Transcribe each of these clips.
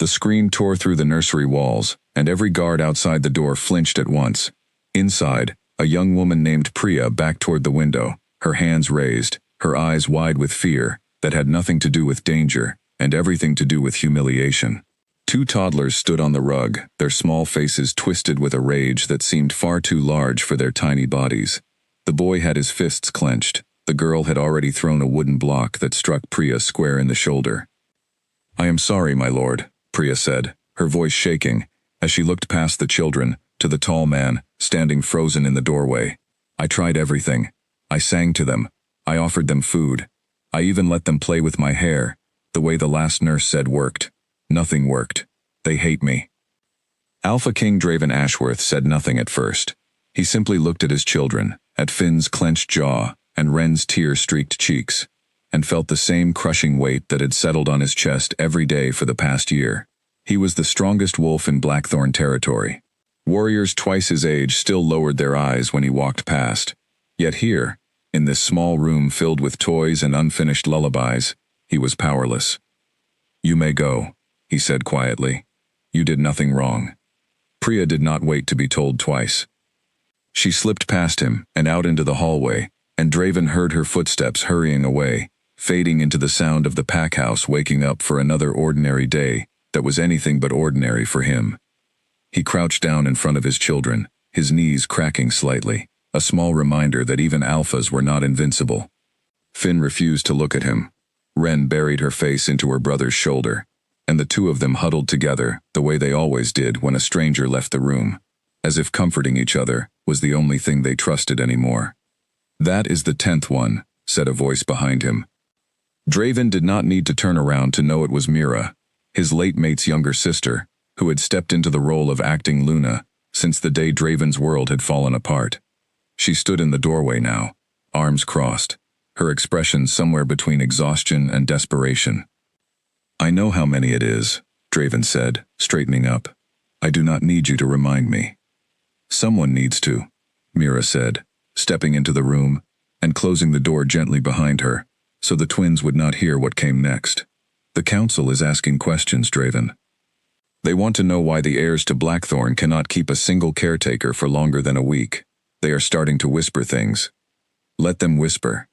The scream tore through the nursery walls, and every guard outside the door flinched at once. Inside, a young woman named Priya backed toward the window, her hands raised, her eyes wide with fear that had nothing to do with danger and everything to do with humiliation. Two toddlers stood on the rug, their small faces twisted with a rage that seemed far too large for their tiny bodies. The boy had his fists clenched. The girl had already thrown a wooden block that struck Priya square in the shoulder. "I am sorry, my lord," Priya said, her voice shaking, as she looked past the children to the tall man, standing frozen in the doorway. "I tried everything. I sang to them. I offered them food. I even let them play with my hair, the way the last nurse said worked. Nothing worked. They hate me." Alpha King Draven Ashworth said nothing at first. He simply looked at his children, at Finn's clenched jaw and Wren's tear-streaked cheeks, and felt the same crushing weight that had settled on his chest every day for the past year. He was the strongest wolf in Blackthorn territory. Warriors twice his age still lowered their eyes when he walked past. Yet here, in this small room filled with toys and unfinished lullabies, he was powerless. "You may go," he said quietly. "You did nothing wrong." Priya did not wait to be told twice. She slipped past him and out into the hallway, and Draven heard her footsteps hurrying away, fading into the sound of the pack house waking up for another ordinary day that was anything but ordinary for him. He crouched down in front of his children, his knees cracking slightly, a small reminder that even alphas were not invincible. Finn refused to look at him. Wren buried her face into her brother's shoulder, and the two of them huddled together the way they always did when a stranger left the room, as if comforting each other was the only thing they trusted anymore. "That is the 10th one," said a voice behind him. Draven did not need to turn around to know it was Mira, his late mate's younger sister, who had stepped into the role of acting Luna since the day Draven's world had fallen apart. She stood in the doorway now, arms crossed, her expression somewhere between exhaustion and desperation. "I know how many it is," Draven said, straightening up. "I do not need you to remind me." "Someone needs to," Mira said, stepping into the room and closing the door gently behind her, so the twins would not hear what came next. "The council is asking questions, Draven. They want to know why the heirs to Blackthorn cannot keep a single caretaker for longer than a week. They are starting to whisper things. Let them whisper.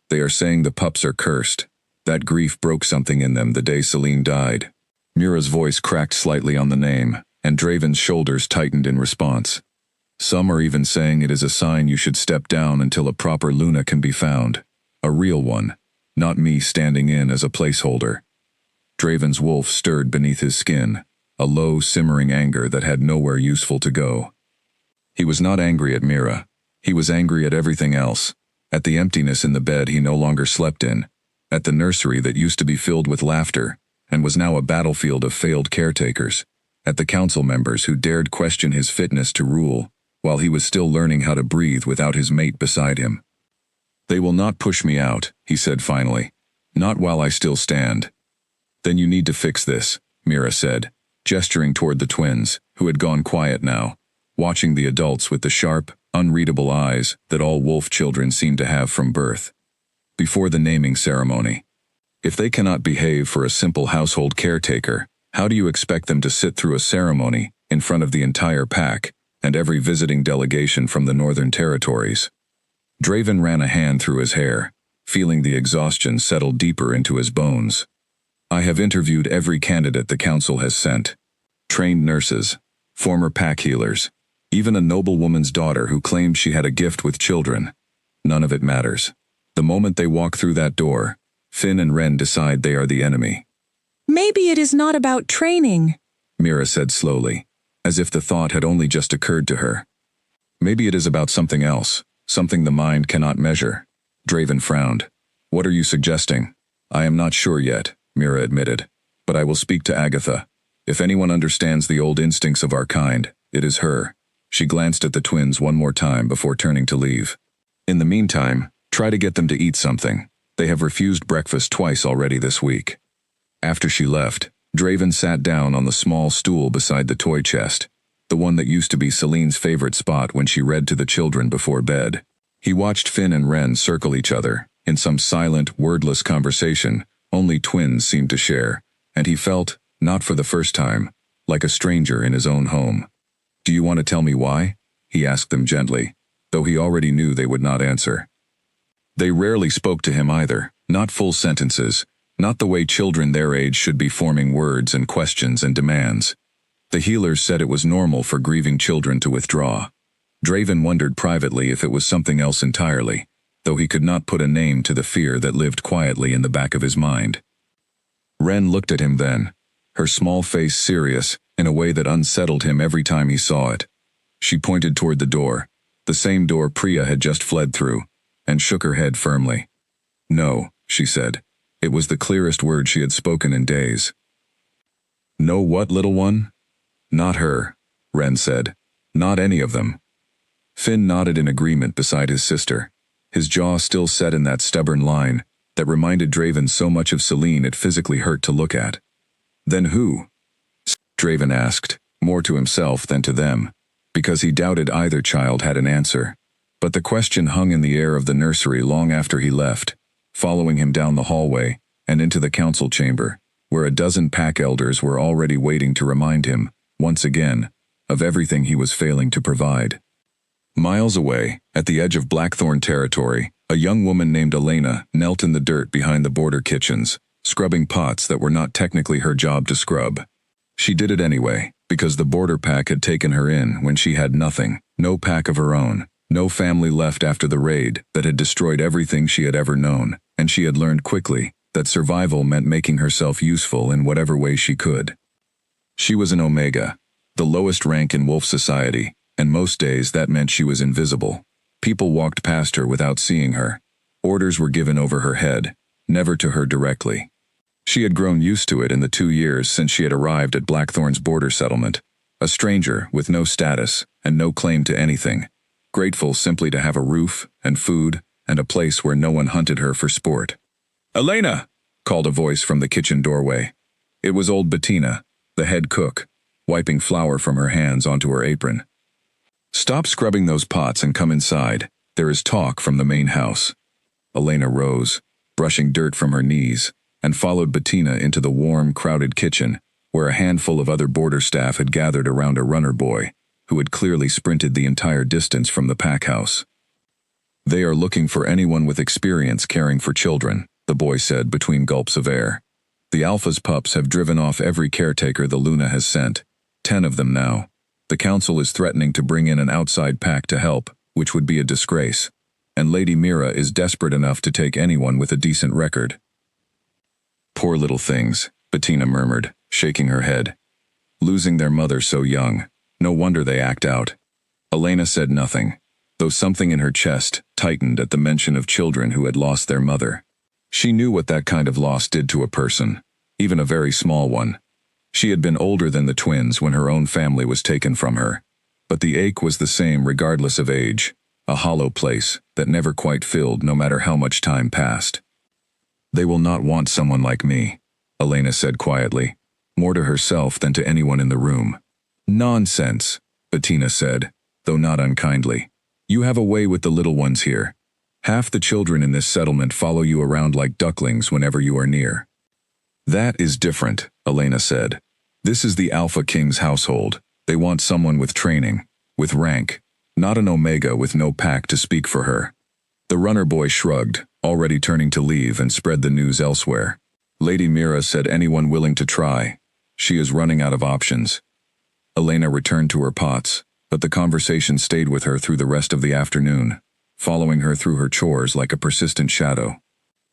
They are saying the pups are cursed. That grief broke something in them the day Celine died." Mira's voice cracked slightly on the name, and Draven's shoulders tightened in response. "Some are even saying it is a sign you should step down until a proper Luna can be found. A real one, not me standing in as a placeholder." Draven's wolf stirred beneath his skin, a low, simmering anger that had nowhere useful to go. He was not angry at Mira. He was angry at everything else, at the emptiness in the bed he no longer slept in, at the nursery that used to be filled with laughter and was now a battlefield of failed caretakers, at the council members who dared question his fitness to rule while he was still learning how to breathe without his mate beside him. "They will not push me out," he said finally. "Not while I still stand." "Then you need to fix this," Mira said, gesturing toward the twins, who had gone quiet now, watching the adults with the sharp, unreadable eyes that all wolf children seem to have from birth. "Before the naming ceremony. If they cannot behave for a simple household caretaker, how do you expect them to sit through a ceremony in front of the entire pack and every visiting delegation from the Northern Territories?" Draven ran a hand through his hair, feeling the exhaustion settle deeper into his bones. "I have interviewed every candidate the council has sent. Trained nurses, former pack healers, even a noblewoman's daughter who claimed she had a gift with children. None of it matters. The moment they walk through that door, Finn and Wren decide they are the enemy." "Maybe it is not about training," Mira said slowly, as if the thought had only just occurred to her. "Maybe it is about something else, something the mind cannot measure." Draven frowned. "What are you suggesting?" "I am not sure yet," Mira admitted, "but I will speak to Agatha. If anyone understands the old instincts of our kind, it is her." She glanced at the twins one more time before turning to leave. "In the meantime, try to get them to eat something. They have refused breakfast twice already this week." After she left, Draven sat down on the small stool beside the toy chest, the one that used to be Celine's favorite spot when she read to the children before bed. He watched Finn and Wren circle each other, in some silent, wordless conversation only twins seemed to share, and he felt, Not for the first time, like a stranger in his own home. "Do you want to tell me why?" he asked them gently, though he already knew they would not answer. They rarely spoke to him either, not full sentences, not the way children their age should be forming words and questions and demands. The healers said it was normal for grieving children to withdraw. Draven wondered privately if it was something else entirely, though he could not put a name to the fear that lived quietly in the back of his mind. Ren looked at him then, her small face serious, in a way that unsettled him every time he saw it. She pointed toward the door, the same door Priya had just fled through, and shook her head firmly. "No," she said. It was the clearest word she had spoken in days. "No what, little one?" "Not her," Ren said. "Not any of them." Finn nodded in agreement beside his sister, his jaw still set in that stubborn line that reminded Draven so much of Celine it physically hurt to look at. "Then who?" Draven asked, more to himself than to them, because he doubted either child had an answer. But the question hung in the air of the nursery long after he left, following him down the hallway and into the council chamber, where a dozen pack elders were already waiting to remind him, once again, of everything he was failing to provide. Miles away, at the edge of Blackthorn territory, a young woman named Elena knelt in the dirt behind the border kitchens, scrubbing pots that were not technically her job to scrub. She did it anyway, because the border pack had taken her in when she had nothing, no pack of her own, no family left after the raid that had destroyed everything she had ever known, and she had learned quickly that survival meant making herself useful in whatever way she could. She was an Omega, the lowest rank in wolf society, and most days that meant she was invisible. People walked past her without seeing her. Orders were given over her head, never to her directly. She had grown used to it in the 2 years since she had arrived at Blackthorn's border settlement, a stranger with no status and no claim to anything, grateful simply to have a roof and food and a place where no one hunted her for sport. "Elena!" called a voice from the kitchen doorway. It was old Bettina, the head cook, wiping flour from her hands onto her apron. "Stop scrubbing those pots and come inside. There is talk from the main house." Elena rose, brushing dirt from her knees, and followed Bettina into the warm, crowded kitchen, where a handful of other border staff had gathered around a runner boy, who had clearly sprinted the entire distance from the pack house. "They are looking for anyone with experience caring for children," the boy said between gulps of air. "The Alpha's pups have driven off every caretaker the Luna has sent, 10 of them now. The council is threatening to bring in an outside pack to help, which would be a disgrace. And Lady Mira is desperate enough to take anyone with a decent record." "Poor little things," Bettina murmured, shaking her head. "Losing their mother so young. No wonder they act out." Elena said nothing, though something in her chest tightened at the mention of children who had lost their mother. She knew what that kind of loss did to a person, even a very small one. She had been older than the twins when her own family was taken from her, but the ache was the same regardless of age, a hollow place that never quite filled no matter how much time passed. "They will not want someone like me," Elena said quietly, more to herself than to anyone in the room. "Nonsense," Bettina said, though not unkindly. "You have a way with the little ones here. Half the children in this settlement follow you around like ducklings whenever you are near." "That is different," Elena said. "This is the Alpha King's household. They want someone with training, with rank, not an Omega with no pack to speak for her." The runner boy shrugged, already turning to leave, and spread the news elsewhere. "Lady Mira said anyone willing to try. She is running out of options." Elena returned to her pots, but the conversation stayed with her through the rest of the afternoon, following her through her chores like a persistent shadow.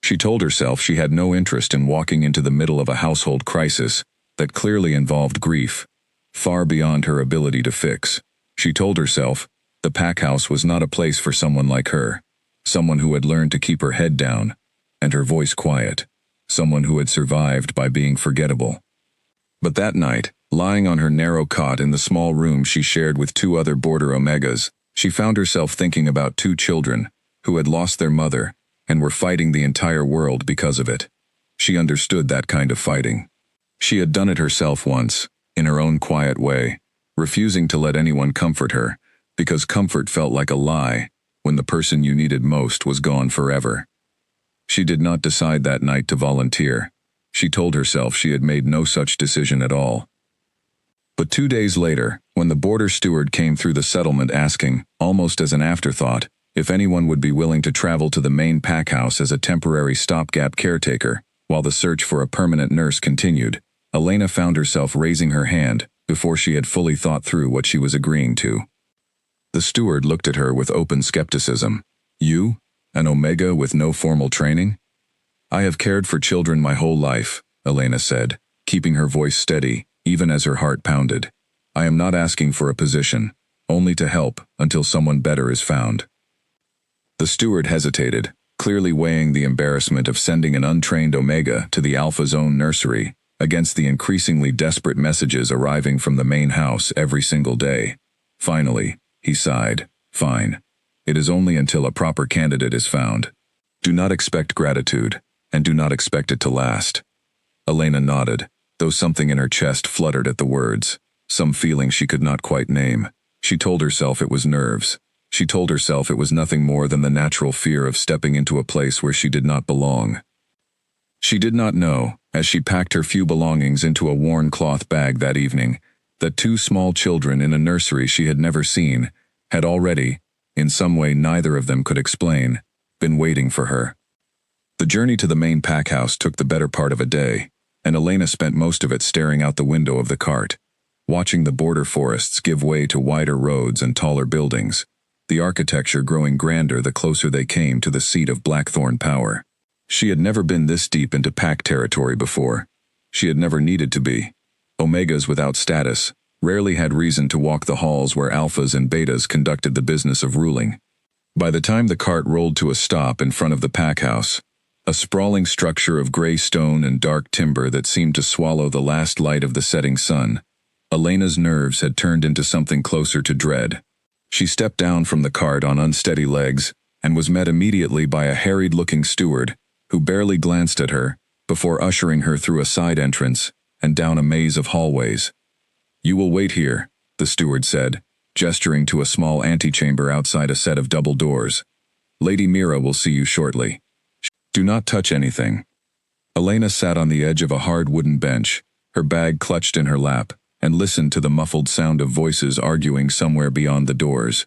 She told herself she had no interest in walking into the middle of a household crisis that clearly involved grief, far beyond her ability to fix. She told herself the pack house was not a place for someone like her, someone who had learned to keep her head down and her voice quiet, someone who had survived by being forgettable. But that night, lying on her narrow cot in the small room she shared with 2 other border Omegas, she found herself thinking about 2 children who had lost their mother and were fighting the entire world because of it. She understood that kind of fighting. She had done it herself once, in her own quiet way, refusing to let anyone comfort her, because comfort felt like a lie when the person you needed most was gone forever. She did not decide that night to volunteer. She told herself she had made no such decision at all. But 2 days later, when the border steward came through the settlement asking, almost as an afterthought, if anyone would be willing to travel to the main pack house as a temporary stopgap caretaker, while the search for a permanent nurse continued, Elena found herself raising her hand before she had fully thought through what she was agreeing to. The steward looked at her with open skepticism. You? An Omega with no formal training? I have cared for children my whole life, Elena said, keeping her voice steady, even as her heart pounded. I am not asking for a position, only to help until someone better is found. The steward hesitated, clearly weighing the embarrassment of sending an untrained Omega to the Alpha's own nursery, against the increasingly desperate messages arriving from the main house every single day. Finally, he sighed. Fine. It is only until a proper candidate is found. Do not expect gratitude, and do not expect it to last. Elena nodded, though something in her chest fluttered at the words, some feeling she could not quite name. She told herself it was nerves. She told herself it was nothing more than the natural fear of stepping into a place where she did not belong. She did not know, as she packed her few belongings into a worn cloth bag that evening, that 2 small children in a nursery she had never seen had already, in some way neither of them could explain, been waiting for her. The journey to the main pack house took the better part of a day, and Elena spent most of it staring out the window of the cart, watching the border forests give way to wider roads and taller buildings, the architecture growing grander the closer they came to the seat of Blackthorn power. She had never been this deep into pack territory before. She had never needed to be. Omegas without status rarely had reason to walk the halls where alphas and betas conducted the business of ruling. By the time the cart rolled to a stop in front of the pack house, a sprawling structure of gray stone and dark timber that seemed to swallow the last light of the setting sun, Elena's nerves had turned into something closer to dread. She stepped down from the cart on unsteady legs and was met immediately by a harried-looking steward who barely glanced at her before ushering her through a side entrance and down a maze of hallways. You will wait here, the steward said, gesturing to a small antechamber outside a set of double doors. Lady Mira will see you shortly. Do not touch anything. Elena sat on the edge of a hard wooden bench, her bag clutched in her lap, and listened to the muffled sound of voices arguing somewhere beyond the doors.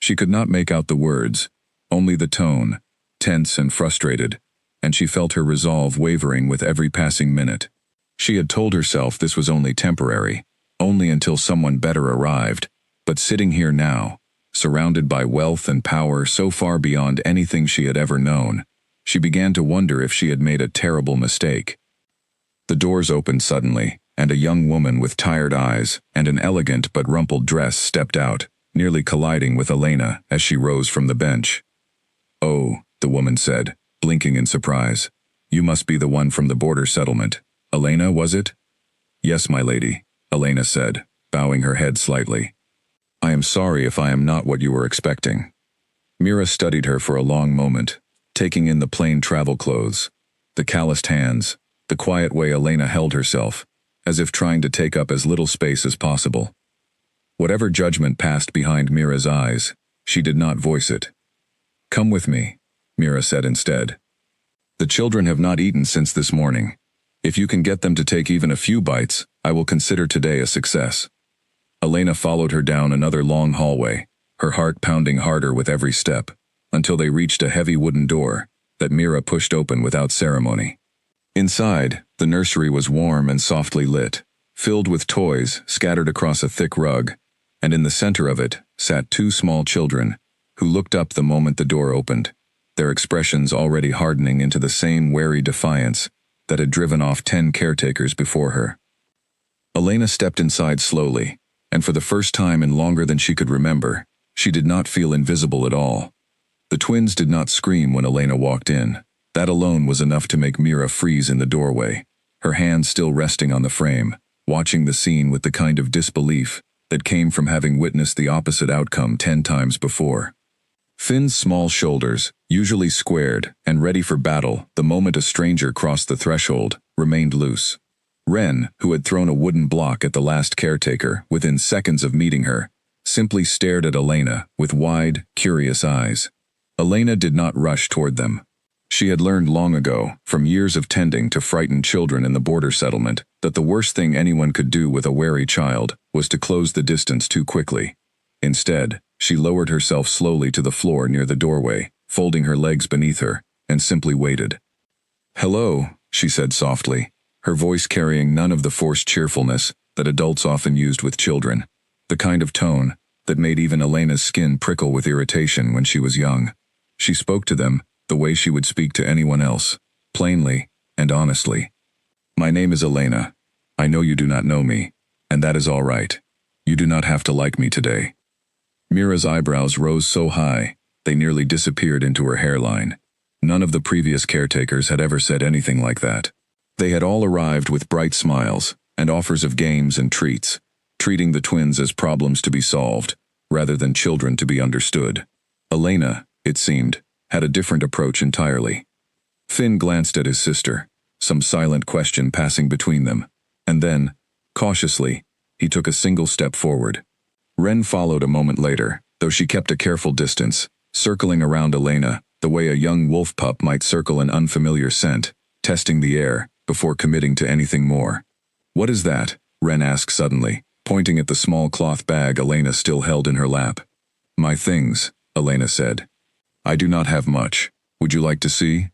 She could not make out the words, only the tone, tense and frustrated, and she felt her resolve wavering with every passing minute. She had told herself this was only temporary, only until someone better arrived, but sitting here now, surrounded by wealth and power so far beyond anything she had ever known, she began to wonder if she had made a terrible mistake. The doors opened suddenly, and a young woman with tired eyes and an elegant but rumpled dress stepped out, nearly colliding with Elena as she rose from the bench. Oh, the woman said, blinking in surprise. You must be the one from the border settlement. Elena, was it? Yes, my lady, Elena said, bowing her head slightly. I am sorry if I am not what you were expecting. Mira studied her for a long moment, taking in the plain travel clothes, the calloused hands, the quiet way Elena held herself, as if trying to take up as little space as possible. Whatever judgment passed behind Mira's eyes, she did not voice it. Come with me, Mira said instead. The children have not eaten since this morning. If you can get them to take even a few bites, I will consider today a success. Elena followed her down another long hallway, her heart pounding harder with every step, until they reached a heavy wooden door that Mira pushed open without ceremony. Inside, the nursery was warm and softly lit, filled with toys scattered across a thick rug, and in the center of it sat 2 small children, who looked up the moment the door opened, their expressions already hardening into the same wary defiance that had driven off 10 caretakers before her. Elena stepped inside slowly, and for the first time in longer than she could remember, she did not feel invisible at all. The twins did not scream when Elena walked in. That alone was enough to make Mira freeze in the doorway, her hands still resting on the frame, watching the scene with the kind of disbelief that came from having witnessed the opposite outcome 10 times before. Finn's small shoulders, usually squared and ready for battle the moment a stranger crossed the threshold, remained loose. Ren, who had thrown a wooden block at the last caretaker within seconds of meeting her, simply stared at Elena with wide, curious eyes. Elena did not rush toward them. She had learned long ago, from years of tending to frightened children in the border settlement, that the worst thing anyone could do with a wary child was to close the distance too quickly. Instead, she lowered herself slowly to the floor near the doorway, folding her legs beneath her, and simply waited. "Hello," she said softly, her voice carrying none of the forced cheerfulness that adults often used with children, the kind of tone that made even Elena's skin prickle with irritation when she was young. She spoke to them the way she would speak to anyone else, plainly and honestly. "My name is Elena. I know you do not know me, and that is all right. You do not have to like me today." Mira's eyebrows rose so high, they nearly disappeared into her hairline. None of the previous caretakers had ever said anything like that. They had all arrived with bright smiles and offers of games and treats, treating the twins as problems to be solved, rather than children to be understood. Elena, it seemed, had a different approach entirely. Finn glanced at his sister, some silent question passing between them, and then, cautiously, he took a single step forward. Ren followed a moment later, though she kept a careful distance, circling around Elena the way a young wolf pup might circle an unfamiliar scent, testing the air before committing to anything more. "What is that?" Ren asked suddenly, pointing at the small cloth bag Elena still held in her lap. "My things," Elena said. "I do not have much. Would you like to see?"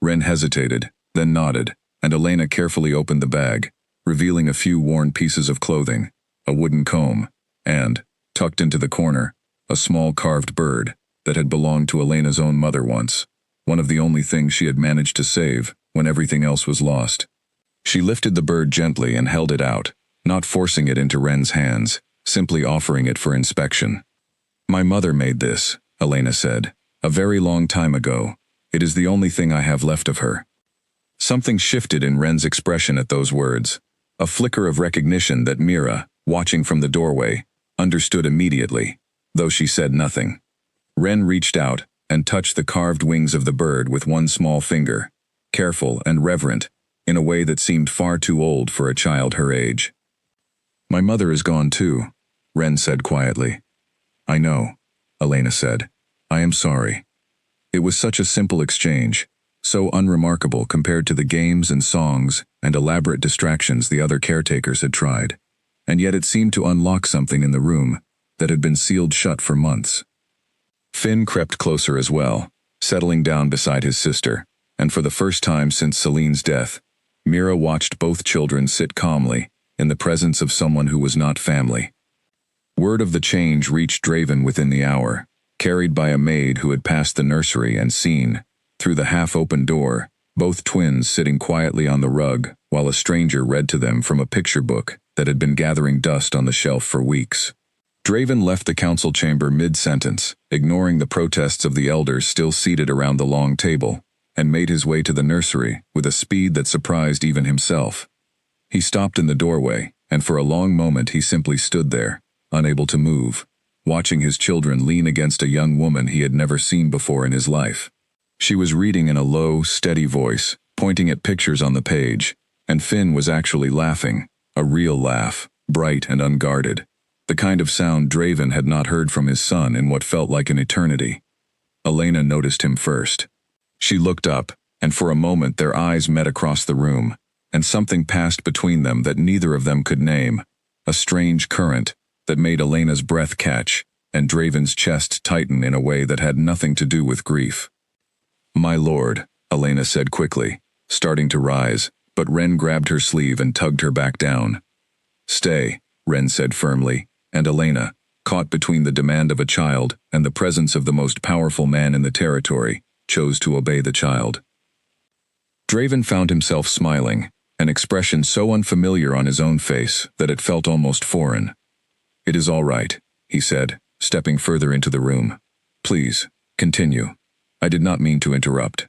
Ren hesitated, then nodded, and Elena carefully opened the bag, revealing a few worn pieces of clothing, a wooden comb, and, tucked into the corner, a small carved bird that had belonged to Elena's own mother once, one of the only things she had managed to save when everything else was lost. She lifted the bird gently and held it out, not forcing it into Ren's hands, simply offering it for inspection. "My mother made this," Elena said, "a very long time ago. It is the only thing I have left of her." Something shifted in Ren's expression at those words, a flicker of recognition that Mira, watching from the doorway, understood immediately, though she said nothing. Ren reached out and touched the carved wings of the bird with one small finger, careful and reverent, in a way that seemed far too old for a child her age. "My mother is gone too," Ren said quietly. "I know," Elena said. "I am sorry." It was such a simple exchange, so unremarkable compared to the games and songs and elaborate distractions the other caretakers had tried, and yet it seemed to unlock something in the room that had been sealed shut for months. Finn crept closer as well, settling down beside his sister, and for the first time since Celine's death, Mira watched both children sit calmly in the presence of someone who was not family. Word of the change reached Draven within the hour, carried by a maid who had passed the nursery and seen, through the half-open door, both twins sitting quietly on the rug while a stranger read to them from a picture book that had been gathering dust on the shelf for weeks. Draven left the council chamber mid-sentence, ignoring the protests of the elders still seated around the long table, and made his way to the nursery with a speed that surprised even himself. He stopped in the doorway, and for a long moment he simply stood there, unable to move, watching his children lean against a young woman he had never seen before in his life. She was reading in a low, steady voice, pointing at pictures on the page, and Finn was actually laughing, a real laugh, bright and unguarded, the kind of sound Draven had not heard from his son in what felt like an eternity. Elena noticed him first. She looked up, and for a moment their eyes met across the room, and something passed between them that neither of them could name, a strange current that made Elena's breath catch and Draven's chest tighten in a way that had nothing to do with grief. "My lord," Elena said quickly, starting to rise, but Ren grabbed her sleeve and tugged her back down. "Stay," Ren said firmly, and Elena, caught between the demand of a child and the presence of the most powerful man in the territory, chose to obey the child. Draven found himself smiling, an expression so unfamiliar on his own face that it felt almost foreign. "It is all right," he said, stepping further into the room. "Please, continue. I did not mean to interrupt."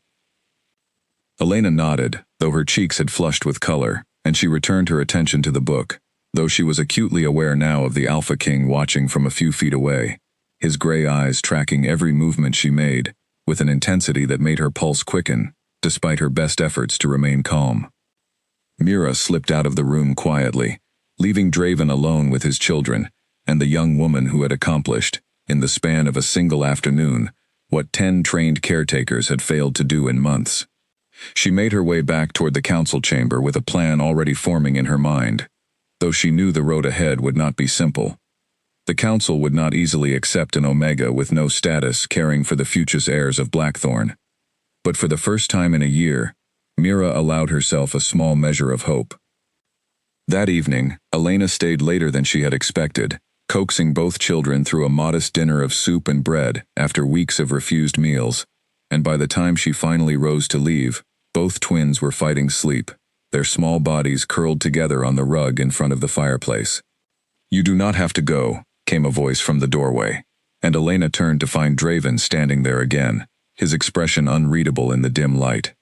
Elena nodded, though her cheeks had flushed with color, and she returned her attention to the book, though she was acutely aware now of the Alpha King watching from a few feet away, his gray eyes tracking every movement she made, with an intensity that made her pulse quicken, despite her best efforts to remain calm. Mira slipped out of the room quietly, leaving Draven alone with his children, and the young woman who had accomplished, in the span of a single afternoon, what 10 trained caretakers had failed to do in months. She made her way back toward the council chamber with a plan already forming in her mind, though she knew the road ahead would not be simple. The council would not easily accept an Omega with no status caring for the future heirs of Blackthorn. But for the first time in a year, Mira allowed herself a small measure of hope. That evening, Elena stayed later than she had expected, coaxing both children through a modest dinner of soup and bread after weeks of refused meals, and by the time she finally rose to leave, both twins were fighting sleep, their small bodies curled together on the rug in front of the fireplace. "You do not have to go," came a voice from the doorway, and Elena turned to find Draven standing there again, his expression unreadable in the dim light.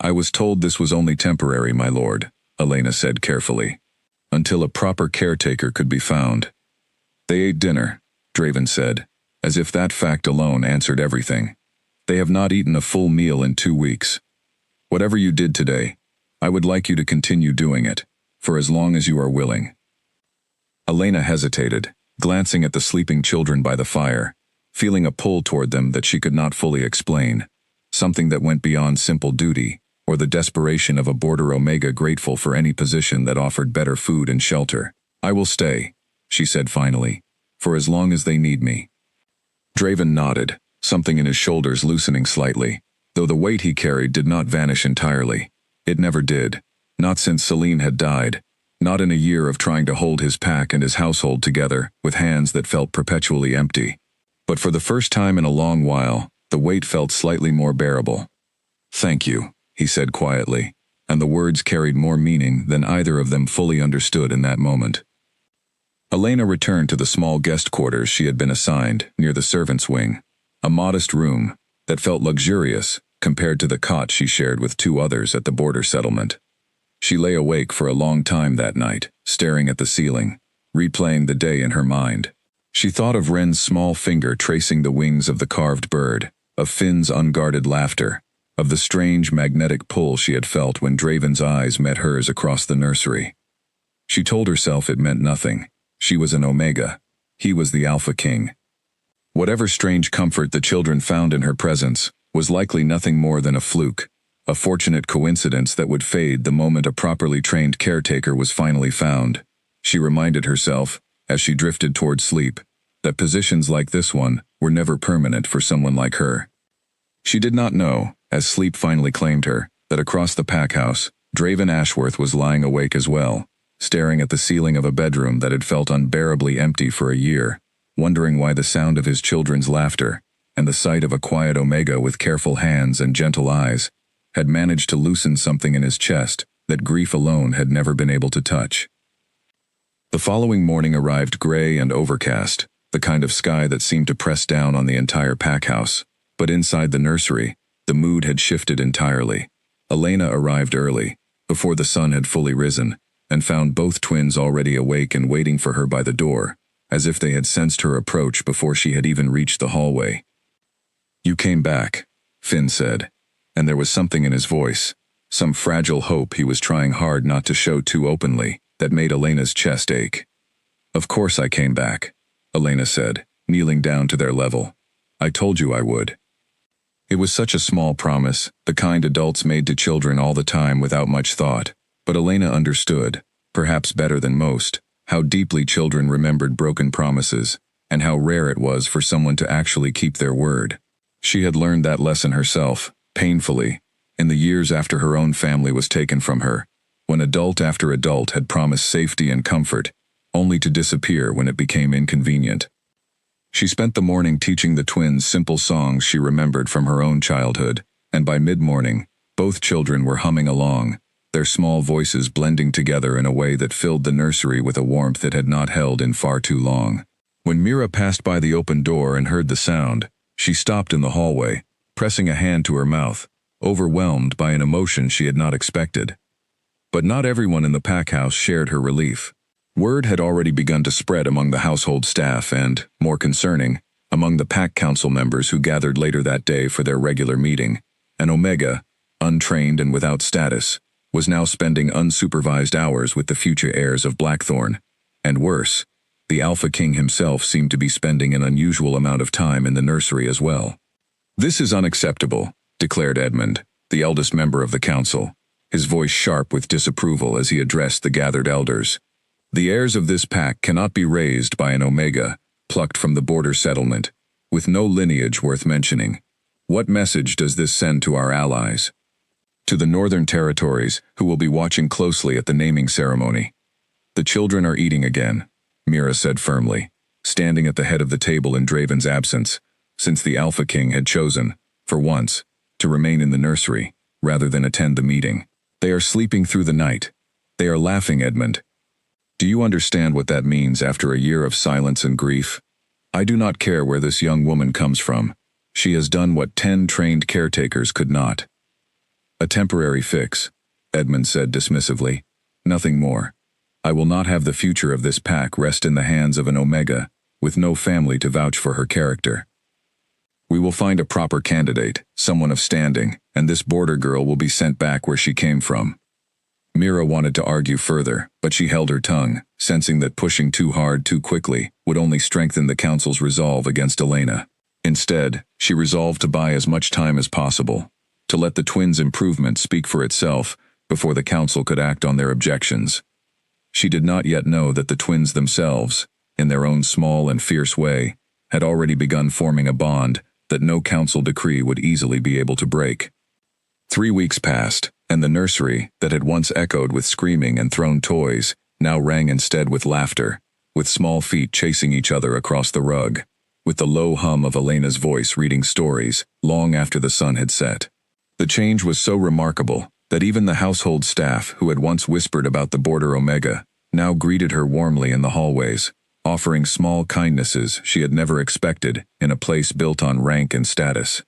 "I was told this was only temporary, my lord," Elena said carefully, "until a proper caretaker could be found." "They ate dinner," Draven said, as if that fact alone answered everything. "They have not eaten a full meal in 2 weeks. Whatever you did today, I would like you to continue doing it, for as long as you are willing." Elena hesitated, glancing at the sleeping children by the fire, feeling a pull toward them that she could not fully explain, something that went beyond simple duty, or the desperation of a border Omega grateful for any position that offered better food and shelter. "I will stay," she said finally, "for as long as they need me." Draven nodded, something in his shoulders loosening slightly, though the weight he carried did not vanish entirely. It never did, not since Celine had died, not in a year of trying to hold his pack and his household together with hands that felt perpetually empty. But for the first time in a long while, the weight felt slightly more bearable. "Thank you," he said quietly, and the words carried more meaning than either of them fully understood in that moment. Elena returned to the small guest quarters she had been assigned near the servants' wing, a modest room that felt luxurious compared to the cot she shared with 2 others at the border settlement. She lay awake for a long time that night, staring at the ceiling, replaying the day in her mind. She thought of Ren's small finger tracing the wings of the carved bird, of Finn's unguarded laughter, of the strange magnetic pull she had felt when Draven's eyes met hers across the nursery. She told herself it meant nothing. She was an Omega. He was the Alpha King. Whatever strange comfort the children found in her presence was likely nothing more than a fluke, a fortunate coincidence that would fade the moment a properly trained caretaker was finally found. She reminded herself, as she drifted toward sleep, that positions like this one were never permanent for someone like her. She did not know, as sleep finally claimed her, that across the pack house, Draven Ashworth was lying awake as well, staring at the ceiling of a bedroom that had felt unbearably empty for a year, wondering why the sound of his children's laughter, and the sight of a quiet Omega with careful hands and gentle eyes, had managed to loosen something in his chest that grief alone had never been able to touch. The following morning arrived gray and overcast, the kind of sky that seemed to press down on the entire pack house, but inside the nursery, the mood had shifted entirely. Elena arrived early, before the sun had fully risen, and found both twins already awake and waiting for her by the door, as if they had sensed her approach before she had even reached the hallway. "You came back," Finn said, and there was something in his voice, some fragile hope he was trying hard not to show too openly, that made Elena's chest ache. "Of course I came back," Elena said, kneeling down to their level. "I told you I would." It was such a small promise, the kind adults made to children all the time without much thought, but Elena understood, perhaps better than most, how deeply children remembered broken promises, and how rare it was for someone to actually keep their word. She had learned that lesson herself, painfully, in the years after her own family was taken from her, when adult after adult had promised safety and comfort, only to disappear when it became inconvenient. She spent the morning teaching the twins simple songs she remembered from her own childhood, and by mid-morning, both children were humming along, their small voices blending together in a way that filled the nursery with a warmth it had not held in far too long. When Mira passed by the open door and heard the sound, she stopped in the hallway, pressing a hand to her mouth, overwhelmed by an emotion she had not expected. But not everyone in the pack house shared her relief. Word had already begun to spread among the household staff and, more concerning, among the pack council members who gathered later that day for their regular meeting. An Omega, untrained and without status, was now spending unsupervised hours with the future heirs of Blackthorn. And worse, the Alpha King himself seemed to be spending an unusual amount of time in the nursery as well. "This is unacceptable," declared Edmund, the eldest member of the council, his voice sharp with disapproval as he addressed the gathered elders. "The heirs of this pack cannot be raised by an Omega, plucked from the border settlement, with no lineage worth mentioning. What message does this send to our allies? To the northern territories, who will be watching closely at the naming ceremony." "The children are eating again," Mira said firmly, standing at the head of the table in Draven's absence, since the Alpha King had chosen, for once, to remain in the nursery, rather than attend the meeting. "They are sleeping through the night. They are laughing, Edmund. Do you understand what that means after a year of silence and grief? I do not care where this young woman comes from. She has done what 10 trained caretakers could not." "A temporary fix," Edmund said dismissively. "Nothing more. I will not have the future of this pack rest in the hands of an Omega, with no family to vouch for her character. We will find a proper candidate, someone of standing, and this border girl will be sent back where she came from." Mira wanted to argue further, but she held her tongue, sensing that pushing too hard too quickly would only strengthen the council's resolve against Elena. Instead, she resolved to buy as much time as possible, to let the twins' improvement speak for itself before the council could act on their objections. She did not yet know that the twins themselves, in their own small and fierce way, had already begun forming a bond that no council decree would easily be able to break. 3 weeks passed, and the nursery, that had once echoed with screaming and thrown toys, now rang instead with laughter, with small feet chasing each other across the rug, with the low hum of Elena's voice reading stories long after the sun had set. The change was so remarkable that even the household staff who had once whispered about the border Omega now greeted her warmly in the hallways, offering small kindnesses she had never expected in a place built on rank and status.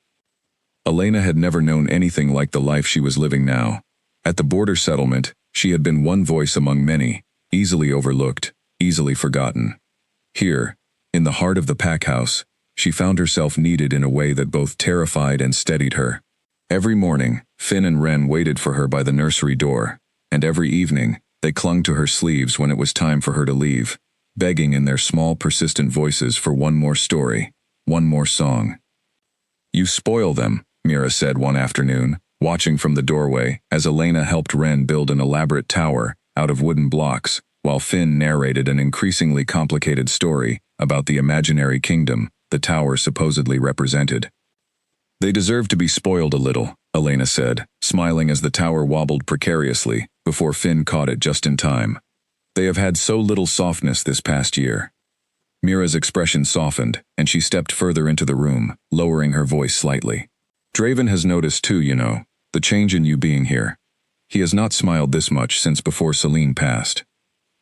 Elena had never known anything like the life she was living now. At the border settlement, she had been one voice among many, easily overlooked, easily forgotten. Here, in the heart of the pack house, she found herself needed in a way that both terrified and steadied her. Every morning, Finn and Wren waited for her by the nursery door, and every evening, they clung to her sleeves when it was time for her to leave, begging in their small, persistent voices for one more story, one more song. "You spoil them," Mira said one afternoon, watching from the doorway as Elena helped Wren build an elaborate tower out of wooden blocks, while Finn narrated an increasingly complicated story about the imaginary kingdom the tower supposedly represented. "They deserve to be spoiled a little," Elena said, smiling as the tower wobbled precariously before Finn caught it just in time. "They have had so little softness this past year." Mira's expression softened, and she stepped further into the room, lowering her voice slightly. "Draven has noticed too, you know, the change in you being here. He has not smiled this much since before Celine passed."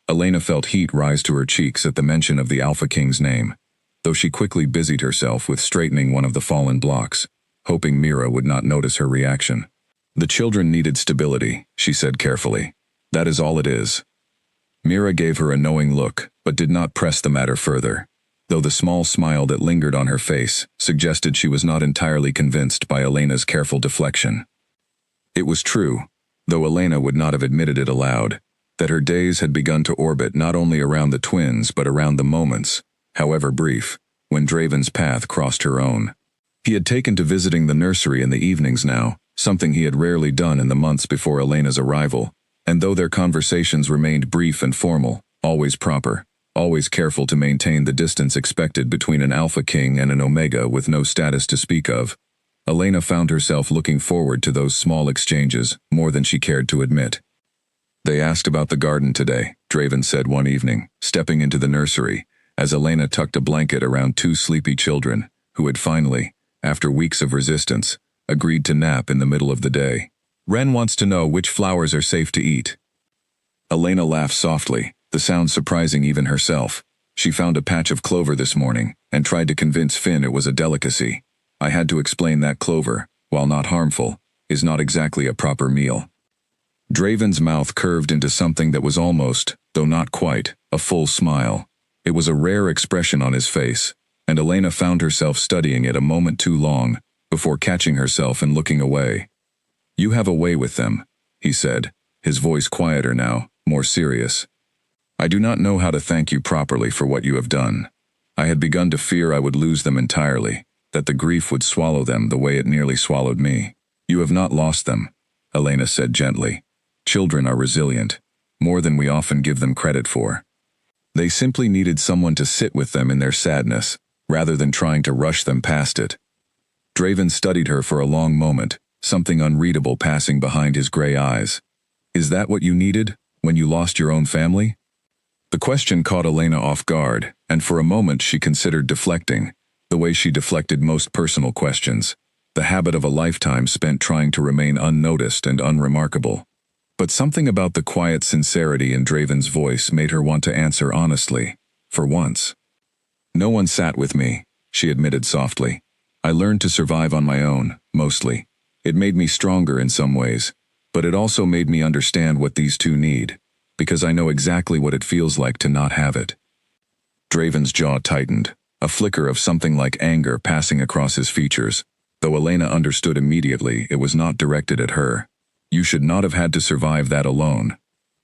Elena felt heat rise to her cheeks at the mention of the Alpha King's name, though she quickly busied herself with straightening one of the fallen blocks, hoping Mira would not notice her reaction. "The children needed stability," she said carefully. "That is all it is." Mira gave her a knowing look, but did not press the matter further, though the small smile that lingered on her face suggested she was not entirely convinced by Elena's careful deflection. It was true, though Elena would not have admitted it aloud, that her days had begun to orbit not only around the twins but around the moments, however brief, when Draven's path crossed her own. He had taken to visiting the nursery in the evenings now, something he had rarely done in the months before Elena's arrival, and though their conversations remained brief and formal, always proper, always careful to maintain the distance expected between an Alpha King and an Omega with no status to speak of, Elena found herself looking forward to those small exchanges more than she cared to admit. "They asked about the garden today," Draven said one evening, stepping into the nursery, as Elena tucked a blanket around 2 sleepy children, who had finally, after weeks of resistance, agreed to nap in the middle of the day. "Wren wants to know which flowers are safe to eat." Elena laughed softly, the sound surprising even herself. She found a patch of clover this morning, and tried to convince Finn it was a delicacy. I had to explain that clover, while not harmful, is not exactly a proper meal. Draven's mouth curved into something that was almost, though not quite, a full smile. It was a rare expression on his face, and Elena found herself studying it a moment too long, before catching herself and looking away. "You have a way with them," he said, his voice quieter now, more serious. "I do not know how to thank you properly for what you have done. I had begun to fear I would lose them entirely, that the grief would swallow them the way it nearly swallowed me. You have not lost them, Elena said gently. Children are resilient, more than we often give them credit for. They simply needed someone to sit with them in their sadness, rather than trying to rush them past it. Draven studied her for a long moment, something unreadable passing behind his gray eyes. Is that what you needed, when you lost your own family? The question caught Elena off guard, and for a moment she considered deflecting, the way she deflected most personal questions, the habit of a lifetime spent trying to remain unnoticed and unremarkable. But something about the quiet sincerity in Draven's voice made her want to answer honestly, for once. No one sat with me, she admitted softly. I learned to survive on my own, mostly. It made me stronger in some ways, but it also made me understand what these two need, because I know exactly what it feels like to not have it. Draven's jaw tightened, a flicker of something like anger passing across his features, though Elena understood immediately it was not directed at her. You should not have had to survive that alone.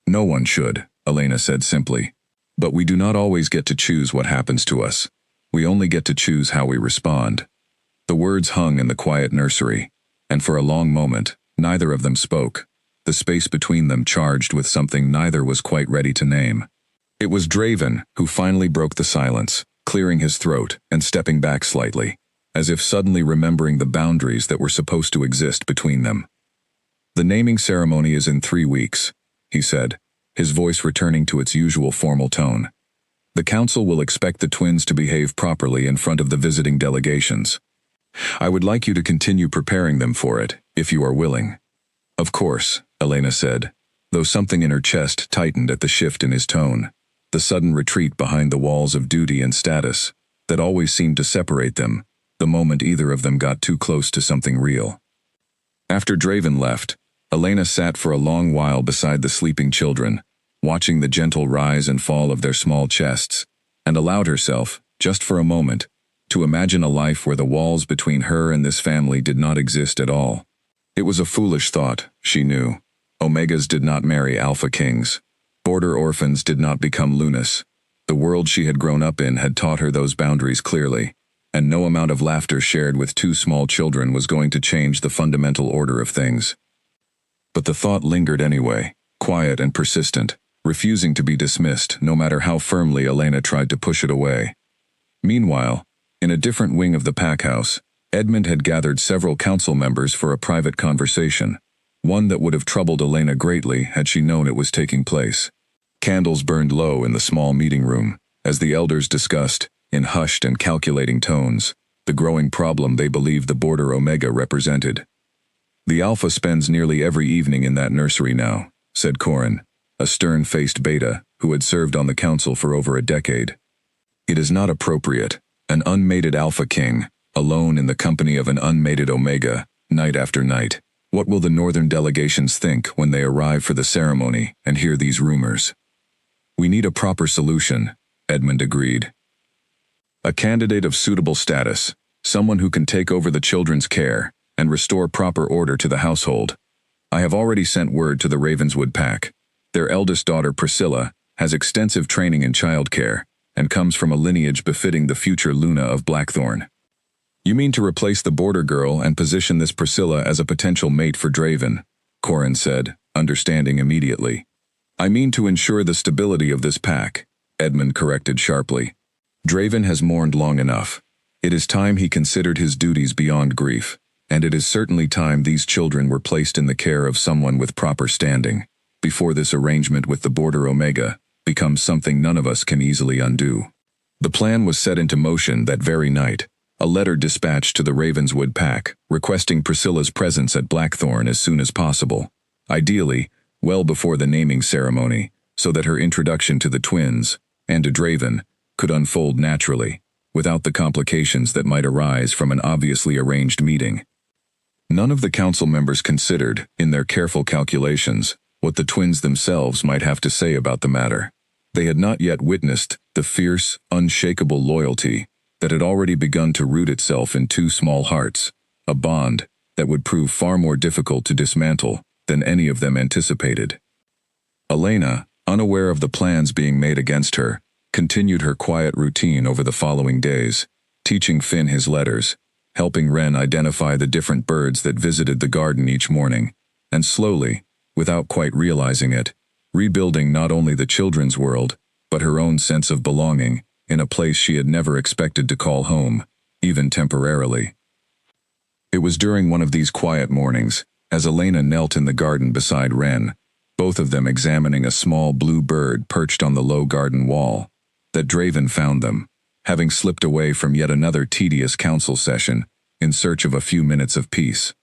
No one should, Elena said simply. But we do not always get to choose what happens to us. We only get to choose how we respond. The words hung in the quiet nursery, and for a long moment, neither of them spoke, the space between them charged with something neither was quite ready to name. It was Draven who finally broke the silence, clearing his throat and stepping back slightly, as if suddenly remembering the boundaries that were supposed to exist between them. The naming ceremony is in 3 weeks, he said, his voice returning to its usual formal tone. The council will expect the twins to behave properly in front of the visiting delegations. I would like you to continue preparing them for it, if you are willing. Of course, Elena said, though something in her chest tightened at the shift in his tone, the sudden retreat behind the walls of duty and status, that always seemed to separate them, the moment either of them got too close to something real. After Draven left, Elena sat for a long while beside the sleeping children, watching the gentle rise and fall of their small chests, and allowed herself, just for a moment, to imagine a life where the walls between her and this family did not exist at all. It was a foolish thought, she knew. Omegas did not marry Alpha Kings. Border orphans did not become Lunas. The world she had grown up in had taught her those boundaries clearly, and no amount of laughter shared with 2 small children was going to change the fundamental order of things. But the thought lingered anyway, quiet and persistent, refusing to be dismissed no matter how firmly Elena tried to push it away. Meanwhile, in a different wing of the pack house, Edmund had gathered several council members for a private conversation, one that would have troubled Elena greatly had she known it was taking place. Candles burned low in the small meeting room, as the elders discussed, in hushed and calculating tones, the growing problem they believed the Border Omega represented. The Alpha spends nearly every evening in that nursery now, said Corin, a stern-faced beta who had served on the council for over a decade. It is not appropriate, an unmated Alpha King, alone in the company of an unmated Omega, night after night. What will the northern delegations think when they arrive for the ceremony and hear these rumors? We need a proper solution, Edmund agreed. A candidate of suitable status, someone who can take over the children's care and restore proper order to the household. I have already sent word to the Ravenswood pack. Their eldest daughter, Priscilla, has extensive training in childcare and comes from a lineage befitting the future Luna of Blackthorn. You mean to replace the border girl and position this Priscilla as a potential mate for Draven, Corin said, understanding immediately. I mean to ensure the stability of this pack, Edmund corrected sharply. Draven has mourned long enough. It is time he considered his duties beyond grief, and it is certainly time these children were placed in the care of someone with proper standing, before this arrangement with the Border Omega becomes something none of us can easily undo. The plan was set into motion that very night, a letter dispatched to the Ravenswood pack, requesting Priscilla's presence at Blackthorn as soon as possible, ideally, well before the naming ceremony, so that her introduction to the twins, and to Draven, could unfold naturally, without the complications that might arise from an obviously arranged meeting. None of the council members considered, in their careful calculations, what the twins themselves might have to say about the matter. They had not yet witnessed the fierce, unshakable loyalty that had already begun to root itself in 2 small hearts, a bond that would prove far more difficult to dismantle than any of them anticipated. Elena, unaware of the plans being made against her, continued her quiet routine over the following days, teaching Finn his letters, helping Wren identify the different birds that visited the garden each morning, and slowly, without quite realizing it, rebuilding not only the children's world, but her own sense of belonging in a place she had never expected to call home, even temporarily. It was during one of these quiet mornings, as Elena knelt in the garden beside Wren, both of them examining a small blue bird perched on the low garden wall, that Draven found them, having slipped away from yet another tedious council session in search of a few minutes of peace.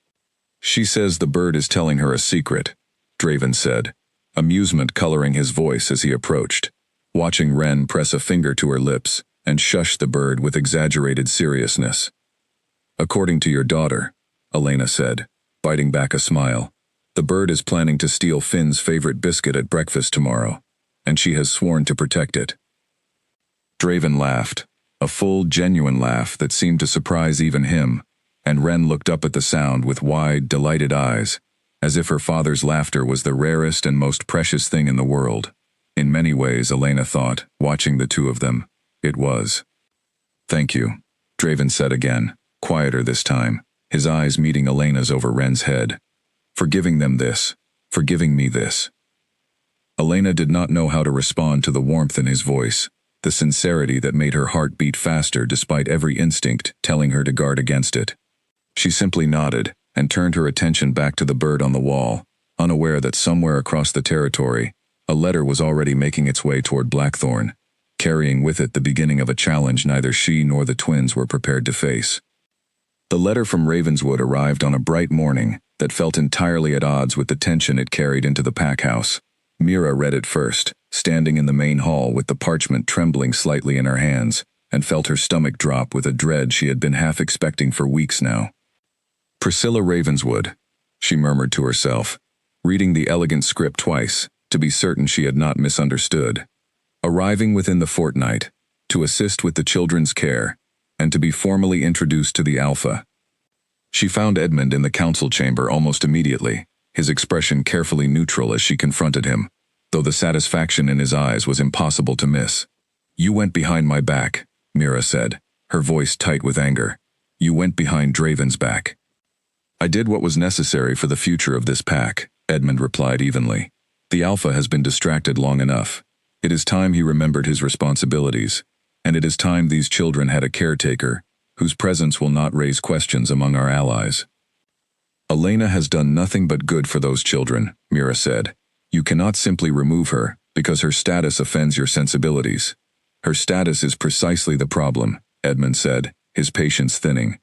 "She says the bird is telling her a secret," Draven said, amusement coloring his voice as he approached, watching Wren press a finger to her lips and shush the bird with exaggerated seriousness. "According to your daughter," Elena said, biting back a smile, "the bird is planning to steal Finn's favorite biscuit at breakfast tomorrow, and she has sworn to protect it." Draven laughed, a full, genuine laugh that seemed to surprise even him, and Wren looked up at the sound with wide, delighted eyes, as if her father's laughter was the rarest and most precious thing in the world. In many ways, Elena thought, watching the two of them, it was. "Thank you," Draven said again, quieter this time, his eyes meeting Elena's over Wren's head. "For giving them this, for giving me this." Elena did not know how to respond to the warmth in his voice, the sincerity that made her heart beat faster despite every instinct telling her to guard against it. She simply nodded and turned her attention back to the bird on the wall, unaware that somewhere across the territory, a letter was already making its way toward Blackthorn, carrying with it the beginning of a challenge neither she nor the twins were prepared to face. The letter from Ravenswood arrived on a bright morning that felt entirely at odds with the tension it carried into the pack house. Mira read it first, standing in the main hall with the parchment trembling slightly in her hands, and felt her stomach drop with a dread she had been half expecting for weeks now. "Priscilla Ravenswood," she murmured to herself, reading the elegant script twice, to be certain she had not misunderstood. "Arriving within the fortnight, to assist with the children's care, and to be formally introduced to the Alpha." She found Edmund in the council chamber almost immediately, his expression carefully neutral as she confronted him, though the satisfaction in his eyes was impossible to miss. "You went behind my back," Mira said, her voice tight with anger. "You went behind Draven's back." "I did what was necessary for the future of this pack," Edmund replied evenly. "The Alpha has been distracted long enough. It is time he remembered his responsibilities, and it is time these children had a caretaker, whose presence will not raise questions among our allies." "Elena has done nothing but good for those children," Mira said. "You cannot simply remove her, because her status offends your sensibilities." "Her status is precisely the problem," Edmund said, his patience thinning.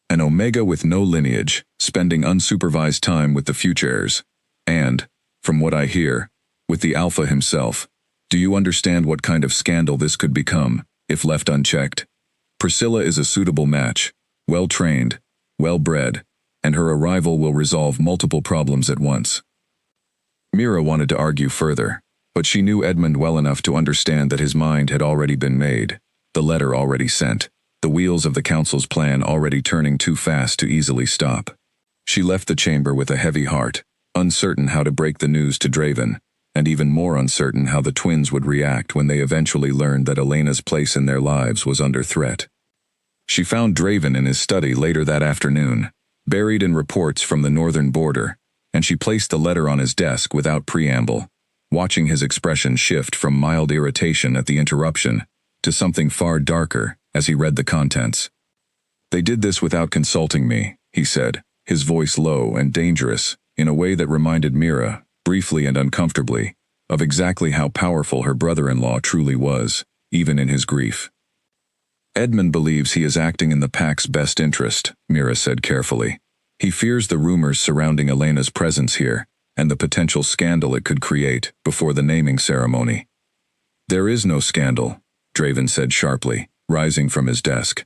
"An Omega with no lineage, spending unsupervised time with the future heirs. And, from what I hear, with the Alpha himself. Do you understand what kind of scandal this could become, if left unchecked? Priscilla is a suitable match, well-trained, well-bred, and her arrival will resolve multiple problems at once." Mira wanted to argue further, but she knew Edmund well enough to understand that his mind had already been made, the letter already sent, the wheels of the council's plan already turning too fast to easily stop. She left the chamber with a heavy heart, uncertain how to break the news to Draven, and even more uncertain how the twins would react when they eventually learned that Elena's place in their lives was under threat. She found Draven in his study later that afternoon, buried in reports from the northern border, and she placed the letter on his desk without preamble, watching his expression shift from mild irritation at the interruption to something far darker as he read the contents. "They did this without consulting me," he said, his voice low and dangerous, in a way that reminded Mira, briefly and uncomfortably, of exactly how powerful her brother-in-law truly was, even in his grief. "Edmund believes he is acting in the pack's best interest," Mira said carefully. "He fears the rumors surrounding Elena's presence here, and the potential scandal it could create before the naming ceremony." "There is no scandal," Draven said sharply, rising from his desk.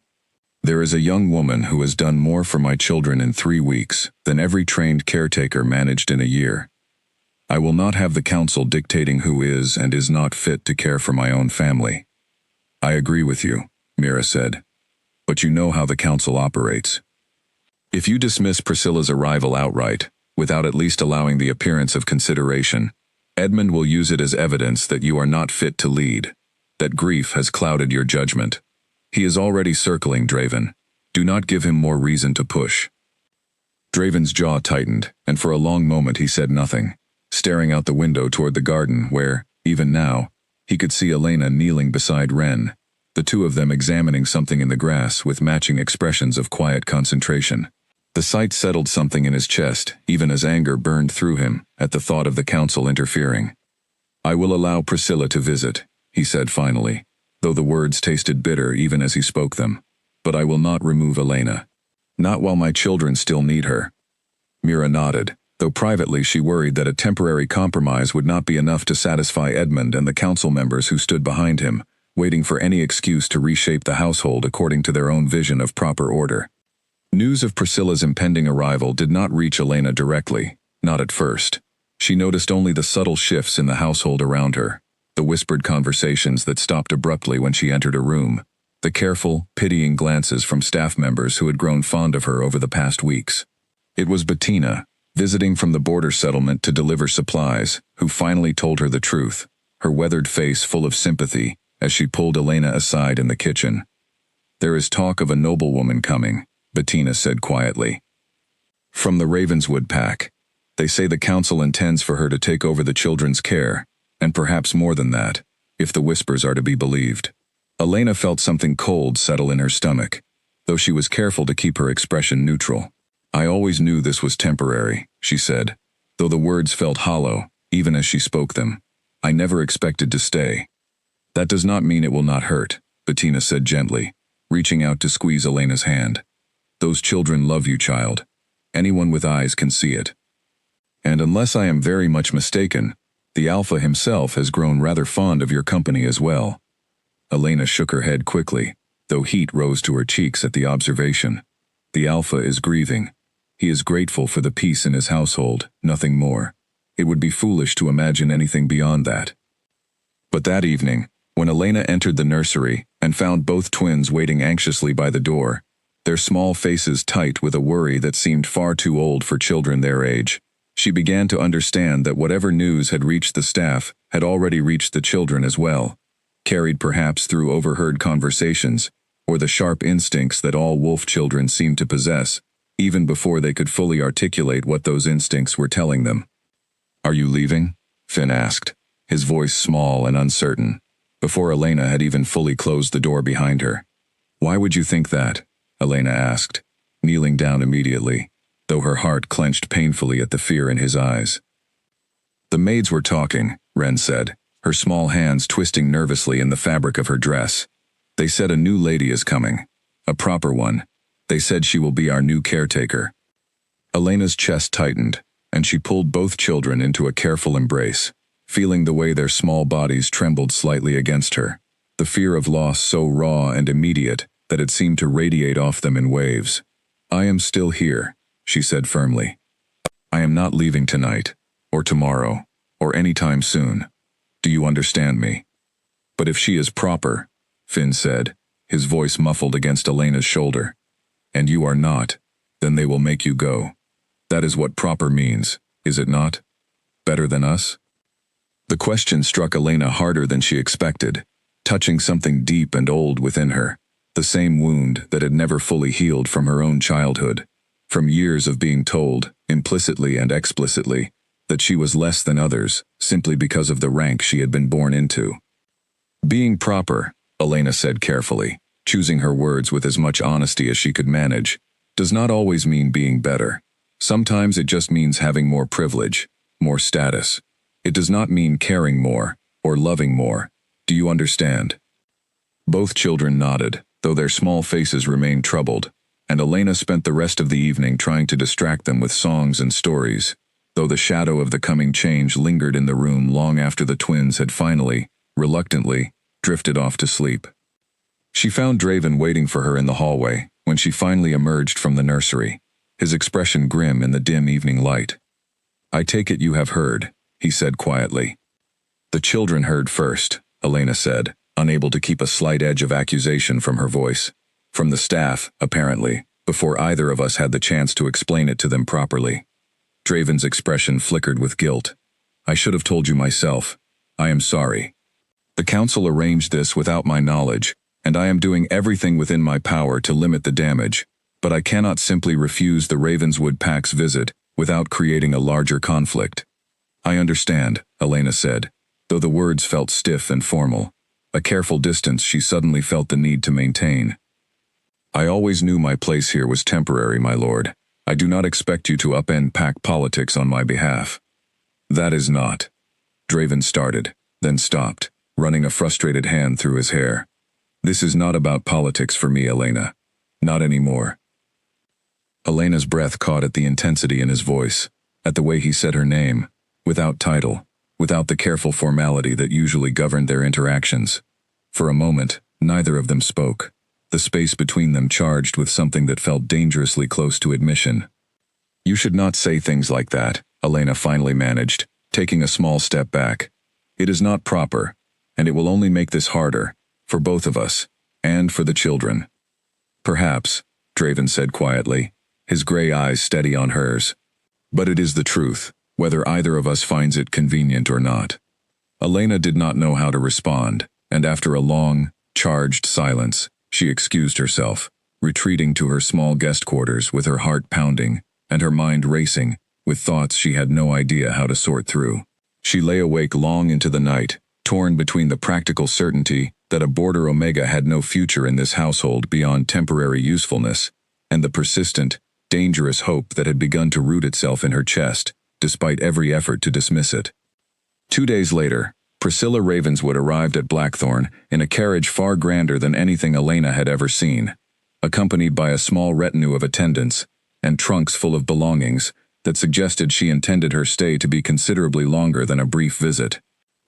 "There is a young woman who has done more for my children in 3 weeks than every trained caretaker managed in a year. I will not have the council dictating who is and is not fit to care for my own family." "I agree with you," Mira said, "but you know how the council operates. If you dismiss Priscilla's arrival outright, without at least allowing the appearance of consideration, Edmund will use it as evidence that you are not fit to lead, that grief has clouded your judgment. He is already circling Draven. Do not give him more reason to push. Draven's jaw tightened, and for a long moment he said nothing, staring out the window toward the garden where, even now, he could see Elena kneeling beside Ren, the two of them examining something in the grass with matching expressions of quiet concentration. The sight settled something in his chest, even as anger burned through him at the thought of the council interfering. I will allow Priscilla to visit, he said finally, though the words tasted bitter even as he spoke them. But I will not remove Elena. Not while my children still need her. Mira nodded, though privately she worried that a temporary compromise would not be enough to satisfy Edmund and the council members who stood behind him, waiting for any excuse to reshape the household according to their own vision of proper order. News of Priscilla's impending arrival did not reach Elena directly, not at first. She noticed only the subtle shifts in the household around her, the whispered conversations that stopped abruptly when she entered a room, the careful, pitying glances from staff members who had grown fond of her over the past weeks. It was Bettina, visiting from the border settlement to deliver supplies, who finally told her the truth, her weathered face full of sympathy, as she pulled Elena aside in the kitchen. There is talk of a noblewoman coming, Bettina said quietly. From the Ravenswood pack. They say the council intends for her to take over the children's care, and perhaps more than that, if the whispers are to be believed. Elena felt something cold settle in her stomach, though she was careful to keep her expression neutral. I always knew this was temporary, she said, though the words felt hollow, even as she spoke them. I never expected to stay. That does not mean it will not hurt, Bettina said gently, reaching out to squeeze Elena's hand. Those children love you, child. Anyone with eyes can see it. And unless I am very much mistaken, the Alpha himself has grown rather fond of your company as well. Elena shook her head quickly, though heat rose to her cheeks at the observation. The Alpha is grieving. He is grateful for the peace in his household, nothing more. It would be foolish to imagine anything beyond that. But that evening, when Elena entered the nursery and found both twins waiting anxiously by the door, their small faces tight with a worry that seemed far too old for children their age, she began to understand that whatever news had reached the staff had already reached the children as well, carried perhaps through overheard conversations, or the sharp instincts that all wolf children seem to possess, even before they could fully articulate what those instincts were telling them. Are you leaving? Finn asked, his voice small and uncertain, before Elena had even fully closed the door behind her. Why would you think that? Elena asked, kneeling down immediately, though her heart clenched painfully at the fear in his eyes. The maids were talking, Ren said, her small hands twisting nervously in the fabric of her dress. They said a new lady is coming. A proper one. They said she will be our new caretaker. Elena's chest tightened, and she pulled both children into a careful embrace, feeling the way their small bodies trembled slightly against her, the fear of loss so raw and immediate that it seemed to radiate off them in waves. I am still here, she said firmly. I am not leaving tonight, or tomorrow, or any time soon. Do you understand me? But if she is proper, Finn said, his voice muffled against Elena's shoulder, and you are not, then they will make you go. That is what proper means, is it not? Better than us? The question struck Elena harder than she expected, touching something deep and old within her, the same wound that had never fully healed from her own childhood, from years of being told, implicitly and explicitly, that she was less than others, simply because of the rank she had been born into. Being proper, Elena said carefully, choosing her words with as much honesty as she could manage, does not always mean being better. Sometimes it just means having more privilege, more status. It does not mean caring more, or loving more. Do you understand? Both children nodded, though their small faces remained troubled, and Elena spent the rest of the evening trying to distract them with songs and stories, though the shadow of the coming change lingered in the room long after the twins had finally, reluctantly, drifted off to sleep. She found Draven waiting for her in the hallway when she finally emerged from the nursery, his expression grim in the dim evening light. I take it you have heard, he said quietly. The children heard first, Elena said, unable to keep a slight edge of accusation from her voice. From the staff, apparently, before either of us had the chance to explain it to them properly. Draven's expression flickered with guilt. I should have told you myself. I am sorry. The council arranged this without my knowledge, and I am doing everything within my power to limit the damage, but I cannot simply refuse the Ravenswood Pack's visit without creating a larger conflict. I understand, Elena said, though the words felt stiff and formal, a careful distance she suddenly felt the need to maintain. I always knew my place here was temporary, my lord. I do not expect you to upend pack politics on my behalf. That is not. Draven started, then stopped, running a frustrated hand through his hair. This is not about politics for me, Elena. Not anymore. Elena's breath caught at the intensity in his voice, at the way he said her name, without title, without the careful formality that usually governed their interactions. For a moment, neither of them spoke, the space between them charged with something that felt dangerously close to admission. You should not say things like that, Elena finally managed, taking a small step back. It is not proper, and it will only make this harder, for both of us, and for the children. Perhaps, Draven said quietly, his gray eyes steady on hers. But it is the truth, whether either of us finds it convenient or not. Elena did not know how to respond, and after a long, charged silence, she excused herself, retreating to her small guest quarters with her heart pounding and her mind racing with thoughts she had no idea how to sort through. She lay awake long into the night, torn between the practical certainty that a border Omega had no future in this household beyond temporary usefulness, and the persistent, dangerous hope that had begun to root itself in her chest, despite every effort to dismiss it. 2 days later, Priscilla Ravenswood arrived at Blackthorn in a carriage far grander than anything Elena had ever seen, accompanied by a small retinue of attendants and trunks full of belongings that suggested she intended her stay to be considerably longer than a brief visit.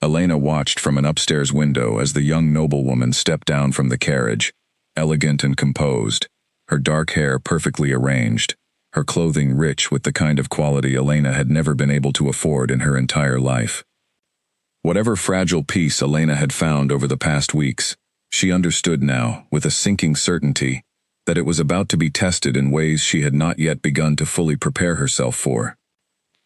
Elena watched from an upstairs window as the young noblewoman stepped down from the carriage, elegant and composed, her dark hair perfectly arranged, her clothing rich with the kind of quality Elena had never been able to afford in her entire life. Whatever fragile peace Elena had found over the past weeks, she understood now, with a sinking certainty, that it was about to be tested in ways she had not yet begun to fully prepare herself for.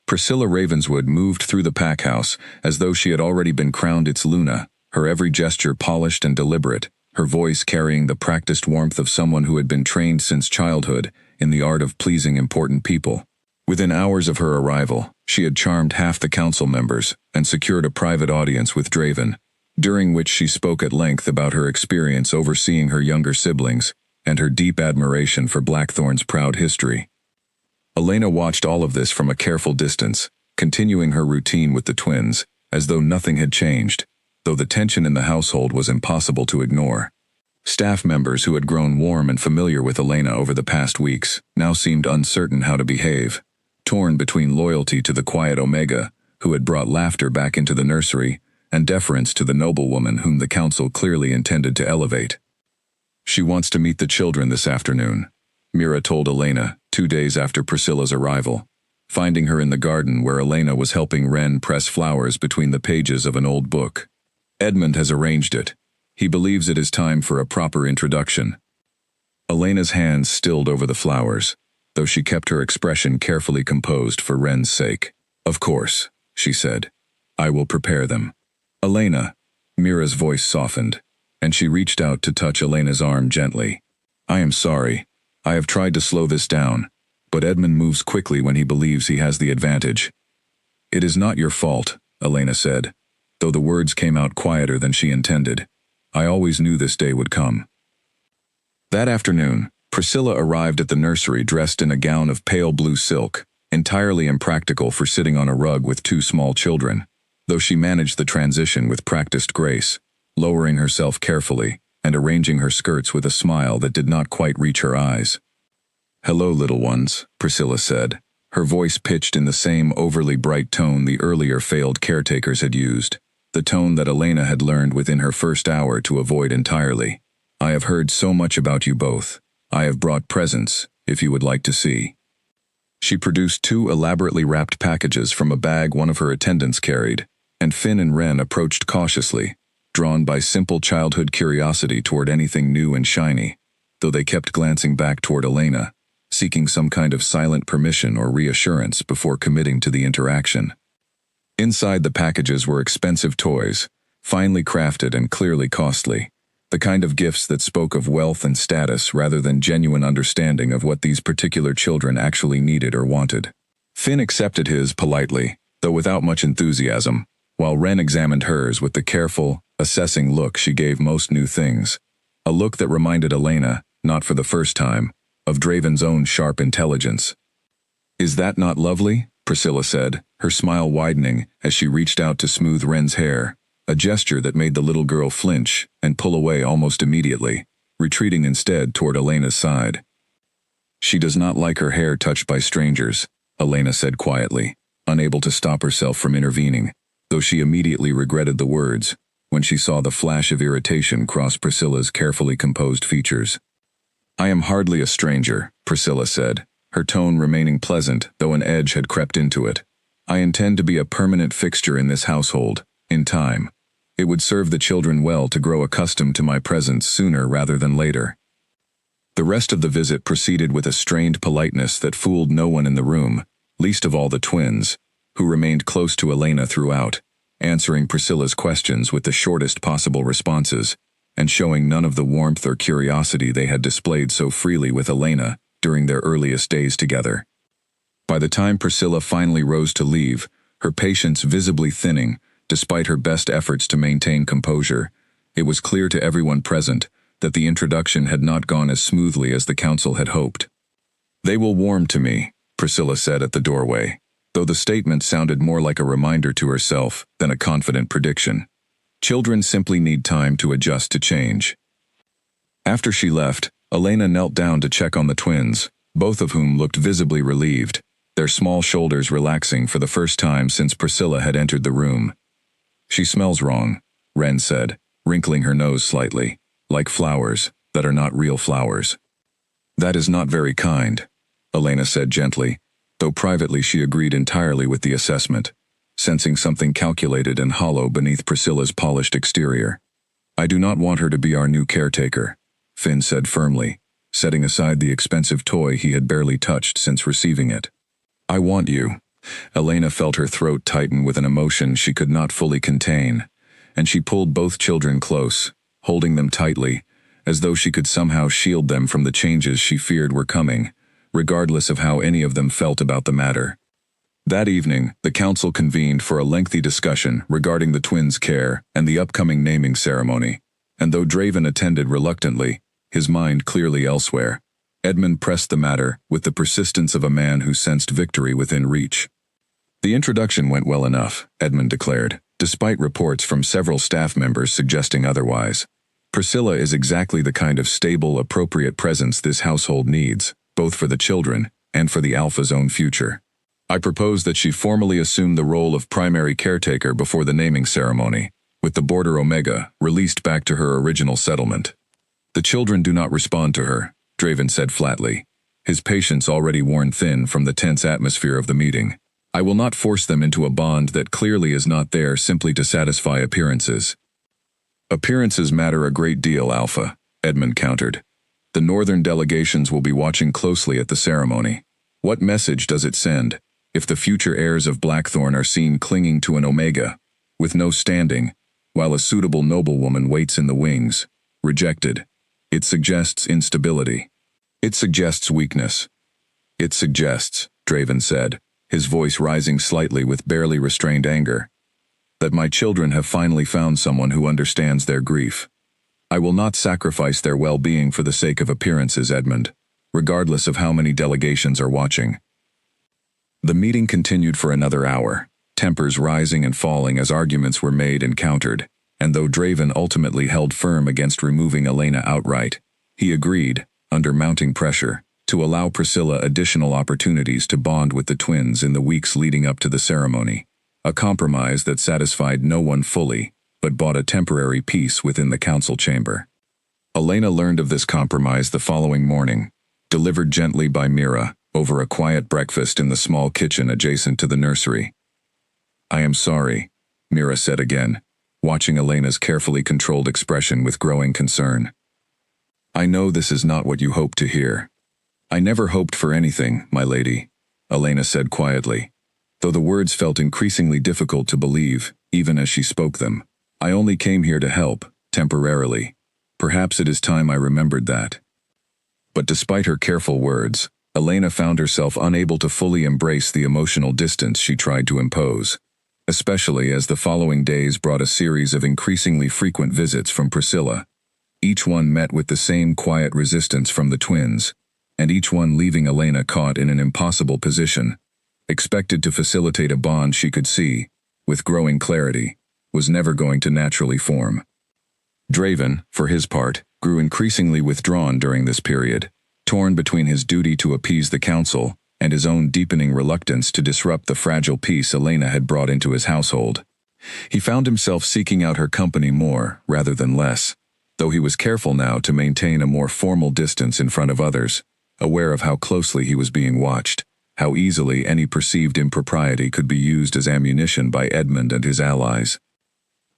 Priscilla Ravenswood moved through the pack house as though she had already been crowned its Luna, her every gesture polished and deliberate, her voice carrying the practiced warmth of someone who had been trained since childhood in the art of pleasing important people. Within hours of her arrival, she had charmed half the council members and secured a private audience with Draven, during which she spoke at length about her experience overseeing her younger siblings and her deep admiration for Blackthorn's proud history. Elena watched all of this from a careful distance, continuing her routine with the twins, as though nothing had changed, though the tension in the household was impossible to ignore. Staff members who had grown warm and familiar with Elena over the past weeks now seemed uncertain how to behave, torn between loyalty to the quiet Omega, who had brought laughter back into the nursery, and deference to the noblewoman whom the council clearly intended to elevate. She wants to meet the children this afternoon, Mira told Elena 2 days after Priscilla's arrival, finding her in the garden where Elena was helping Wren press flowers between the pages of an old book. Edmund has arranged it. He believes it is time for a proper introduction. Elena's hands stilled over the flowers, though she kept her expression carefully composed for Wren's sake. Of course, she said. I will prepare them. Elena, Mira's voice softened, and she reached out to touch Elena's arm gently. I am sorry. I have tried to slow this down, but Edmund moves quickly when he believes he has the advantage. It is not your fault, Elena said, though the words came out quieter than she intended. I always knew this day would come. That afternoon, Priscilla arrived at the nursery dressed in a gown of pale blue silk, entirely impractical for sitting on a rug with 2 small children, though she managed the transition with practiced grace, lowering herself carefully and arranging her skirts with a smile that did not quite reach her eyes. Hello, little ones, Priscilla said, her voice pitched in the same overly bright tone the earlier failed caretakers had used, the tone that Elena had learned within her first hour to avoid entirely. I have heard so much about you both. I have brought presents, if you would like to see. She produced 2 elaborately wrapped packages from a bag one of her attendants carried, and Finn and Wren approached cautiously, drawn by simple childhood curiosity toward anything new and shiny, though they kept glancing back toward Elena, seeking some kind of silent permission or reassurance before committing to the interaction. Inside the packages were expensive toys, finely crafted and clearly costly, the kind of gifts that spoke of wealth and status rather than genuine understanding of what these particular children actually needed or wanted. Finn accepted his politely, though without much enthusiasm, while Wren examined hers with the careful, assessing look she gave most new things. A look that reminded Elena, not for the first time, of Draven's own sharp intelligence. "Is that not lovely?" Priscilla said, her smile widening as she reached out to smooth Wren's hair, a gesture that made the little girl flinch and pull away almost immediately, retreating instead toward Elena's side. "She does not like her hair touched by strangers," Elena said quietly, unable to stop herself from intervening, though she immediately regretted the words when she saw the flash of irritation cross Priscilla's carefully composed features. "I am hardly a stranger," Priscilla said, her tone remaining pleasant though an edge had crept into it. "I intend to be a permanent fixture in this household, in time. It would serve the children well to grow accustomed to my presence sooner rather than later." The rest of the visit proceeded with a strained politeness that fooled no one in the room, least of all the twins, who remained close to Elena throughout, answering Priscilla's questions with the shortest possible responses, and showing none of the warmth or curiosity they had displayed so freely with Elena during their earliest days together. By the time Priscilla finally rose to leave, her patience visibly thinning, despite her best efforts to maintain composure, it was clear to everyone present that the introduction had not gone as smoothly as the council had hoped. "They will warm to me," Priscilla said at the doorway, though the statement sounded more like a reminder to herself than a confident prediction. Children simply need time to adjust to change. After she left, Elena knelt down to check on the twins, both of whom looked visibly relieved, their small shoulders relaxing for the first time since Priscilla had entered the room. "She smells wrong," Wren said, wrinkling her nose slightly, "like flowers that are not real flowers." "That is not very kind," Elena said gently, though privately she agreed entirely with the assessment, sensing something calculated and hollow beneath Priscilla's polished exterior. "I do not want her to be our new caretaker," Finn said firmly, setting aside the expensive toy he had barely touched since receiving it. "I want you." Elena felt her throat tighten with an emotion she could not fully contain, and she pulled both children close, holding them tightly, as though she could somehow shield them from the changes she feared were coming, regardless of how any of them felt about the matter. That evening, the council convened for a lengthy discussion regarding the twins' care and the upcoming naming ceremony, and though Draven attended reluctantly, his mind clearly elsewhere, Edmund pressed the matter with the persistence of a man who sensed victory within reach. "The introduction went well enough," Edmund declared, despite reports from several staff members suggesting otherwise. "Priscilla is exactly the kind of stable, appropriate presence this household needs, both for the children and for the Alpha's own future. I propose that she formally assume the role of primary caretaker before the naming ceremony, with the Border Omega released back to her original settlement." "The children do not respond to her," Draven said flatly, his patience already worn thin from the tense atmosphere of the meeting. "I will not force them into a bond that clearly is not there simply to satisfy appearances." "Appearances matter a great deal, Alpha," Edmund countered. "The northern delegations will be watching closely at the ceremony. What message does it send, if the future heirs of Blackthorn are seen clinging to an Omega, with no standing, while a suitable noblewoman waits in the wings, rejected? It suggests instability. It suggests weakness." "It suggests," Draven said, his voice rising slightly with barely restrained anger, "that my children have finally found someone who understands their grief. I will not sacrifice their well-being for the sake of appearances, Edmund, regardless of how many delegations are watching." The meeting continued for another hour, tempers rising and falling as arguments were made and countered, and though Draven ultimately held firm against removing Elena outright, he agreed, under mounting pressure, to allow Priscilla additional opportunities to bond with the twins in the weeks leading up to the ceremony, a compromise that satisfied no one fully, but bought a temporary peace within the council chamber. Elena learned of this compromise the following morning, delivered gently by Mira, over a quiet breakfast in the small kitchen adjacent to the nursery. "I am sorry," Mira said again, watching Elena's carefully controlled expression with growing concern. "I know this is not what you hoped to hear." "I never hoped for anything, my lady," Elena said quietly, though the words felt increasingly difficult to believe, even as she spoke them. "I only came here to help, temporarily. Perhaps it is time I remembered that. But despite her careful words, Elena found herself unable to fully embrace the emotional distance she tried to impose, especially as the following days brought a series of increasingly frequent visits from Priscilla. Each one met with the same quiet resistance from the twins, and each one leaving Elena caught in an impossible position, expected to facilitate a bond she could see, with growing clarity, was never going to naturally form. Draven, for his part, grew increasingly withdrawn during this period, torn between his duty to appease the council and his own deepening reluctance to disrupt the fragile peace Elena had brought into his household. He found himself seeking out her company more rather than less, though he was careful now to maintain a more formal distance in front of others, aware of how closely he was being watched, how easily any perceived impropriety could be used as ammunition by Edmund and his allies.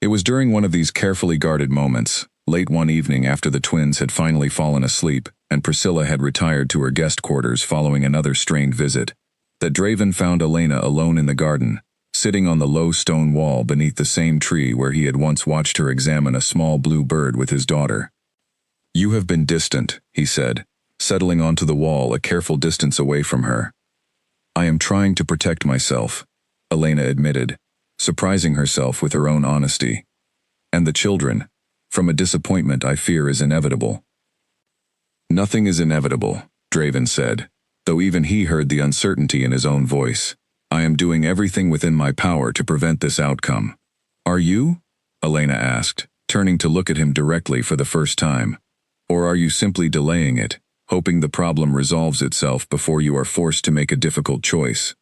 It was during one of these carefully guarded moments, late one evening after the twins had finally fallen asleep and Priscilla had retired to her guest quarters following another strained visit, that Draven found Elena alone in the garden, sitting on the low stone wall beneath the same tree where he had once watched her examine a small blue bird with his daughter. "You have been distant," he said, settling onto the wall a careful distance away from her. "I am trying to protect myself," Elena admitted, surprising herself with her own honesty. "And the children, from a disappointment I fear is inevitable." "Nothing is inevitable," Draven said, though even he heard the uncertainty in his own voice. "I am doing everything within my power to prevent this outcome." "Are you?" Elena asked, turning to look at him directly for the first time. "Or are you simply delaying it, hoping the problem resolves itself before you are forced to make a difficult choice?"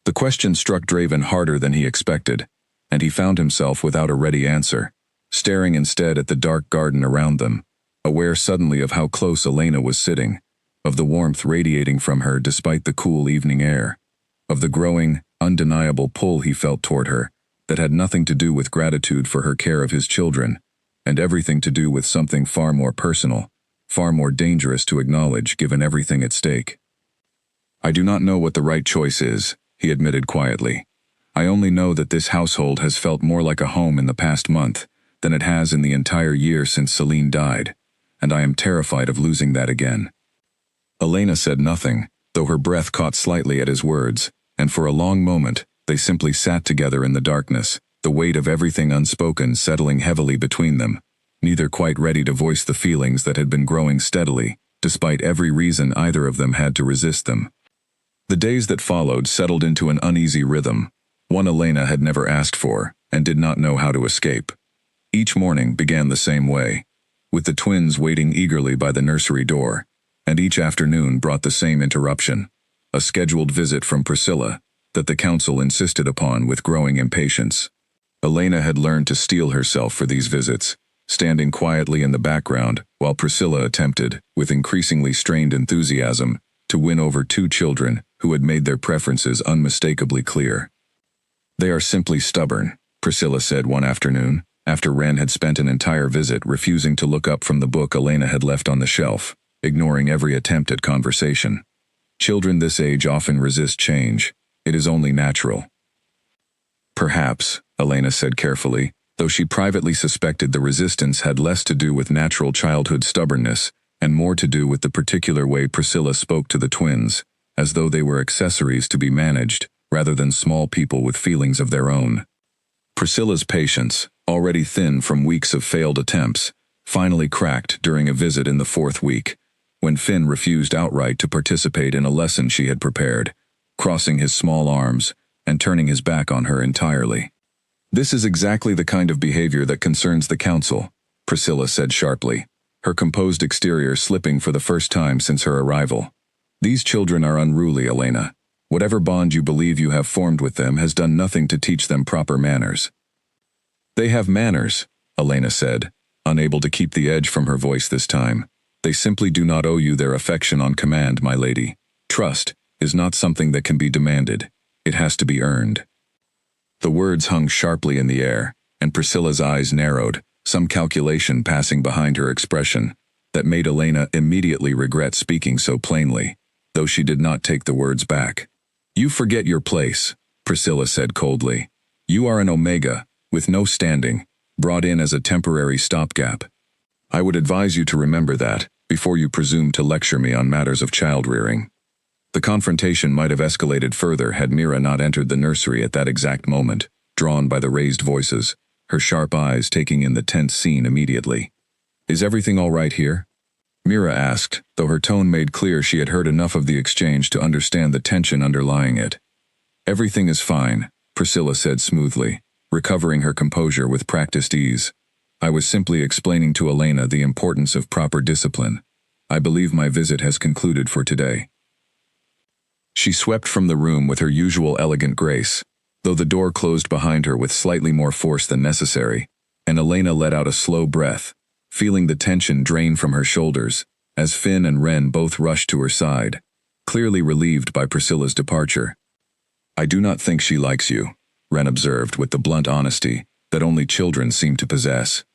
The question struck Draven harder than he expected, and he found himself without a ready answer, staring instead at the dark garden around them, aware suddenly of how close Elena was sitting, of the warmth radiating from her despite the cool evening air, of the growing, undeniable pull he felt toward her that had nothing to do with gratitude for her care of his children, and everything to do with something far more personal, far more dangerous to acknowledge given everything at stake. "I do not know what the right choice is," he admitted quietly. "I only know that this household has felt more like a home in the past month than it has in the entire year since Celine died, and I am terrified of losing that again." Elena said nothing, though her breath caught slightly at his words, and for a long moment, they simply sat together in the darkness, the weight of everything unspoken settling heavily between them, neither quite ready to voice the feelings that had been growing steadily, despite every reason either of them had to resist them. The days that followed settled into an uneasy rhythm, one Elena had never asked for, and did not know how to escape. Each morning began the same way, with the twins waiting eagerly by the nursery door, and each afternoon brought the same interruption, a scheduled visit from Priscilla that the council insisted upon with growing impatience. Elena had learned to steel herself for these visits, standing quietly in the background while Priscilla attempted, with increasingly strained enthusiasm, to win over two children who had made their preferences unmistakably clear. "They are simply stubborn," Priscilla said one afternoon, after Wren had spent an entire visit refusing to look up from the book Elena had left on the shelf, ignoring every attempt at conversation. "Children this age often resist change. It is only natural." "Perhaps," Elena said carefully, though she privately suspected the resistance had less to do with natural childhood stubbornness and more to do with the particular way Priscilla spoke to the twins, as though they were accessories to be managed, rather than small people with feelings of their own. Priscilla's patience, already thin from weeks of failed attempts, finally cracked during a visit in the 4th week, when Finn refused outright to participate in a lesson she had prepared, crossing his small arms and turning his back on her entirely. "This is exactly the kind of behavior that concerns the council," Priscilla said sharply, her composed exterior slipping for the first time since her arrival. "These children are unruly, Elena. Whatever bond you believe you have formed with them has done nothing to teach them proper manners." "They have manners," Elena said, unable to keep the edge from her voice this time. "They simply do not owe you their affection on command, my lady. Trust is not something that can be demanded. It has to be earned." The words hung sharply in the air, and Priscilla's eyes narrowed, some calculation passing behind her expression, that made Elena immediately regret speaking so plainly, though she did not take the words back. "You forget your place," Priscilla said coldly. "You are an Omega, with no standing, brought in as a temporary stopgap." I would advise you to remember that, before you presume to lecture me on matters of child-rearing. The confrontation might have escalated further had Mira not entered the nursery at that exact moment, drawn by the raised voices, her sharp eyes taking in the tense scene immediately. "Is everything all right here?" Mira asked, though her tone made clear she had heard enough of the exchange to understand the tension underlying it. "Everything is fine," Priscilla said smoothly, recovering her composure with practiced ease. "I was simply explaining to Elena the importance of proper discipline. I believe my visit has concluded for today." She swept from the room with her usual elegant grace, though the door closed behind her with slightly more force than necessary, and Elena let out a slow breath, feeling the tension drain from her shoulders, as Finn and Ren both rushed to her side, clearly relieved by Priscilla's departure. "I do not think she likes you," Ren observed with the blunt honesty that only children seem to possess.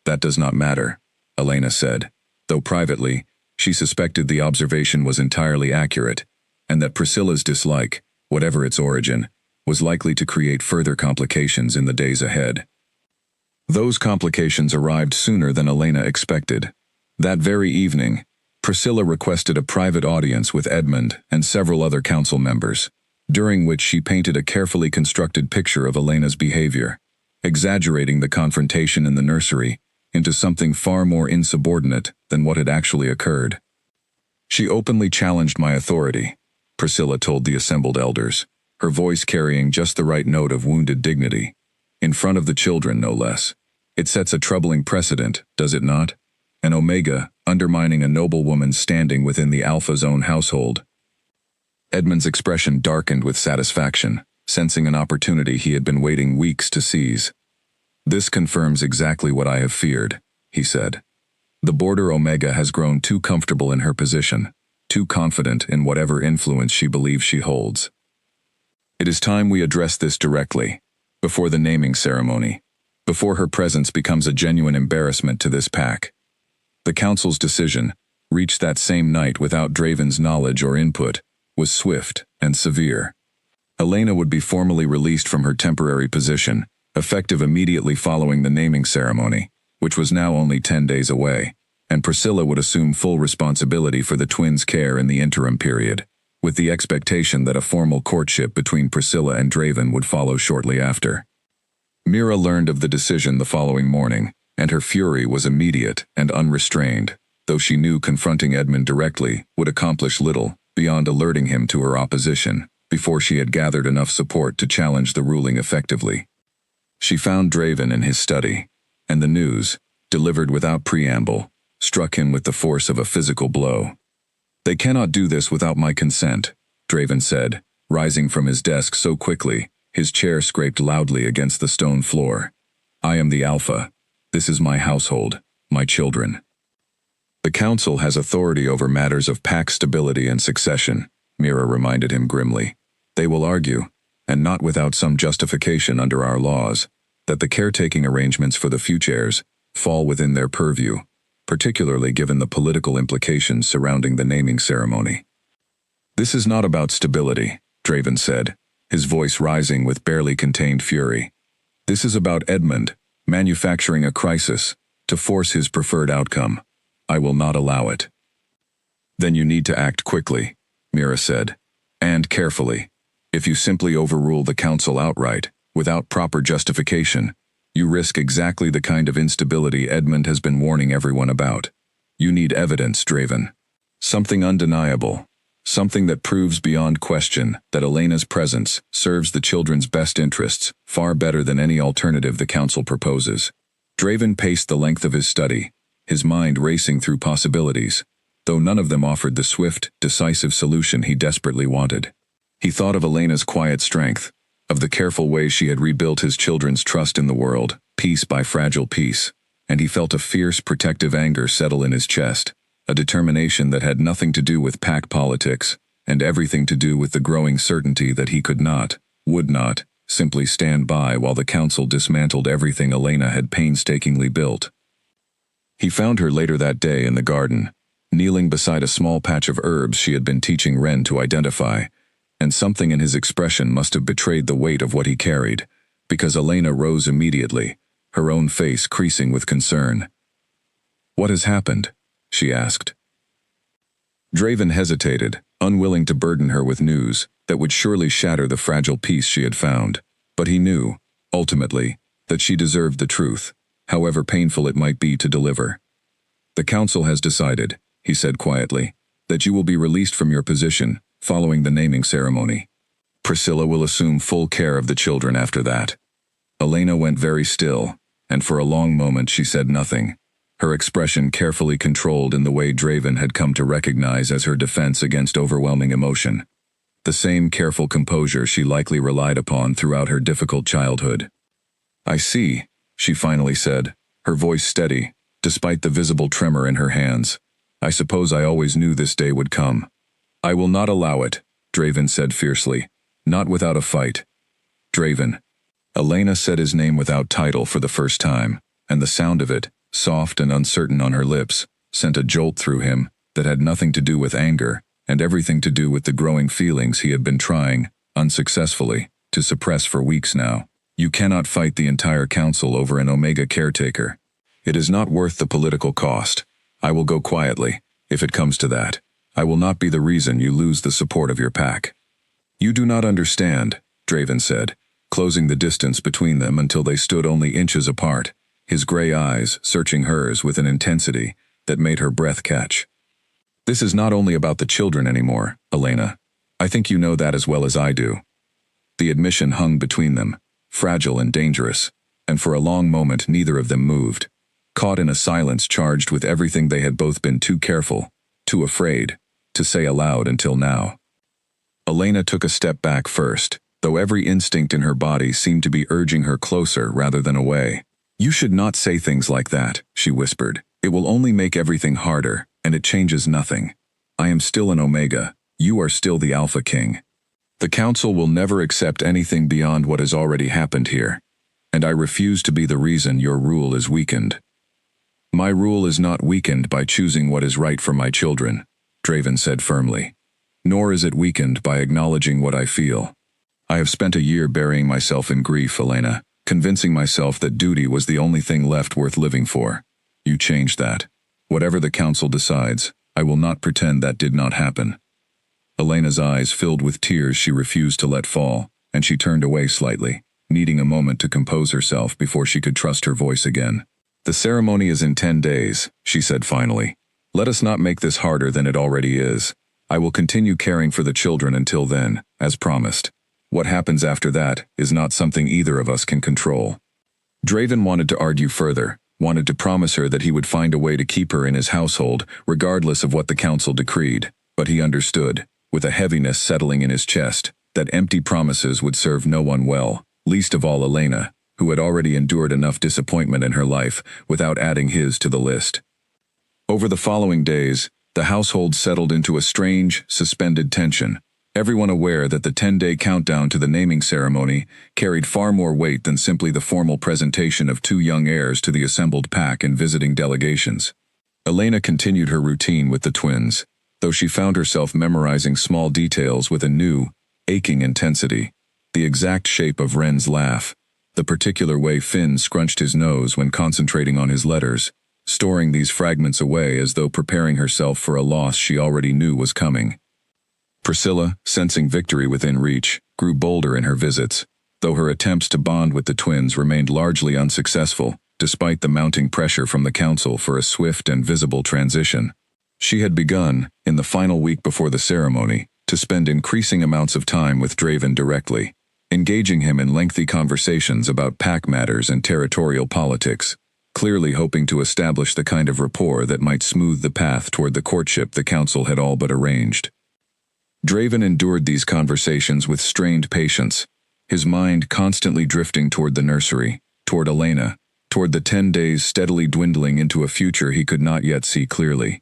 "That does not matter," Elena said, though privately, she suspected the observation was entirely accurate, and that Priscilla's dislike, whatever its origin, was likely to create further complications in the days ahead. Those complications arrived sooner than Elena expected. That very evening, Priscilla requested a private audience with Edmund and several other council members, during which she painted a carefully constructed picture of Elena's behavior, exaggerating the confrontation in the nursery into something far more insubordinate than what had actually occurred. "She openly challenged my authority," Priscilla told the assembled elders, her voice carrying just the right note of wounded dignity. "In front of the children, no less. It sets a troubling precedent, does it not? An Omega, undermining a noble woman's standing within the Alpha's own household." Edmund's expression darkened with satisfaction, sensing an opportunity he had been waiting weeks to seize. "This confirms exactly what I have feared," he said. "The border Omega has grown too comfortable in her position, too confident in whatever influence she believes she holds. It is time we address this directly, before the naming ceremony, before her presence becomes a genuine embarrassment to this pack." The council's decision, reached that same night without Draven's knowledge or input, was swift and severe. Elena would be formally released from her temporary position, effective immediately following the naming ceremony, which was now only 10 days away, and Priscilla would assume full responsibility for the twins' care in the interim period, with the expectation that a formal courtship between Priscilla and Draven would follow shortly after. Mira learned of the decision the following morning, and her fury was immediate and unrestrained, though she knew confronting Edmund directly would accomplish little beyond alerting him to her opposition before she had gathered enough support to challenge the ruling effectively. She found Draven in his study, and the news, delivered without preamble, struck him with the force of a physical blow. "They cannot do this without my consent," Draven said, rising from his desk so quickly, his chair scraped loudly against the stone floor. "I am the Alpha. This is my household, my children." "The council has authority over matters of pack stability and succession," Mira reminded him grimly. "They will argue, and not without some justification under our laws, that the caretaking arrangements for the futures fall within their purview, particularly given the political implications surrounding the naming ceremony." "This is not about stability," Draven said, his voice rising with barely contained fury. "This is about Edmund manufacturing a crisis to force his preferred outcome. I will not allow it." "Then you need to act quickly," Mira said, "and carefully. If you simply overrule the council outright, without proper justification, you risk exactly the kind of instability Edmund has been warning everyone about. You need evidence, Draven. Something undeniable. Something that proves beyond question that Elena's presence serves the children's best interests far better than any alternative the council proposes." Draven paced the length of his study, his mind racing through possibilities, though none of them offered the swift, decisive solution he desperately wanted. He thought of Elena's quiet strength, of the careful way she had rebuilt his children's trust in the world, piece by fragile piece, and he felt a fierce, protective anger settle in his chest, a determination that had nothing to do with pack politics, and everything to do with the growing certainty that he could not, would not, simply stand by while the council dismantled everything Elena had painstakingly built. He found her later that day in the garden, kneeling beside a small patch of herbs she had been teaching Ren to identify, and something in his expression must have betrayed the weight of what he carried, because Elena rose immediately, her own face creasing with concern. What has happened? She asked. Draven hesitated, unwilling to burden her with news that would surely shatter the fragile peace she had found. But he knew, ultimately, that she deserved the truth, however painful it might be to deliver. The council has decided, he said quietly, that you will be released from your position following the naming ceremony. Priscilla will assume full care of the children after that. Elena went very still, and for a long moment she said nothing, her expression carefully controlled in the way Draven had come to recognize as her defense against overwhelming emotion. The same careful composure she likely relied upon throughout her difficult childhood. I see, she finally said, her voice steady, despite the visible tremor in her hands. I suppose I always knew this day would come. I will not allow it, Draven said fiercely, not without a fight. Draven. Elena said his name without title for the first time, and the sound of it, soft and uncertain on her lips, sent a jolt through him that had nothing to do with anger, and everything to do with the growing feelings he had been trying, unsuccessfully, to suppress for weeks now. You cannot fight the entire council over an Omega caretaker. It is not worth the political cost. I will go quietly, if it comes to that. I will not be the reason you lose the support of your pack. You do not understand, Draven said, closing the distance between them until they stood only inches apart, his gray eyes searching hers with an intensity that made her breath catch. This is not only about the children anymore, Elena. I think you know that as well as I do. The admission hung between them, fragile and dangerous, and for a long moment neither of them moved, caught in a silence charged with everything they had both been too careful, too afraid, to say aloud until now. Elena took a step back first, though every instinct in her body seemed to be urging her closer rather than away. You should not say things like that, she whispered. It will only make everything harder, and it changes nothing. I am still an Omega. You are still the Alpha King. The Council will never accept anything beyond what has already happened here, and I refuse to be the reason your rule is weakened. My rule is not weakened by choosing what is right for my children, Draven said firmly. Nor is it weakened by acknowledging what I feel. I have spent a year burying myself in grief, Elena, convincing myself that duty was the only thing left worth living for. You changed that. Whatever the Council decides, I will not pretend that did not happen. Elena's eyes filled with tears she refused to let fall, and she turned away slightly, needing a moment to compose herself before she could trust her voice again. The ceremony is in 10 days, she said finally. Let us not make this harder than it already is. I will continue caring for the children until then, as promised. What happens after that is not something either of us can control. Draven wanted to argue further, wanted to promise her that he would find a way to keep her in his household, regardless of what the Council decreed, but he understood, with a heaviness settling in his chest, that empty promises would serve no one well, least of all Elena, who had already endured enough disappointment in her life without adding his to the list. Over the following days, the household settled into a strange, suspended tension, everyone aware that the 10-day countdown to the naming ceremony carried far more weight than simply the formal presentation of 2 young heirs to the assembled pack and visiting delegations. Elena continued her routine with the twins, though she found herself memorizing small details with a new, aching intensity. The exact shape of Ren's laugh, the particular way Finn scrunched his nose when concentrating on his letters, storing these fragments away as though preparing herself for a loss she already knew was coming. Priscilla, sensing victory within reach, grew bolder in her visits, though her attempts to bond with the twins remained largely unsuccessful, despite the mounting pressure from the Council for a swift and visible transition. She had begun, in the final week before the ceremony, to spend increasing amounts of time with Draven directly, engaging him in lengthy conversations about pack matters and territorial politics, clearly hoping to establish the kind of rapport that might smooth the path toward the courtship the Council had all but arranged. Draven endured these conversations with strained patience, his mind constantly drifting toward the nursery, toward Elena, toward the 10 days steadily dwindling into a future he could not yet see clearly.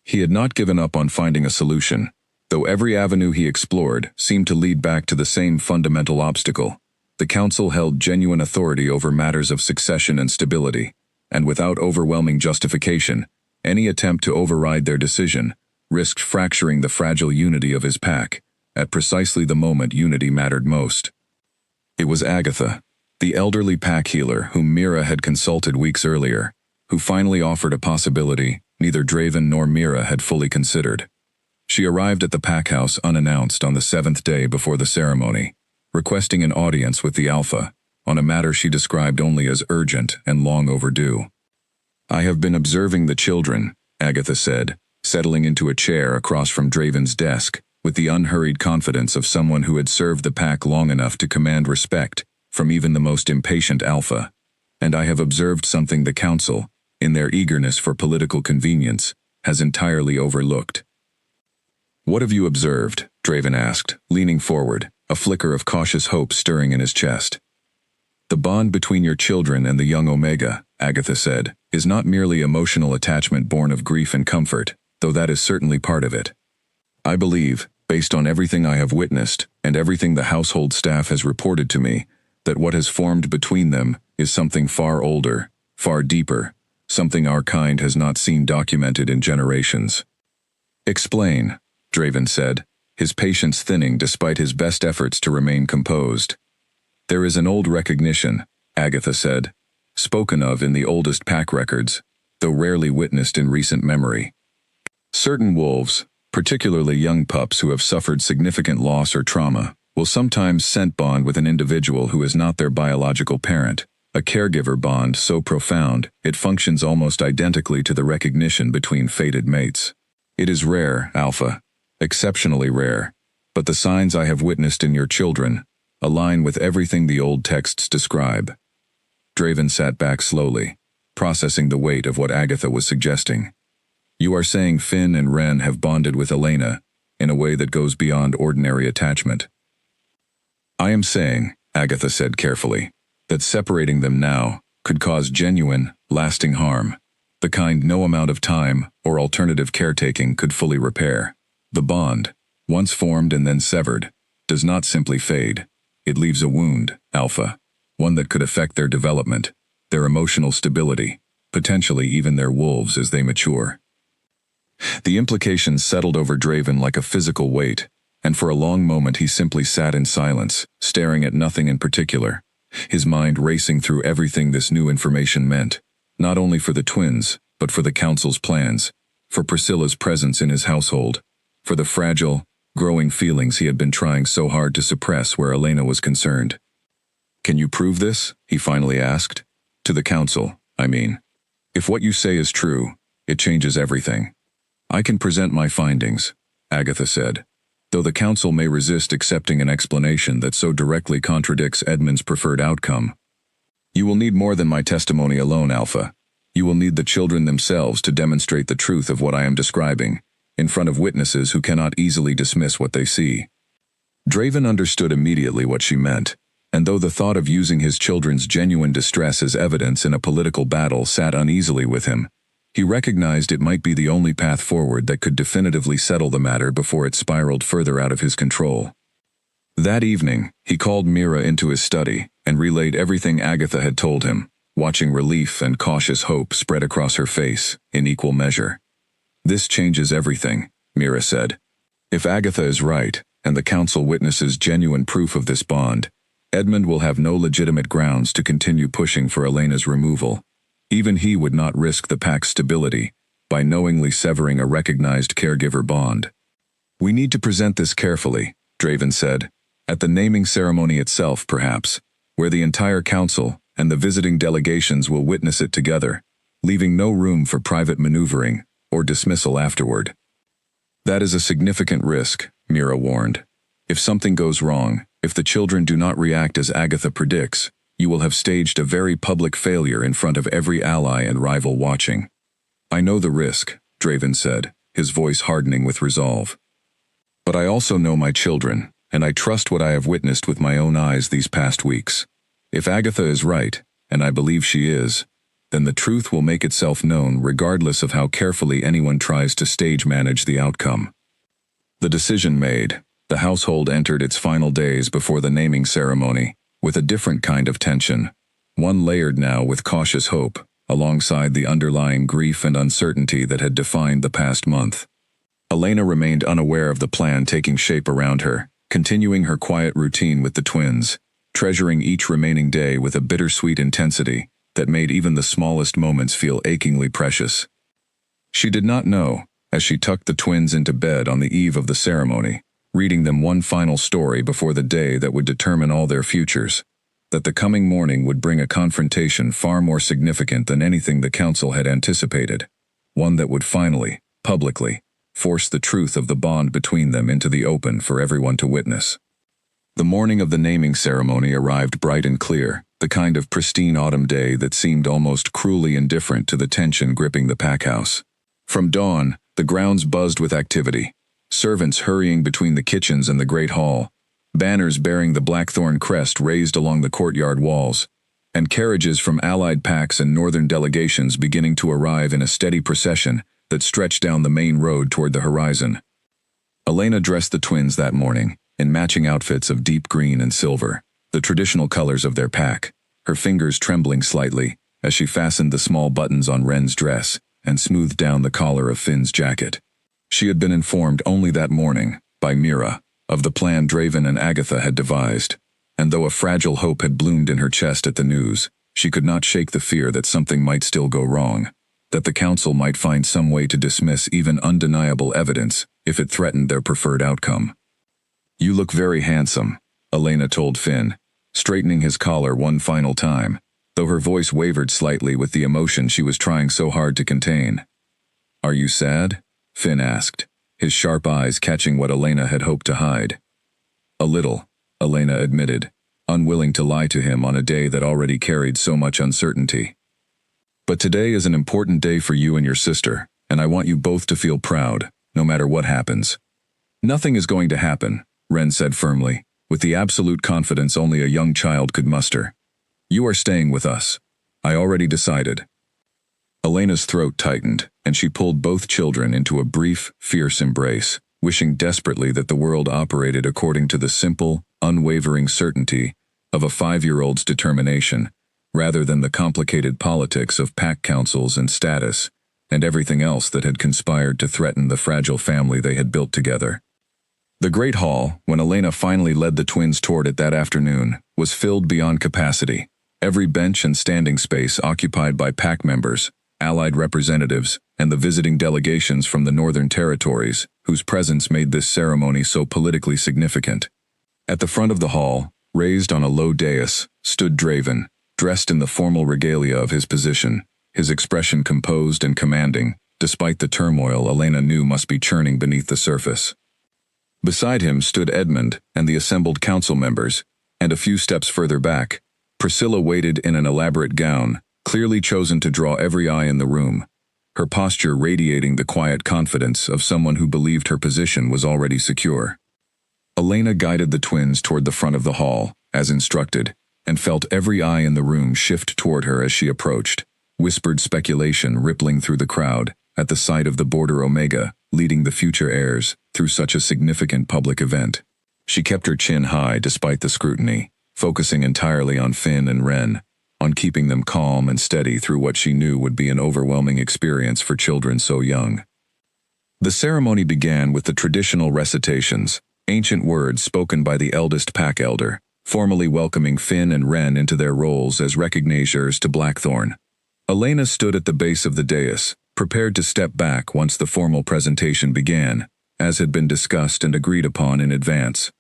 He had not given up on finding a solution, though every avenue he explored seemed to lead back to the same fundamental obstacle. The Council held genuine authority over matters of succession and stability, and without overwhelming justification, any attempt to override their decision risked fracturing the fragile unity of his pack, at precisely the moment unity mattered most. It was Agatha, the elderly pack healer whom Mira had consulted weeks earlier, who finally offered a possibility neither Draven nor Mira had fully considered. She arrived at the pack house unannounced on the 7th day before the ceremony, requesting an audience with the Alpha on a matter she described only as urgent and long overdue. "I have been observing the children," Agatha said, settling into a chair across from Draven's desk, with the unhurried confidence of someone who had served the pack long enough to command respect from even the most impatient Alpha. "And I have observed something the Council, in their eagerness for political convenience, has entirely overlooked." "What have you observed?" Draven asked, leaning forward, a flicker of cautious hope stirring in his chest. "The bond between your children and the young Omega," Agatha said, "is not merely emotional attachment born of grief and comfort, though that is certainly part of it. I believe, based on everything I have witnessed and everything the household staff has reported to me, that what has formed between them is something far older, far deeper, something our kind has not seen documented in generations." "Explain," Draven said, his patience thinning despite his best efforts to remain composed. "There is an old recognition," Agatha said, "spoken of in the oldest pack records, though rarely witnessed in recent memory. Certain wolves, particularly young pups who have suffered significant loss or trauma, will sometimes scent bond with an individual who is not their biological parent, a caregiver bond so profound it functions almost identically to the recognition between fated mates. It is rare, Alpha, exceptionally rare, but the signs I have witnessed in your children align with everything the old texts describe." Draven sat back slowly, processing the weight of what Agatha was suggesting. "You are saying Finn and Ren have bonded with Elena in a way that goes beyond ordinary attachment." "I am saying," Agatha said carefully, "that separating them now could cause genuine, lasting harm, the kind no amount of time or alternative caretaking could fully repair. The bond, once formed and then severed, does not simply fade. It leaves a wound, Alpha, one that could affect their development, their emotional stability, potentially even their wolves as they mature." The implications settled over Draven like a physical weight, and for a long moment he simply sat in silence, staring at nothing in particular, his mind racing through everything this new information meant, not only for the twins, but for the Council's plans, for Priscilla's presence in his household, for the fragile, growing feelings he had been trying so hard to suppress where Elena was concerned. "Can you prove this?" he finally asked. "To the Council, I mean. If what you say is true, it changes everything." "I can present my findings," Agatha said, "though the Council may resist accepting an explanation that so directly contradicts Edmund's preferred outcome. You will need more than my testimony alone, Alpha. You will need the children themselves to demonstrate the truth of what I am describing, in front of witnesses who cannot easily dismiss what they see." Draven understood immediately what she meant, and though the thought of using his children's genuine distress as evidence in a political battle sat uneasily with him, he recognized it might be the only path forward that could definitively settle the matter before it spiraled further out of his control. That evening, he called Mira into his study and relayed everything Agatha had told him, watching relief and cautious hope spread across her face in equal measure. "This changes everything," Mira said. "If Agatha is right, and the Council witnesses genuine proof of this bond, Edmund will have no legitimate grounds to continue pushing for Elena's removal. Even he would not risk the pack's stability by knowingly severing a recognized caregiver bond." "We need to present this carefully," Draven said, "at the naming ceremony itself, perhaps, where the entire Council and the visiting delegations will witness it together, leaving no room for private maneuvering or dismissal afterward." "That is a significant risk," Mira warned. "If something goes wrong, if the children do not react as Agatha predicts, you will have staged a very public failure in front of every ally and rival watching." "I know the risk," Draven said, his voice hardening with resolve. "But I also know my children, and I trust what I have witnessed with my own eyes these past weeks. If Agatha is right, and I believe she is, then the truth will make itself known regardless of how carefully anyone tries to stage manage the outcome." The decision made, the household entered its final days before the naming ceremony, with a different kind of tension, one layered now with cautious hope, alongside the underlying grief and uncertainty that had defined the past month. Elena remained unaware of the plan taking shape around her, continuing her quiet routine with the twins, treasuring each remaining day with a bittersweet intensity, that made even the smallest moments feel achingly precious. She did not know, as she tucked the twins into bed on the eve of the ceremony, reading them one final story before the day that would determine all their futures, that the coming morning would bring a confrontation far more significant than anything the council had anticipated, one that would finally, publicly, force the truth of the bond between them into the open for everyone to witness. The morning of the naming ceremony arrived bright and clear, the kind of pristine autumn day that seemed almost cruelly indifferent to the tension gripping the pack house. From dawn, the grounds buzzed with activity, servants hurrying between the kitchens and the great hall, banners bearing the Blackthorn crest raised along the courtyard walls, and carriages from allied packs and northern delegations beginning to arrive in a steady procession that stretched down the main road toward the horizon. Elena dressed the twins that morning in matching outfits of deep green and silver, the traditional colors of their pack, her fingers trembling slightly as she fastened the small buttons on Wren's dress and smoothed down the collar of Finn's jacket. She had been informed only that morning, by Mira, of the plan Draven and Agatha had devised, and though a fragile hope had bloomed in her chest at the news, she could not shake the fear that something might still go wrong, that the council might find some way to dismiss even undeniable evidence if it threatened their preferred outcome. "You look very handsome," Elena told Finn, straightening his collar one final time, though her voice wavered slightly with the emotion she was trying so hard to contain. "Are you sad?" Finn asked, his sharp eyes catching what Elena had hoped to hide. "A little," Elena admitted, unwilling to lie to him on a day that already carried so much uncertainty. "But today is an important day for you and your sister, and I want you both to feel proud, no matter what happens." "Nothing is going to happen," Wren said firmly, with the absolute confidence only a young child could muster. "You are staying with us. I already decided." Elena's throat tightened, and she pulled both children into a brief, fierce embrace, wishing desperately that the world operated according to the simple, unwavering certainty of a 5-year-old's determination, rather than the complicated politics of pack councils and status, and everything else that had conspired to threaten the fragile family they had built together. The great hall, when Elena finally led the twins toward it that afternoon, was filled beyond capacity, every bench and standing space occupied by pack members, allied representatives, and the visiting delegations from the northern territories, whose presence made this ceremony so politically significant. At the front of the hall, raised on a low dais, stood Draven, dressed in the formal regalia of his position, his expression composed and commanding, despite the turmoil Elena knew must be churning beneath the surface. Beside him stood Edmund and the assembled council members, and a few steps further back, Priscilla waited in an elaborate gown, clearly chosen to draw every eye in the room, her posture radiating the quiet confidence of someone who believed her position was already secure. Elena guided the twins toward the front of the hall, as instructed, and felt every eye in the room shift toward her as she approached, whispered speculation rippling through the crowd at the sight of the Border Omega leading the future heirs through such a significant public event. She kept her chin high despite the scrutiny, focusing entirely on Finn and Wren, on keeping them calm and steady through what she knew would be an overwhelming experience for children so young. The ceremony began with the traditional recitations, ancient words spoken by the eldest pack elder, formally welcoming Finn and Wren into their roles as recognizers to Blackthorn. Elena stood at the base of the dais, prepared to step back once the formal presentation began, as had been discussed and agreed upon in advance.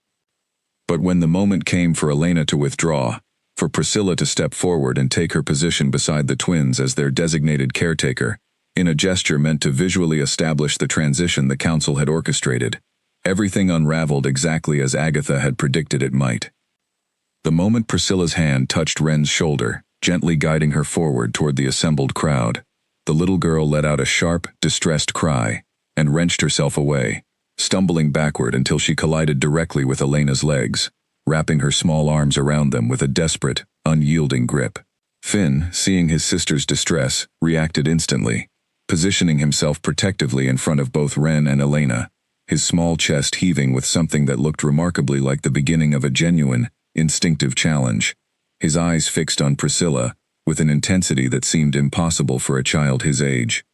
But when the moment came for Elena to withdraw, for Priscilla to step forward and take her position beside the twins as their designated caretaker, in a gesture meant to visually establish the transition the council had orchestrated, everything unraveled exactly as Agatha had predicted it might. The moment Priscilla's hand touched Wren's shoulder, gently guiding her forward toward the assembled crowd, the little girl let out a sharp, distressed cry, and wrenched herself away, stumbling backward until she collided directly with Elena's legs, wrapping her small arms around them with a desperate, unyielding grip. Finn, seeing his sister's distress, reacted instantly, positioning himself protectively in front of both Wren and Elena, his small chest heaving with something that looked remarkably like the beginning of a genuine, instinctive challenge, his eyes fixed on Priscilla, with an intensity that seemed impossible for a child his age.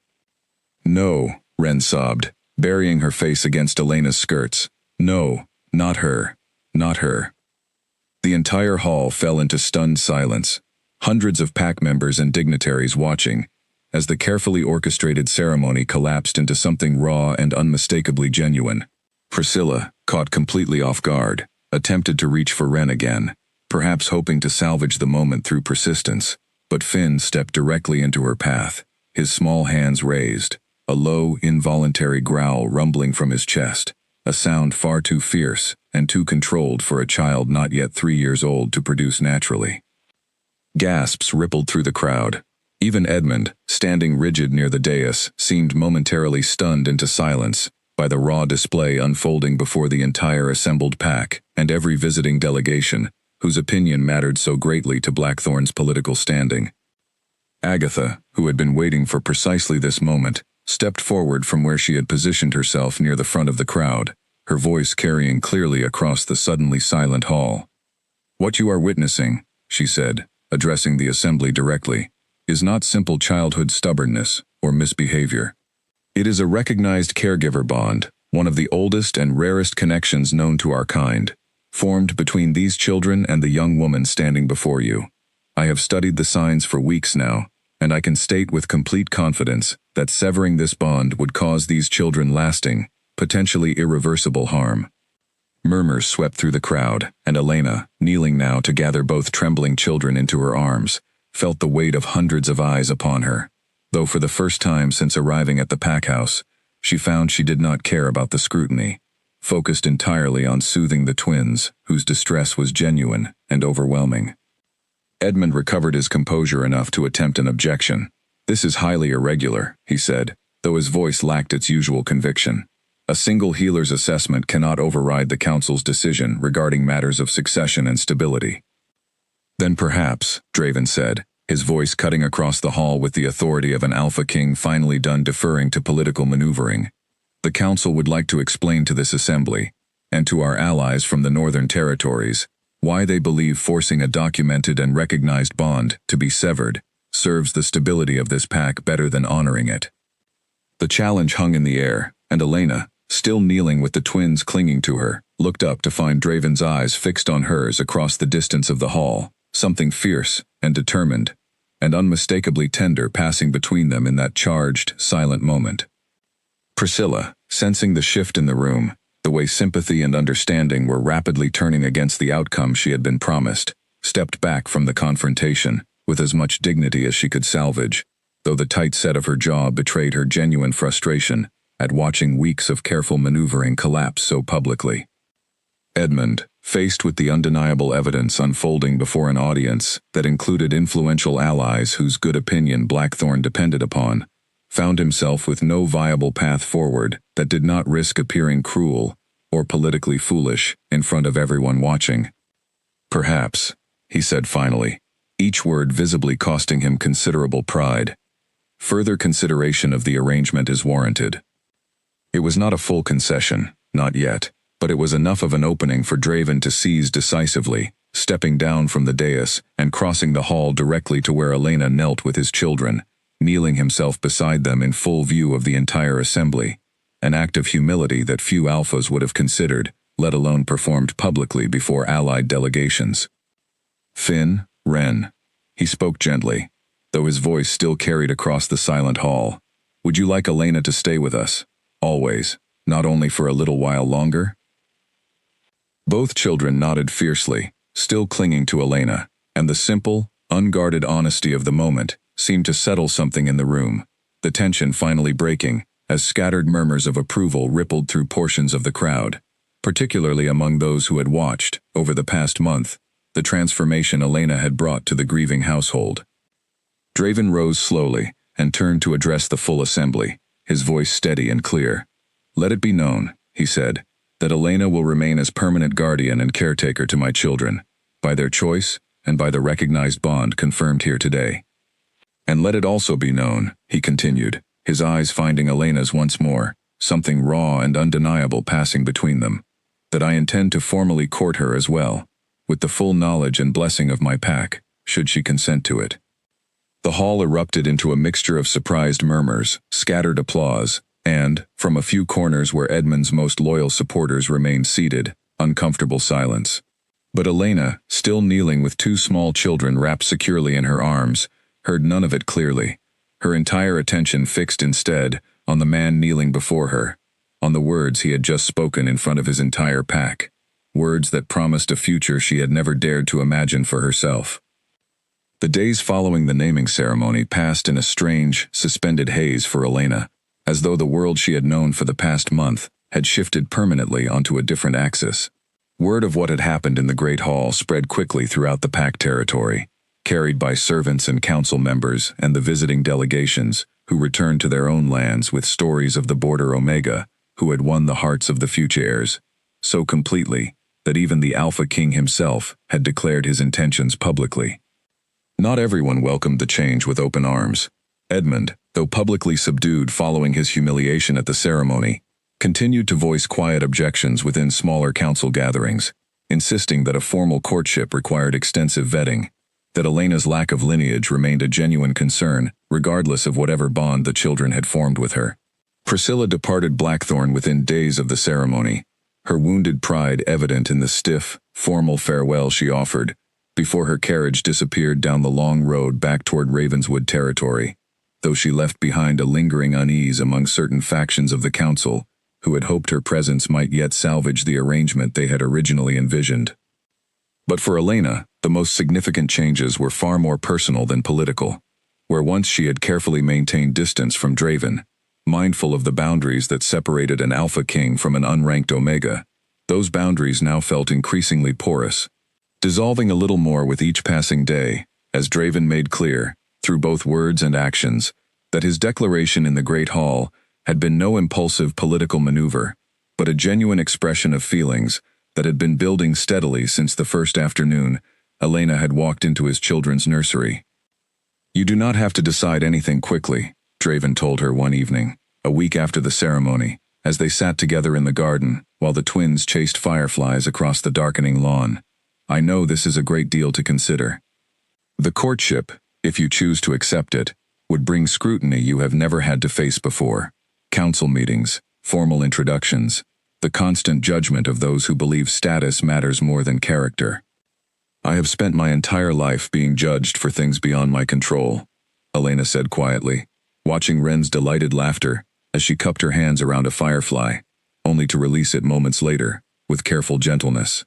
"No," Wren sobbed, burying her face against Elena's skirts. "No, not her. Not her." The entire hall fell into stunned silence, Hundreds of pack members and dignitaries watching, as the carefully orchestrated ceremony collapsed into something raw and unmistakably genuine. Priscilla, caught completely off guard, attempted to reach for Ren again, perhaps hoping to salvage the moment through persistence, but Finn stepped directly into her path, his small hands raised, a low, involuntary growl rumbling from his chest, a sound far too fierce and too controlled for a child not yet 3 years old to produce naturally. Gasps rippled through the crowd. Even Edmund, standing rigid near the dais, seemed momentarily stunned into silence by the raw display unfolding before the entire assembled pack and every visiting delegation whose opinion mattered so greatly to Blackthorn's political standing. Agatha, who had been waiting for precisely this moment, stepped forward from where she had positioned herself near the front of the crowd, her voice carrying clearly across the suddenly silent hall. "What you are witnessing," she said, addressing the assembly directly, "is not simple childhood stubbornness or misbehavior. It is a recognized caregiver bond, one of the oldest and rarest connections known to our kind, formed between these children and the young woman standing before you. I have studied the signs for weeks now, and I can state with complete confidence that severing this bond would cause these children lasting, potentially irreversible harm." Murmurs swept through the crowd, and Elena, kneeling now to gather both trembling children into her arms, felt the weight of hundreds of eyes upon her, though for the first time since arriving at the pack house, she found she did not care about the scrutiny, focused entirely on soothing the twins, whose distress was genuine and overwhelming. Edmund recovered his composure enough to attempt an objection. "This is highly irregular," he said, though his voice lacked its usual conviction. "A single healer's assessment cannot override the council's decision regarding matters of succession and stability." "Then perhaps," Draven said, his voice cutting across the hall with the authority of an alpha king finally done deferring to political maneuvering, "the council would like to explain to this assembly, and to our allies from the northern territories, why they believe forcing a documented and recognized bond to be severed serves the stability of this pack better than honoring it." The challenge hung in the air, and Elena, still kneeling with the twins clinging to her, looked up to find Draven's eyes fixed on hers across the distance of the hall, something fierce and determined, and unmistakably tender passing between them in that charged, silent moment. Priscilla, sensing the shift in the room, the way sympathy and understanding were rapidly turning against the outcome she had been promised, stepped back from the confrontation with as much dignity as she could salvage, though the tight set of her jaw betrayed her genuine frustration at watching weeks of careful maneuvering collapse so publicly. Edmund, faced with the undeniable evidence unfolding before an audience that included influential allies whose good opinion Blackthorn depended upon, found himself with no viable path forward that did not risk appearing cruel or politically foolish in front of everyone watching. "Perhaps," he said finally, each word visibly costing him considerable pride, "further consideration of the arrangement is warranted." It was not a full concession, not yet, but it was enough of an opening for Draven to seize decisively, stepping down from the dais and crossing the hall directly to where Elena knelt with his children, kneeling himself beside them in full view of the entire assembly, an act of humility that few alphas would have considered, let alone performed publicly before allied delegations. "Finn, Ren," he spoke gently, though his voice still carried across the silent hall, "would you like Elena to stay with us? Always, not only for a little while longer?" Both children nodded fiercely, still clinging to Elena, and the simple, unguarded honesty of the moment seemed to settle something in the room, the tension finally breaking as scattered murmurs of approval rippled through portions of the crowd, particularly among those who had watched, over the past month, the transformation Elena had brought to the grieving household. Draven rose slowly and turned to address the full assembly, his voice steady and clear. "Let it be known," he said, "that Elena will remain as permanent guardian and caretaker to my children, by their choice and by the recognized bond confirmed here today. And let it also be known," he continued, his eyes finding Elena's once more, something raw and undeniable passing between them, "that I intend to formally court her as well, with the full knowledge and blessing of my pack, should she consent to it." The hall erupted into a mixture of surprised murmurs, scattered applause, and, from a few corners where Edmund's most loyal supporters remained seated, uncomfortable silence. But Elena, still kneeling with two small children wrapped securely in her arms, heard none of it clearly, her entire attention fixed instead on the man kneeling before her, on the words he had just spoken in front of his entire pack, words that promised a future she had never dared to imagine for herself. The days following the naming ceremony passed in a strange, suspended haze for Elena, as though the world she had known for the past month had shifted permanently onto a different axis. Word of what had happened in the Great Hall spread quickly throughout the pack territory, carried by servants and council members and the visiting delegations who returned to their own lands with stories of the Border Omega, who had won the hearts of the future heirs, so completely that even the Alpha King himself had declared his intentions publicly. Not everyone welcomed the change with open arms. Edmund, though publicly subdued following his humiliation at the ceremony, continued to voice quiet objections within smaller council gatherings, insisting that a formal courtship required extensive vetting, that Elena's lack of lineage remained a genuine concern, regardless of whatever bond the children had formed with her. Priscilla departed Blackthorn within days of the ceremony, her wounded pride evident in the stiff, formal farewell she offered, before her carriage disappeared down the long road back toward Ravenswood territory, though she left behind a lingering unease among certain factions of the council who had hoped her presence might yet salvage the arrangement they had originally envisioned. But for Elena, the most significant changes were far more personal than political. Where once she had carefully maintained distance from Draven, mindful of the boundaries that separated an Alpha King from an unranked Omega, those boundaries now felt increasingly porous, dissolving a little more with each passing day, as Draven made clear, through both words and actions, that his declaration in the Great Hall had been no impulsive political maneuver, but a genuine expression of feelings that had been building steadily since the first afternoon Elena had walked into his children's nursery. "You do not have to decide anything quickly," Draven told her one evening, a week after the ceremony, as they sat together in the garden while the twins chased fireflies across the darkening lawn. "I know this is a great deal to consider. The courtship, if you choose to accept it, would bring scrutiny you have never had to face before. Council meetings, formal introductions, the constant judgment of those who believe status matters more than character. I have spent my entire life being judged for things beyond my control," Elena said quietly, watching Ren's delighted laughter as she cupped her hands around a firefly, only to release it moments later, with careful gentleness.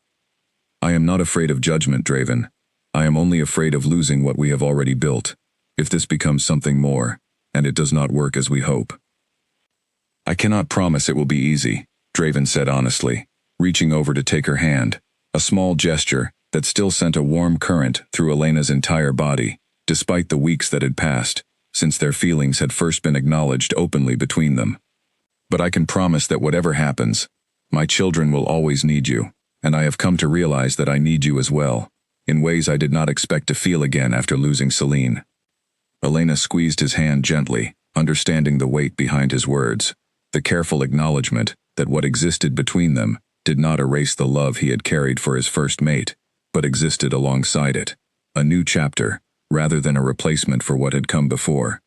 "I am not afraid of judgment, Draven. I am only afraid of losing what we have already built, if this becomes something more, and it does not work as we hope." "I cannot promise it will be easy," Draven said honestly, reaching over to take her hand, a small gesture that still sent a warm current through Elena's entire body, despite the weeks that had passed, since their feelings had first been acknowledged openly between them. "But I can promise that whatever happens, my children will always need you, and I have come to realize that I need you as well, in ways I did not expect to feel again after losing Celine." Elena squeezed his hand gently, understanding the weight behind his words, the careful acknowledgement that what existed between them did not erase the love he had carried for his first mate, but existed alongside it, a new chapter, rather than a replacement for what had come before.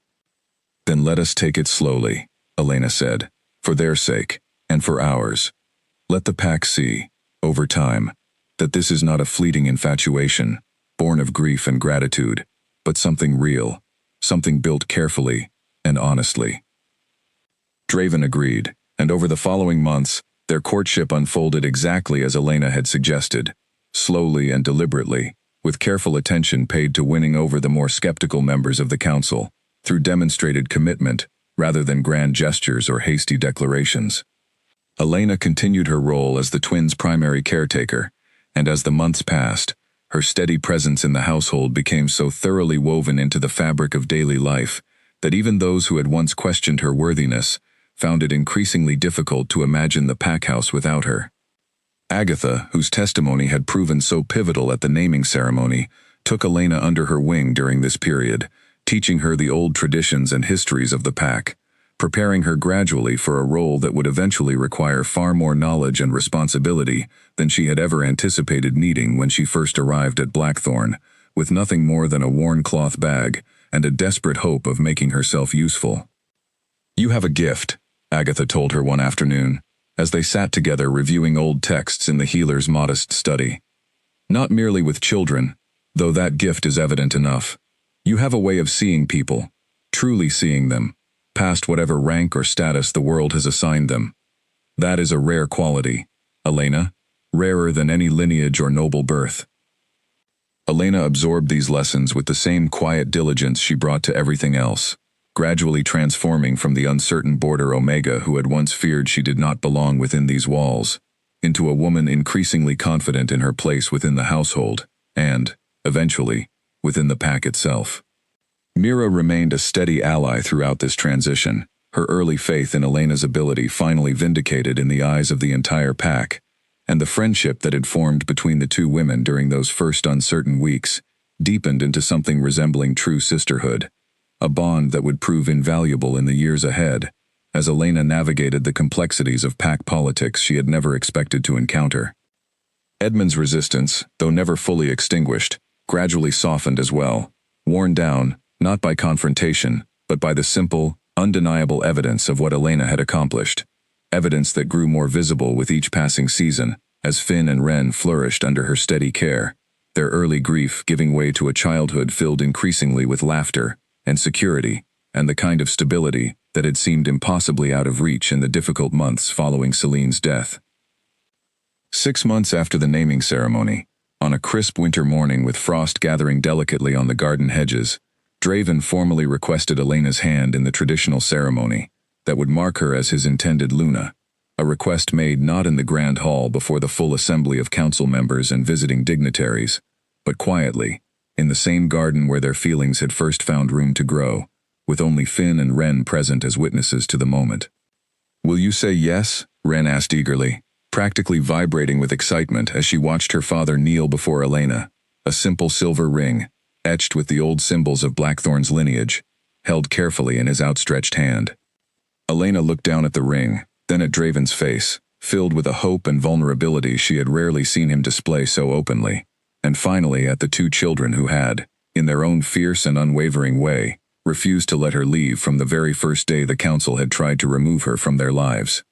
"Then let us take it slowly," Elena said, "for their sake, and for ours. Let the pack see, over time, that this is not a fleeting infatuation, born of grief and gratitude, but something real, something built carefully and honestly." Draven agreed, and over the following months, their courtship unfolded exactly as Elena had suggested, slowly and deliberately, with careful attention paid to winning over the more skeptical members of the council, through demonstrated commitment rather than grand gestures or hasty declarations. Elena continued her role as the twins' primary caretaker, and as the months passed, her steady presence in the household became so thoroughly woven into the fabric of daily life that even those who had once questioned her worthiness found it increasingly difficult to imagine the pack house without her. Agatha, whose testimony had proven so pivotal at the naming ceremony, took Elena under her wing during this period, teaching her the old traditions and histories of the pack, preparing her gradually for a role that would eventually require far more knowledge and responsibility than she had ever anticipated needing when she first arrived at Blackthorn, with nothing more than a worn cloth bag and a desperate hope of making herself useful. "You have a gift," Agatha told her one afternoon, as they sat together reviewing old texts in the healer's modest study. Not merely with children, though that gift is evident enough. You have a way of seeing people, truly seeing them, past whatever rank or status the world has assigned them. That is a rare quality, Elena, rarer than any lineage or noble birth. Elena absorbed these lessons with the same quiet diligence she brought to everything else, gradually transforming from the uncertain border Omega who had once feared she did not belong within these walls, into a woman increasingly confident in her place within the household, and, eventually, within the pack itself. Mira remained a steady ally throughout this transition, her early faith in Elena's ability finally vindicated in the eyes of the entire pack, and the friendship that had formed between the two women during those first uncertain weeks deepened into something resembling true sisterhood, a bond that would prove invaluable in the years ahead, as Elena navigated the complexities of pack politics she had never expected to encounter. Edmund's resistance, though never fully extinguished, gradually softened as well, worn down, not by confrontation, but by the simple, undeniable evidence of what Elena had accomplished, evidence that grew more visible with each passing season, as Finn and Ren flourished under her steady care, their early grief giving way to a childhood filled increasingly with laughter and security, and the kind of stability that had seemed impossibly out of reach in the difficult months following Celine's death. 6 months after the naming ceremony, on a crisp winter morning with frost gathering delicately on the garden hedges, Draven formally requested Elena's hand in the traditional ceremony that would mark her as his intended Luna, a request made not in the grand hall before the full assembly of council members and visiting dignitaries, but quietly, in the same garden where their feelings had first found room to grow, with only Finn and Ren present as witnesses to the moment. "Will you say yes?" Ren asked eagerly, practically vibrating with excitement as she watched her father kneel before Elena, a simple silver ring, etched with the old symbols of Blackthorn's lineage, held carefully in his outstretched hand. Elena looked down at the ring, then at Draven's face, filled with a hope and vulnerability she had rarely seen him display so openly, and finally at the two children who had, in their own fierce and unwavering way, refused to let her leave from the very first day the council had tried to remove her from their lives.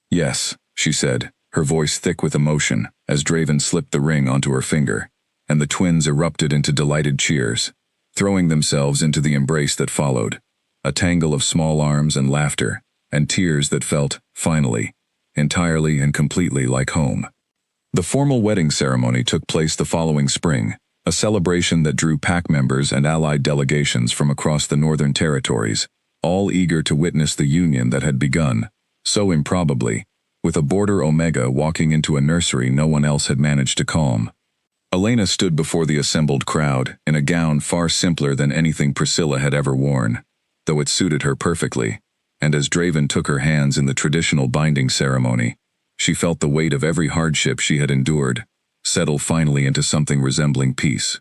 "Yes," she said, her voice thick with emotion, as Draven slipped the ring onto her finger, and the twins erupted into delighted cheers, throwing themselves into the embrace that followed, a tangle of small arms and laughter, and tears that felt, finally, entirely and completely like home. The formal wedding ceremony took place the following spring, a celebration that drew pack members and allied delegations from across the northern territories, all eager to witness the union that had begun, so improbably, with a border Omega walking into a nursery no one else had managed to calm. Elena stood before the assembled crowd in a gown far simpler than anything Priscilla had ever worn, though it suited her perfectly, and as Draven took her hands in the traditional binding ceremony, she felt the weight of every hardship she had endured settle finally into something resembling peace.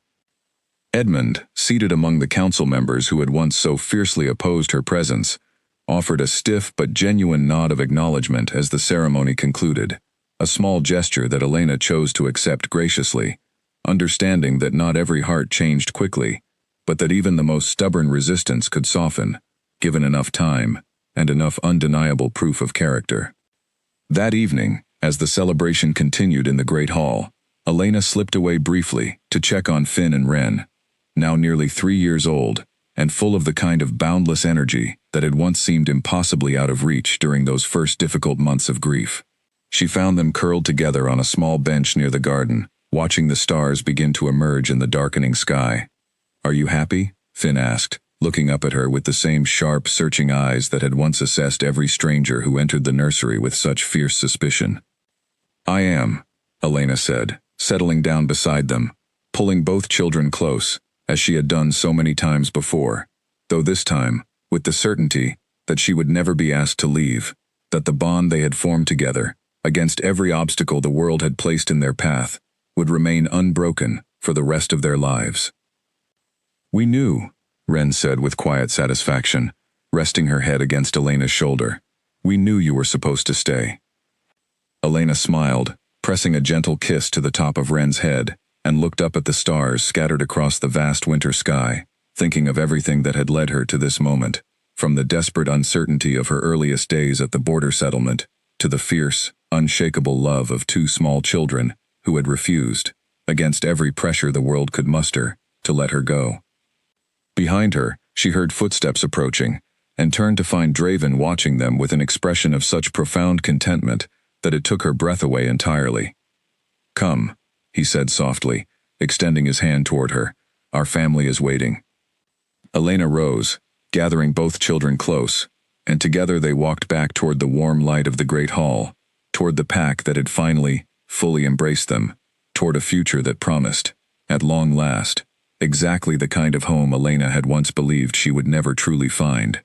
Edmund, seated among the council members who had once so fiercely opposed her presence, offered a stiff but genuine nod of acknowledgement as the ceremony concluded, a small gesture that Elena chose to accept graciously, understanding that not every heart changed quickly, but that even the most stubborn resistance could soften, given enough time and enough undeniable proof of character. That evening, as the celebration continued in the great hall, Elena slipped away briefly to check on Finn and Ren, now nearly 3 years old, and full of the kind of boundless energy that had once seemed impossibly out of reach during those first difficult months of grief. She found them curled together on a small bench near the garden, watching the stars begin to emerge in the darkening sky. "Are you happy?" Finn asked, looking up at her with the same sharp, searching eyes that had once assessed every stranger who entered the nursery with such fierce suspicion. "I am," Elena said, settling down beside them, pulling both children close, as she had done so many times before, though this time, with the certainty that she would never be asked to leave, that the bond they had formed together, against every obstacle the world had placed in their path, would remain unbroken for the rest of their lives. "We knew," Ren said with quiet satisfaction, resting her head against Elena's shoulder. "We knew you were supposed to stay." Elena smiled, pressing a gentle kiss to the top of Ren's head, and looked up at the stars scattered across the vast winter sky, thinking of everything that had led her to this moment, from the desperate uncertainty of her earliest days at the border settlement, to the fierce, unshakable love of 2 small children who had refused, against every pressure the world could muster, to let her go. Behind her, she heard footsteps approaching, and turned to find Draven watching them with an expression of such profound contentment that it took her breath away entirely. "Come," he said softly, extending his hand toward her. "Our family is waiting." Elena rose, gathering both children close, and together they walked back toward the warm light of the great hall, toward the pack that had finally, fully embraced them, toward a future that promised, at long last, exactly the kind of home Elena had once believed she would never truly find.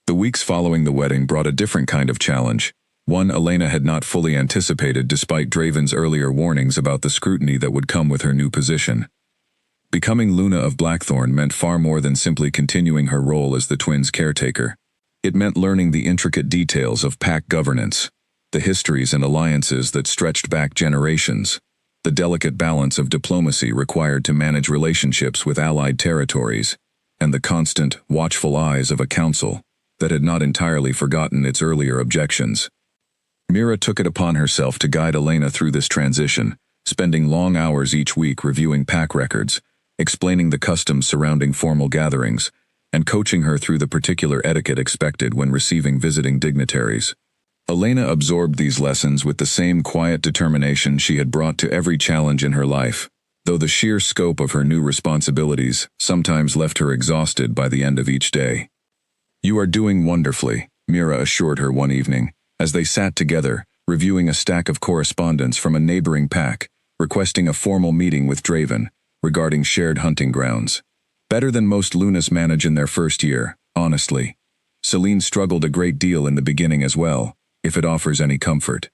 The weeks following the wedding brought a different kind of challenge, one Elena had not fully anticipated despite Draven's earlier warnings about the scrutiny that would come with her new position. Becoming Luna of Blackthorn meant far more than simply continuing her role as the twins' caretaker. It meant learning the intricate details of pack governance, the histories and alliances that stretched back generations, the delicate balance of diplomacy required to manage relationships with allied territories, and the constant, watchful eyes of a council that had not entirely forgotten its earlier objections. Mira took it upon herself to guide Elena through this transition, spending long hours each week reviewing pack records, explaining the customs surrounding formal gatherings, and coaching her through the particular etiquette expected when receiving visiting dignitaries. Elena absorbed these lessons with the same quiet determination she had brought to every challenge in her life, though the sheer scope of her new responsibilities sometimes left her exhausted by the end of each day. "You are doing wonderfully," Mira assured her one evening, as they sat together, reviewing a stack of correspondence from a neighboring pack, requesting a formal meeting with Draven regarding shared hunting grounds. "Better than most Lunas manage in their first year, honestly. Celine struggled a great deal in the beginning as well, if it offers any comfort."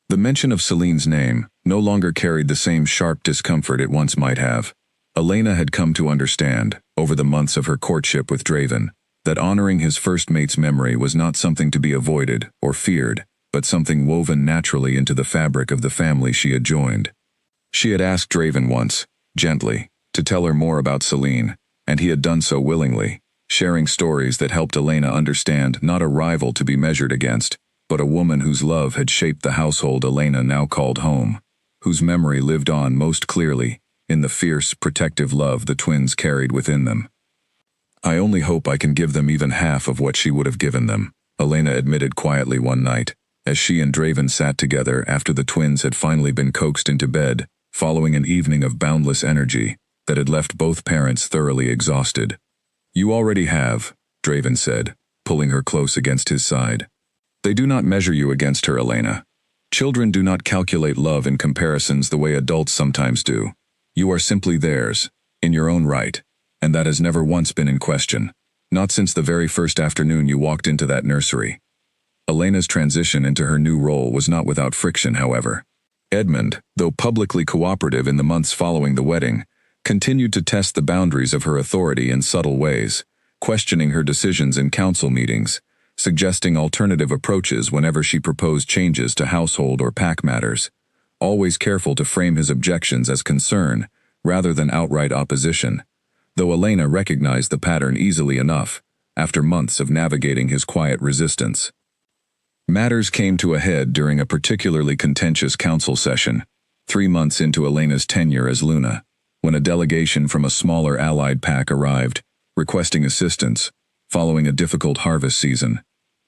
The mention of Celine's name no longer carried the same sharp discomfort it once might have. Elena had come to understand, over the months of her courtship with Draven, that honoring his first mate's memory was not something to be avoided or feared, but something woven naturally into the fabric of the family she had joined. She had asked Draven once, gently, to tell her more about Celine, and he had done so willingly, sharing stories that helped Elena understand not a rival to be measured against, but a woman whose love had shaped the household Elena now called home, whose memory lived on most clearly in the fierce, protective love the twins carried within them. "I only hope I can give them even half of what she would have given them," Elena admitted quietly one night, as she and Draven sat together after the twins had finally been coaxed into bed, following an evening of boundless energy that had left both parents thoroughly exhausted. "You already have," Draven said, pulling her close against his side. "They do not measure you against her, Elena. Children do not calculate love in comparisons the way adults sometimes do. You are simply theirs, in your own right, and that has never once been in question, not since the very first afternoon you walked into that nursery." Elena's transition into her new role was not without friction, however. Edmund, though publicly cooperative in the months following the wedding, continued to test the boundaries of her authority in subtle ways, questioning her decisions in council meetings, suggesting alternative approaches whenever she proposed changes to household or pack matters, always careful to frame his objections as concern rather than outright opposition, though Elena recognized the pattern easily enough, after months of navigating his quiet resistance. Matters came to a head during a particularly contentious council session, 3 months into Elena's tenure as Luna, when a delegation from a smaller allied pack arrived, requesting assistance, following a difficult harvest season.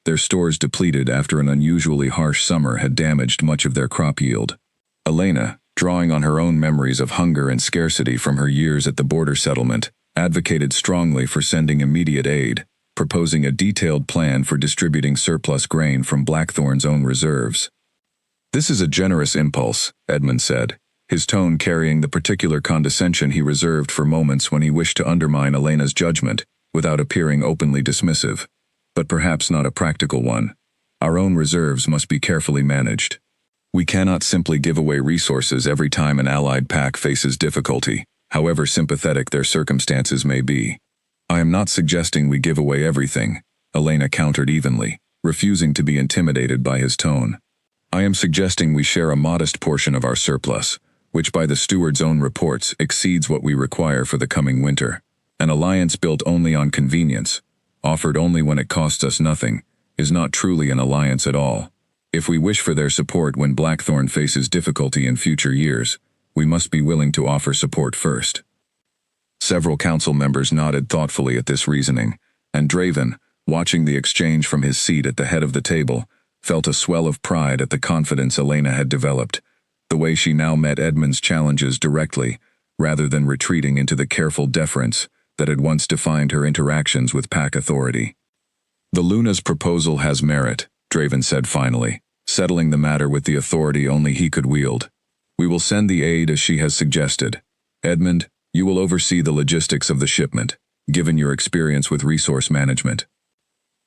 Their stores depleted after an unusually harsh summer had damaged much of their crop yield. Elena, drawing on her own memories of hunger and scarcity from her years at the border settlement, advocated strongly for sending immediate aid, proposing a detailed plan for distributing surplus grain from Blackthorn's own reserves. "This is a generous impulse," Edmund said, his tone carrying the particular condescension he reserved for moments when he wished to undermine Elena's judgment without appearing openly dismissive, "but perhaps not a practical one. Our own reserves must be carefully managed. We cannot simply give away resources every time an allied pack faces difficulty, however sympathetic their circumstances may be." "I am not suggesting we give away everything," Elena countered evenly, refusing to be intimidated by his tone. "I am suggesting we share a modest portion of our surplus, which by the steward's own reports exceeds what we require for the coming winter. An alliance built only on convenience, offered only when it costs us nothing, is not truly an alliance at all. If we wish for their support when Blackthorn faces difficulty in future years, we must be willing to offer support first. Several council members nodded thoughtfully at this reasoning, and Draven, watching the exchange from his seat at the head of the table, felt a swell of pride at the confidence Elena had developed, the way she now met Edmund's challenges directly, rather than retreating into the careful deference that had once defined her interactions with pack authority. The Luna's proposal has merit, Draven said finally, settling the matter with the authority only he could wield. We will send the aid as she has suggested. Edmund, you will oversee the logistics of the shipment, given your experience with resource management.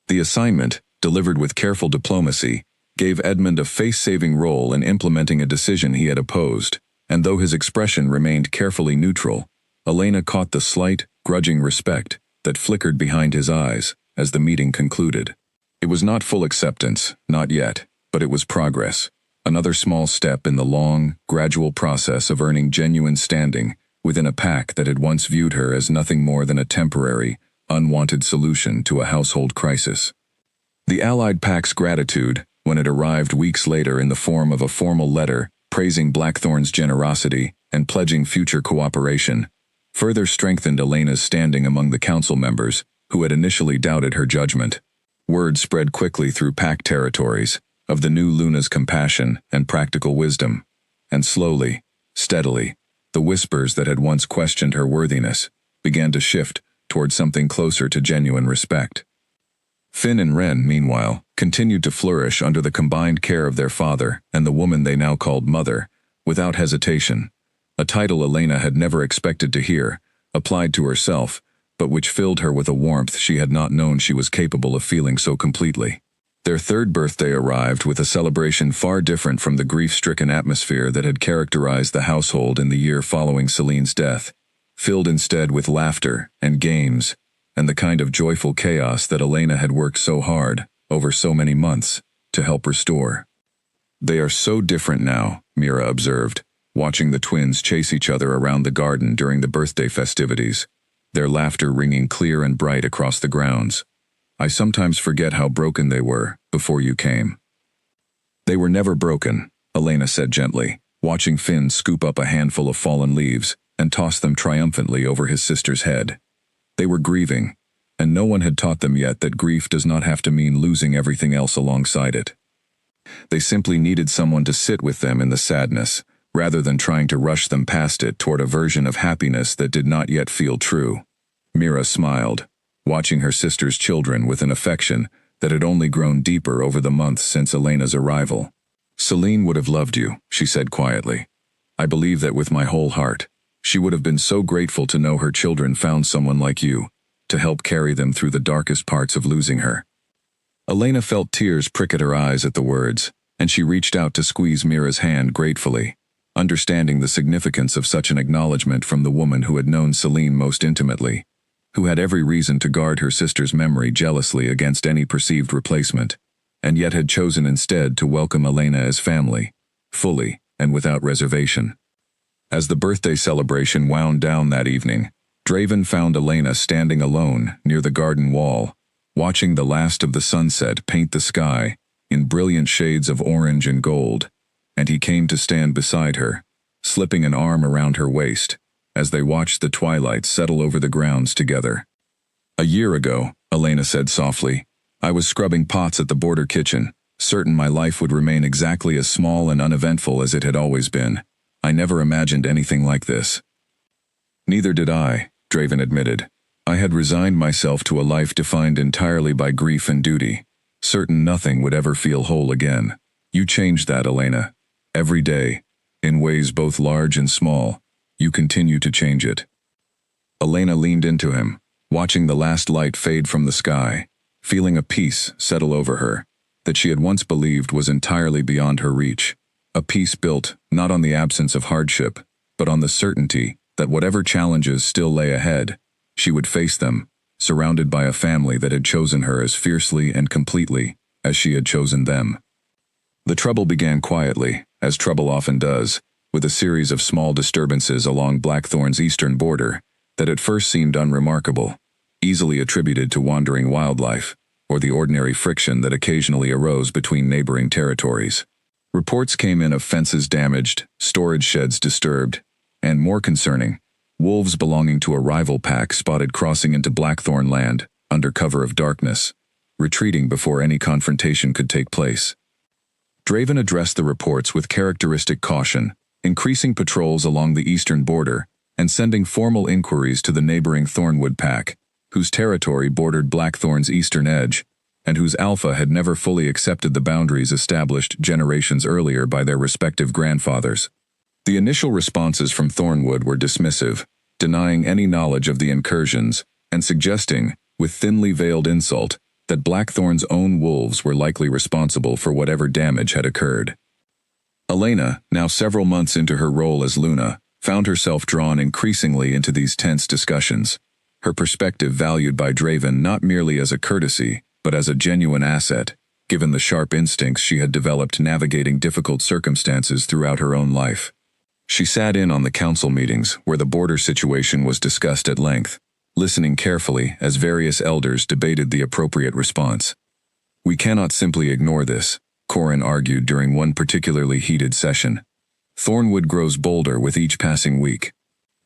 The assignment, delivered with careful diplomacy, gave Edmund a face-saving role in implementing a decision he had opposed, and though his expression remained carefully neutral, Elena caught the slight, grudging respect that flickered behind his eyes as the meeting concluded. It was not full acceptance, not yet, but it was progress, another small step in the long, gradual process of earning genuine standing within a pack that had once viewed her as nothing more than a temporary, unwanted solution to a household crisis. The allied pack's gratitude, when it arrived weeks later in the form of a formal letter praising Blackthorn's generosity and pledging future cooperation, further strengthened Elena's standing among the council members who had initially doubted her judgment. Word spread quickly through pack territories of the new Luna's compassion and practical wisdom, and slowly, steadily, the whispers that had once questioned her worthiness began to shift toward something closer to genuine respect. Finn and Ren, meanwhile, continued to flourish under the combined care of their father and the woman they now called mother, without hesitation, a title Elena had never expected to hear, applied to herself, but which filled her with a warmth she had not known she was capable of feeling so completely. Their third birthday arrived with a celebration far different from the grief-stricken atmosphere that had characterized the household in the year following Celine's death, filled instead with laughter and games, and the kind of joyful chaos that Elena had worked so hard, over so many months, to help restore. They are so different now, Mira observed, watching the twins chase each other around the garden during the birthday festivities, their laughter ringing clear and bright across the grounds. I sometimes forget how broken they were before you came. They were never broken, Elena said gently, watching Finn scoop up a handful of fallen leaves and toss them triumphantly over his sister's head. They were grieving, and no one had taught them yet that grief does not have to mean losing everything else alongside it. They simply needed someone to sit with them in the sadness, rather than trying to rush them past it toward a version of happiness that did not yet feel true. Mira smiled, watching her sister's children with an affection that had only grown deeper over the months since Elena's arrival. Celine would have loved you, she said quietly. I believe that with my whole heart. She would have been so grateful to know her children found someone like you, to help carry them through the darkest parts of losing her. Elena felt tears prick at her eyes at the words, and she reached out to squeeze Mira's hand gratefully, understanding the significance of such an acknowledgement from the woman who had known Celine most intimately, who had every reason to guard her sister's memory jealously against any perceived replacement, and yet had chosen instead to welcome Elena as family, fully and without reservation. As the birthday celebration wound down that evening, Draven found Elena standing alone near the garden wall, watching the last of the sunset paint the sky in brilliant shades of orange and gold, and he came to stand beside her, slipping an arm around her waist, as they watched the twilight settle over the grounds together. A year ago, Elena said softly, I was scrubbing pots at the border kitchen, certain my life would remain exactly as small and uneventful as it had always been. I never imagined anything like this. Neither did I, Draven admitted. I had resigned myself to a life defined entirely by grief and duty, certain nothing would ever feel whole again. You changed that, Elena. Every day, in ways both large and small, you continue to change it. Elena leaned into him, watching the last light fade from the sky, feeling a peace settle over her that she had once believed was entirely beyond her reach. A peace built not on the absence of hardship, but on the certainty that whatever challenges still lay ahead, she would face them, surrounded by a family that had chosen her as fiercely and completely as she had chosen them. The trouble began quietly, as trouble often does, with a series of small disturbances along Blackthorn's eastern border that at first seemed unremarkable, easily attributed to wandering wildlife, or the ordinary friction that occasionally arose between neighboring territories. Reports came in of fences damaged, storage sheds disturbed, and, more concerning, wolves belonging to a rival pack spotted crossing into Blackthorn land, under cover of darkness, retreating before any confrontation could take place. Draven addressed the reports with characteristic caution, increasing patrols along the eastern border and sending formal inquiries to the neighboring Thornwood pack, whose territory bordered Blackthorn's eastern edge, and whose alpha had never fully accepted the boundaries established generations earlier by their respective grandfathers. The initial responses from Thornwood were dismissive, denying any knowledge of the incursions, and suggesting, with thinly veiled insult, that Blackthorn's own wolves were likely responsible for whatever damage had occurred. Elena, now several months into her role as Luna, found herself drawn increasingly into these tense discussions, her perspective valued by Draven not merely as a courtesy, but as a genuine asset, given the sharp instincts she had developed navigating difficult circumstances throughout her own life. She sat in on the council meetings where the border situation was discussed at length, listening carefully as various elders debated the appropriate response. "We cannot simply ignore this," Corin argued during one particularly heated session. "Thornwood grows bolder with each passing week.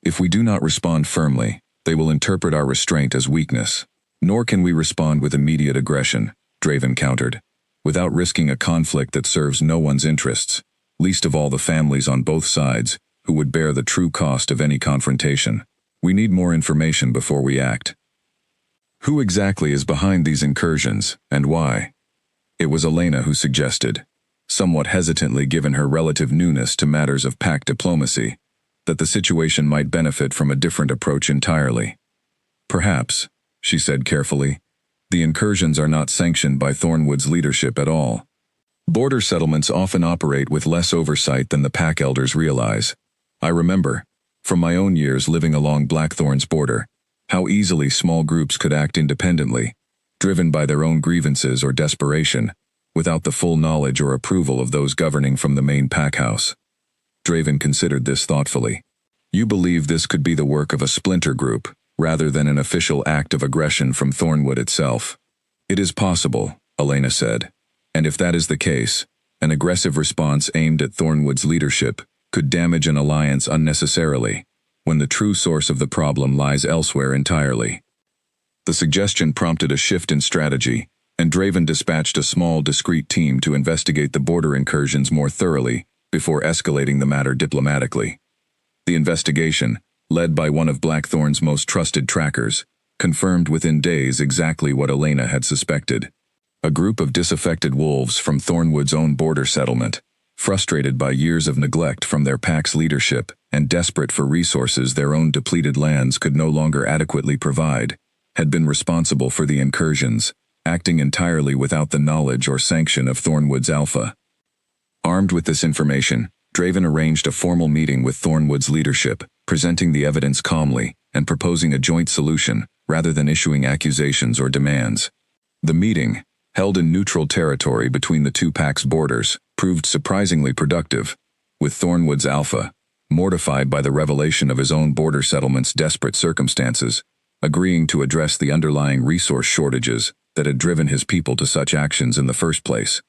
If we do not respond firmly, they will interpret our restraint as weakness. Nor can we respond with immediate aggression," Draven countered, "without risking a conflict that serves no one's interests, least of all the families on both sides, who would bear the true cost of any confrontation. We need more information before we act." "Who exactly is behind these incursions, and why?" It was Elena who suggested, somewhat hesitantly given her relative newness to matters of pack diplomacy, that the situation might benefit from a different approach entirely. "Perhaps," she said carefully, "the incursions are not sanctioned by Thornwood's leadership at all. Border settlements often operate with less oversight than the pack elders realize. I remember, from my own years living along Blackthorn's border, how easily small groups could act independently, driven by their own grievances or desperation, without the full knowledge or approval of those governing from the main pack house." Draven considered this thoughtfully. "You believe this could be the work of a splinter group, rather than an official act of aggression from Thornwood itself?" "It is possible," Elena said, "and if that is the case, an aggressive response aimed at Thornwood's leadership could damage an alliance unnecessarily, when the true source of the problem lies elsewhere entirely." The suggestion prompted a shift in strategy, and Draven dispatched a small, discreet team to investigate the border incursions more thoroughly before escalating the matter diplomatically. The investigation, led by one of Blackthorn's most trusted trackers, confirmed within days exactly what Elena had suspected. A group of disaffected wolves from Thornwood's own border settlement, frustrated by years of neglect from their pack's leadership and desperate for resources their own depleted lands could no longer adequately provide, had been responsible for the incursions, acting entirely without the knowledge or sanction of Thornwood's alpha. Armed with this information, Draven arranged a formal meeting with Thornwood's leadership, presenting the evidence calmly and proposing a joint solution rather than issuing accusations or demands. The meeting, held in neutral territory between the two packs' borders, proved surprisingly productive, with Thornwood's alpha, mortified by the revelation of his own border settlement's desperate circumstances, agreeing to address the underlying resource shortages that had driven his people to such actions in the first place.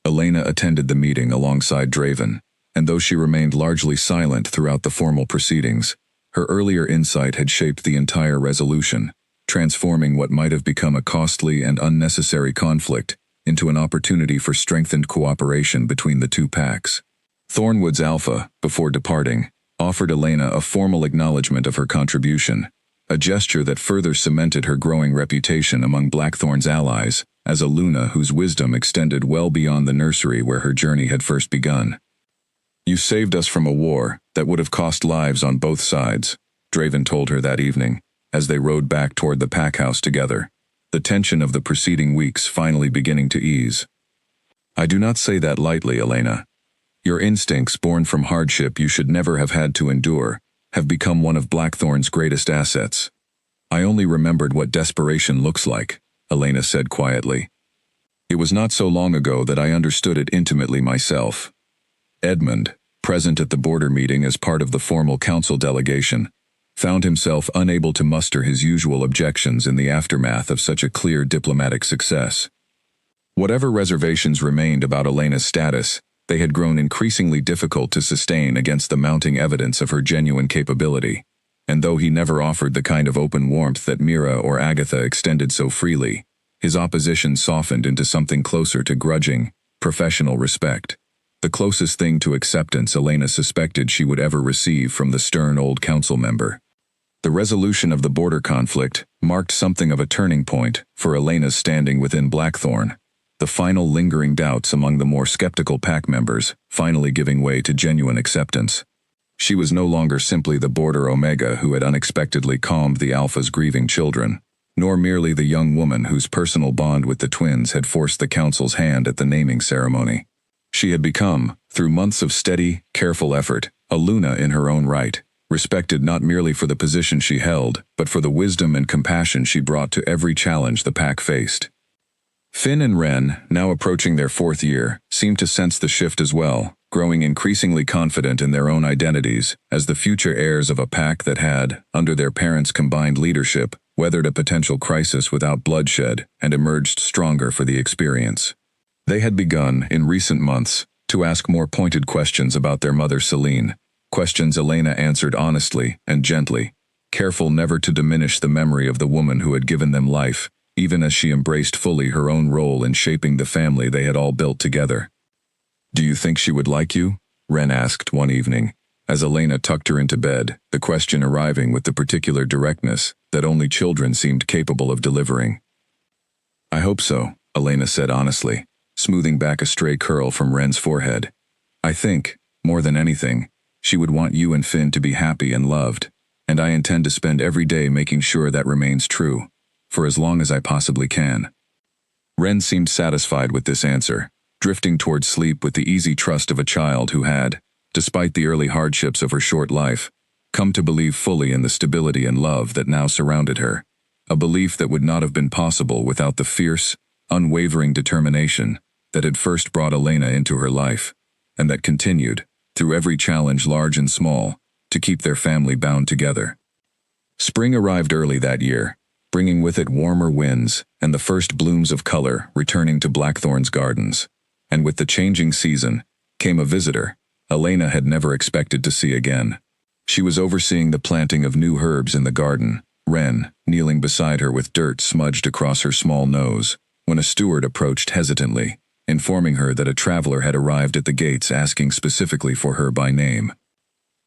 Elena attended the meeting alongside Draven, and though she remained largely silent throughout the formal proceedings, her earlier insight had shaped the entire resolution, transforming what might have become a costly and unnecessary conflict into an opportunity for strengthened cooperation between the two packs. Thornwood's alpha, before departing, offered Elena a formal acknowledgement of her contribution, a gesture that further cemented her growing reputation among Blackthorn's allies as a Luna whose wisdom extended well beyond the nursery where her journey had first begun. "You saved us from a war that would have cost lives on both sides," Draven told her that evening, as they rode back toward the pack house together, the tension of the preceding weeks finally beginning to ease. "I do not say that lightly, Elena. Your instincts, born from hardship you should never have had to endure, have become one of Blackthorn's greatest assets." "I only remembered what desperation looks like," Elena said quietly. "It was not so long ago that I understood it intimately myself." Edmund, present at the border meeting as part of the formal council delegation, found himself unable to muster his usual objections in the aftermath of such a clear diplomatic success. Whatever reservations remained about Elena's status, They had grown increasingly difficult to sustain against the mounting evidence of her genuine capability. And though he never offered the kind of open warmth that Mira or Agatha extended so freely, his opposition softened into something closer to grudging, professional respect. The closest thing to acceptance Elena suspected she would ever receive from the stern old council member. The resolution of the border conflict marked something of a turning point for Elena's standing within Blackthorn, the final lingering doubts among the more skeptical pack members finally giving way to genuine acceptance. She was no longer simply the border Omega who had unexpectedly calmed the Alpha's grieving children, nor merely the young woman whose personal bond with the twins had forced the council's hand at the naming ceremony. She had become, through months of steady, careful effort, a Luna in her own right, respected not merely for the position she held, but for the wisdom and compassion she brought to every challenge the pack faced. Finn and Ren, now approaching their 4th year, seemed to sense the shift as well, growing increasingly confident in their own identities as the future heirs of a pack that had, under their parents' combined leadership, weathered a potential crisis without bloodshed and emerged stronger for the experience. They had begun, in recent months, to ask more pointed questions about their mother Celine, questions Elena answered honestly and gently, careful never to diminish the memory of the woman who had given them life, even as she embraced fully her own role in shaping the family they had all built together. "Do you think she would like you?" Ren asked one evening, as Elena tucked her into bed, the question arriving with the particular directness that only children seemed capable of delivering. "I hope so," Elena said honestly, smoothing back a stray curl from Ren's forehead. "I think, more than anything, she would want you and Finn to be happy and loved, and I intend to spend every day making sure that remains true, for as long as I possibly can." Ren seemed satisfied with this answer, drifting toward sleep with the easy trust of a child who had, despite the early hardships of her short life, come to believe fully in the stability and love that now surrounded her, a belief that would not have been possible without the fierce, unwavering determination that had first brought Elena into her life, and that continued, through every challenge large and small, to keep their family bound together. Spring arrived early that year, bringing with it warmer winds and the first blooms of color returning to Blackthorn's gardens. And with the changing season came a visitor Elena had never expected to see again. She was overseeing the planting of new herbs in the garden, Ren kneeling beside her with dirt smudged across her small nose, when a steward approached hesitantly, informing her that a traveler had arrived at the gates asking specifically for her by name.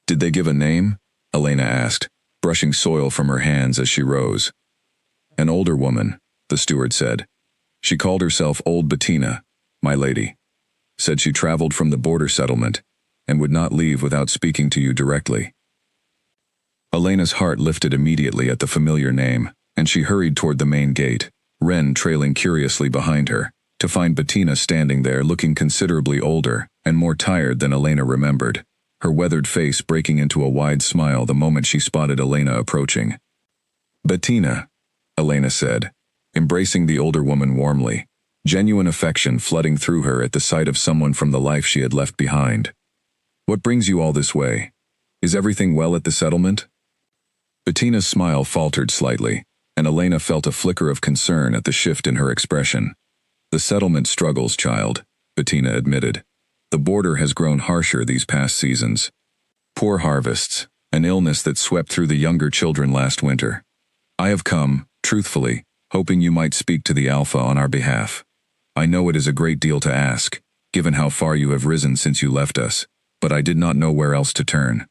"Did they give a name?" Elena asked, brushing soil from her hands as she rose. "An older woman," the steward said. "She called herself Old Bettina, my lady. Said she traveled from the border settlement and would not leave without speaking to you directly." Elena's heart lifted immediately at the familiar name, and she hurried toward the main gate, Ren trailing curiously behind her, to find Bettina standing there looking considerably older and more tired than Elena remembered, her weathered face breaking into a wide smile the moment she spotted Elena approaching. "Bettina," Elena said, embracing the older woman warmly, genuine affection flooding through her at the sight of someone from the life she had left behind. "What brings you all this way? Is everything well at the settlement?" Bettina's smile faltered slightly, and Elena felt a flicker of concern at the shift in her expression. "The settlement struggles, child," Bettina admitted. "The border has grown harsher these past seasons. Poor harvests, an illness that swept through the younger children last winter. I have come, truthfully, hoping you might speak to the Alpha on our behalf. I know it is a great deal to ask, given how far you have risen since you left us, but I did not know where else to turn."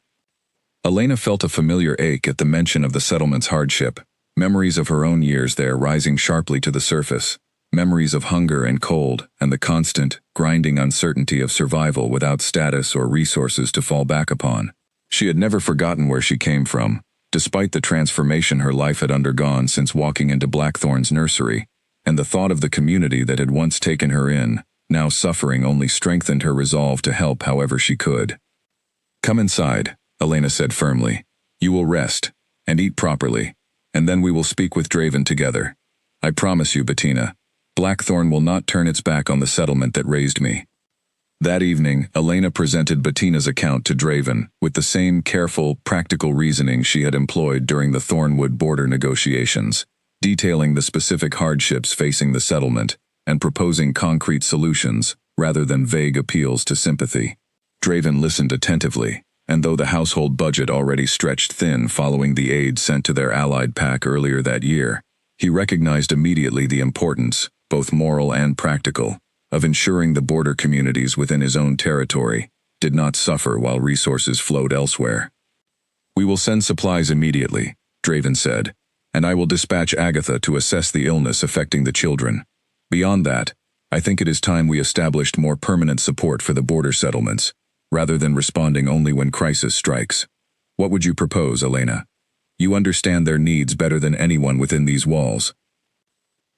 Elena felt a familiar ache at the mention of the settlement's hardship, memories of her own years there rising sharply to the surface, memories of hunger and cold and the constant, grinding uncertainty of survival without status or resources to fall back upon. She had never forgotten where she came from, despite the transformation her life had undergone since walking into Blackthorn's nursery, and the thought of the community that had once taken her in, now suffering, only strengthened her resolve to help however she could. "Come inside," Elena said firmly. "You will rest, and eat properly, and then we will speak with Draven together. I promise you, Bettina, Blackthorn will not turn its back on the settlement that raised me." That evening, Elena presented Bettina's account to Draven with the same careful, practical reasoning she had employed during the Thornwood border negotiations, detailing the specific hardships facing the settlement and proposing concrete solutions, rather than vague appeals to sympathy. Draven listened attentively, and though the household budget already stretched thin following the aid sent to their allied pack earlier that year, he recognized immediately the importance, both moral and practical, of ensuring the border communities within his own territory did not suffer while resources flowed elsewhere. "We will send supplies immediately," Draven said, "and I will dispatch Agatha to assess the illness affecting the children. Beyond that, I think it is time we established more permanent support for the border settlements, rather than responding only when crisis strikes. What would you propose, Elena? You understand their needs better than anyone within these walls."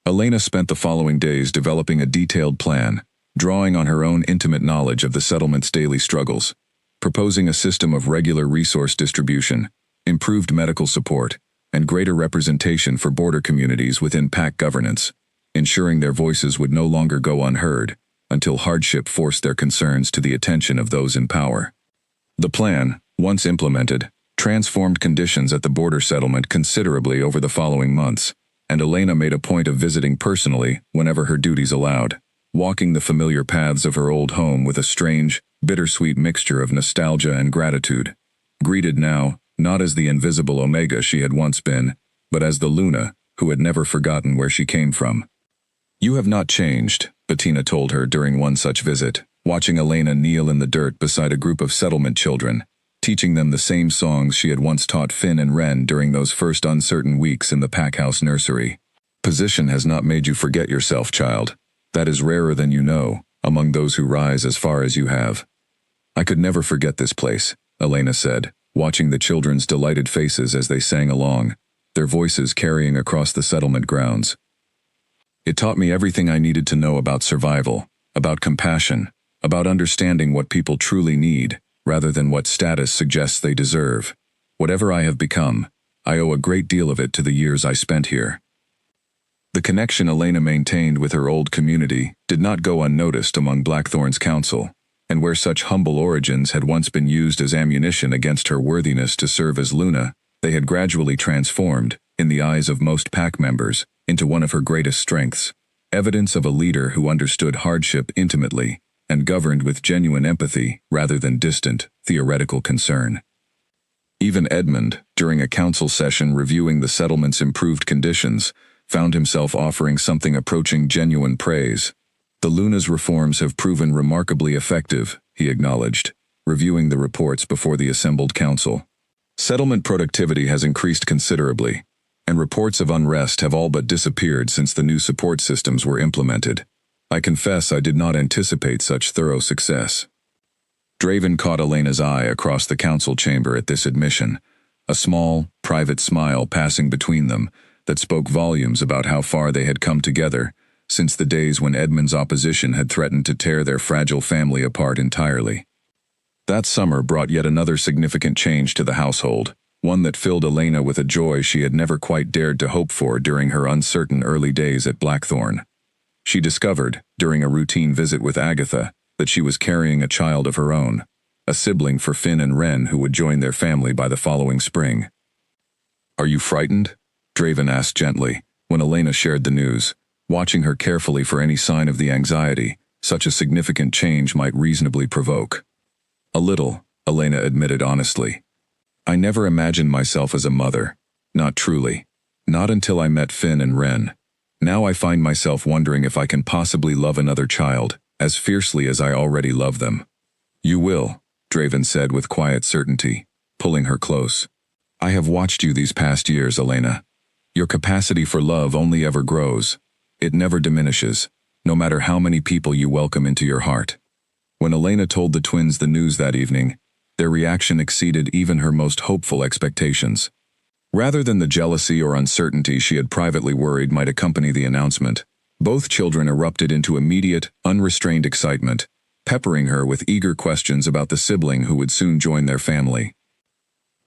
Elena spent the following days developing a detailed plan, drawing on her own intimate knowledge of the settlement's daily struggles, proposing a system of regular resource distribution, improved medical support, and greater representation for border communities within pack governance, ensuring their voices would no longer go unheard until hardship forced their concerns to the attention of those in power. The plan, once implemented, transformed conditions at the border settlement considerably over the following months, and Elena made a point of visiting personally whenever her duties allowed, walking the familiar paths of her old home with a strange, bittersweet mixture of nostalgia and gratitude, greeted now, not as the invisible Omega she had once been, but as the Luna, who had never forgotten where she came from. "You have not changed," Bettina told her during one such visit, watching Elena kneel in the dirt beside a group of settlement children, teaching them the same songs she had once taught Finn and Ren during those first uncertain weeks in the packhouse nursery. "Position has not made you forget yourself, child. That is rarer than you know, among those who rise as far as you have." "I could never forget this place," Elena said, watching the children's delighted faces as they sang along, their voices carrying across the settlement grounds. "It taught me everything I needed to know about survival, about compassion, about understanding what people truly need, rather than what status suggests they deserve. Whatever I have become, I owe a great deal of it to the years I spent here." The connection Elena maintained with her old community did not go unnoticed among Blackthorn's council, and where such humble origins had once been used as ammunition against her worthiness to serve as Luna, they had gradually transformed, in the eyes of most pack members, into one of her greatest strengths, evidence of a leader who understood hardship intimately and governed with genuine empathy rather than distant, theoretical concern. Even Edmund, during a council session reviewing the settlement's improved conditions, found himself offering something approaching genuine praise. "The Luna's reforms have proven remarkably effective," he acknowledged, reviewing the reports before the assembled council. "Settlement productivity has increased considerably, and reports of unrest have all but disappeared since the new support systems were implemented. I confess I did not anticipate such thorough success." Draven caught Elena's eye across the council chamber at this admission, a small, private smile passing between them that spoke volumes about how far they had come together since the days when Edmund's opposition had threatened to tear their fragile family apart entirely. That summer brought yet another significant change to the household, one that filled Elena with a joy she had never quite dared to hope for during her uncertain early days at Blackthorn. She discovered, during a routine visit with Agatha, that she was carrying a child of her own, a sibling for Finn and Ren who would join their family by the following spring. "Are you frightened?" Draven asked gently, when Elena shared the news, watching her carefully for any sign of the anxiety such a significant change might reasonably provoke. "A little," Elena admitted honestly. "I never imagined myself as a mother, not truly. Not until I met Finn and Ren. Now I find myself wondering if I can possibly love another child as fiercely as I already love them." "You will," Draven said with quiet certainty, pulling her close. "I have watched you these past years, Elena. Your capacity for love only ever grows. It never diminishes, no matter how many people you welcome into your heart." When Elena told the twins the news that evening, their reaction exceeded even her most hopeful expectations. Rather than the jealousy or uncertainty she had privately worried might accompany the announcement, both children erupted into immediate, unrestrained excitement, peppering her with eager questions about the sibling who would soon join their family.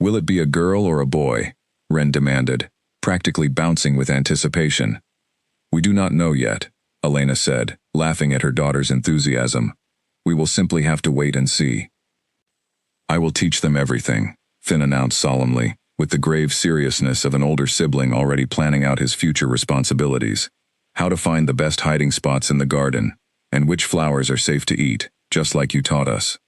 "Will it be a girl or a boy?" Ren demanded, practically bouncing with anticipation. "We do not know yet," Elena said, laughing at her daughter's enthusiasm. "We will simply have to wait and see." "I will teach them everything," Finn announced solemnly, with the grave seriousness of an older sibling already planning out his future responsibilities. "How to find the best hiding spots in the garden, and which flowers are safe to eat, just like you taught us.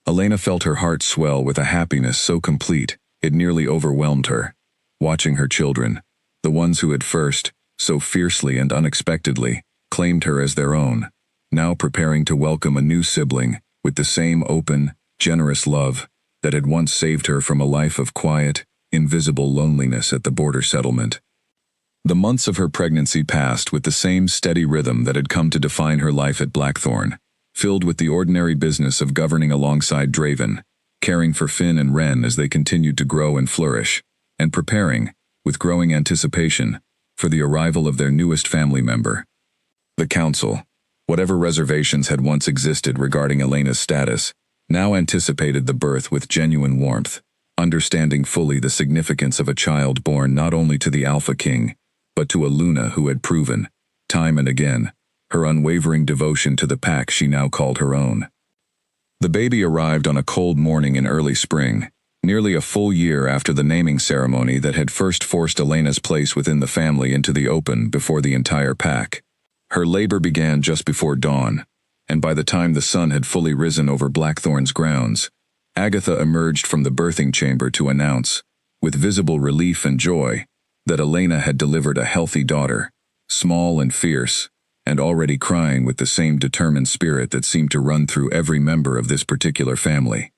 Elena felt her heart swell with a happiness so complete, it nearly overwhelmed her. Watching her children, the ones who had first, so fiercely and unexpectedly, claimed her as their own, now preparing to welcome a new sibling with the same open, generous love that had once saved her from a life of quiet, invisible loneliness at the border settlement. The months of her pregnancy passed with the same steady rhythm that had come to define her life at Blackthorn, filled with the ordinary business of governing alongside Draven, caring for Finn and Wren as they continued to grow and flourish, and preparing, with growing anticipation, for the arrival of their newest family member. The council, whatever reservations had once existed regarding Elena's status, now anticipated the birth with genuine warmth, understanding fully the significance of a child born not only to the Alpha King, but to a Luna who had proven, time and again, her unwavering devotion to the pack she now called her own. The baby arrived on a cold morning in early spring, nearly a full year after the naming ceremony that had first forced Elena's place within the family into the open before the entire pack. Her labor began just before dawn, and by the time the sun had fully risen over Blackthorn's grounds, Agatha emerged from the birthing chamber to announce, with visible relief and joy, that Elena had delivered a healthy daughter, small and fierce, and already crying with the same determined spirit that seemed to run through every member of this particular family.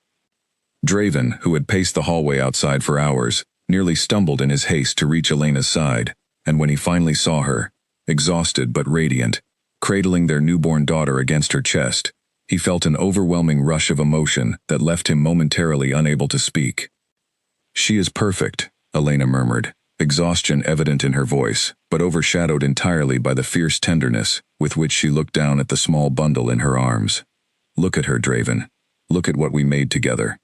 Draven, who had paced the hallway outside for hours, nearly stumbled in his haste to reach Elena's side, and when he finally saw her, exhausted but radiant, cradling their newborn daughter against her chest, he felt an overwhelming rush of emotion that left him momentarily unable to speak. "She is perfect," Elena murmured, exhaustion evident in her voice, but overshadowed entirely by the fierce tenderness with which she looked down at the small bundle in her arms. "Look at her, Draven. Look at what we made together."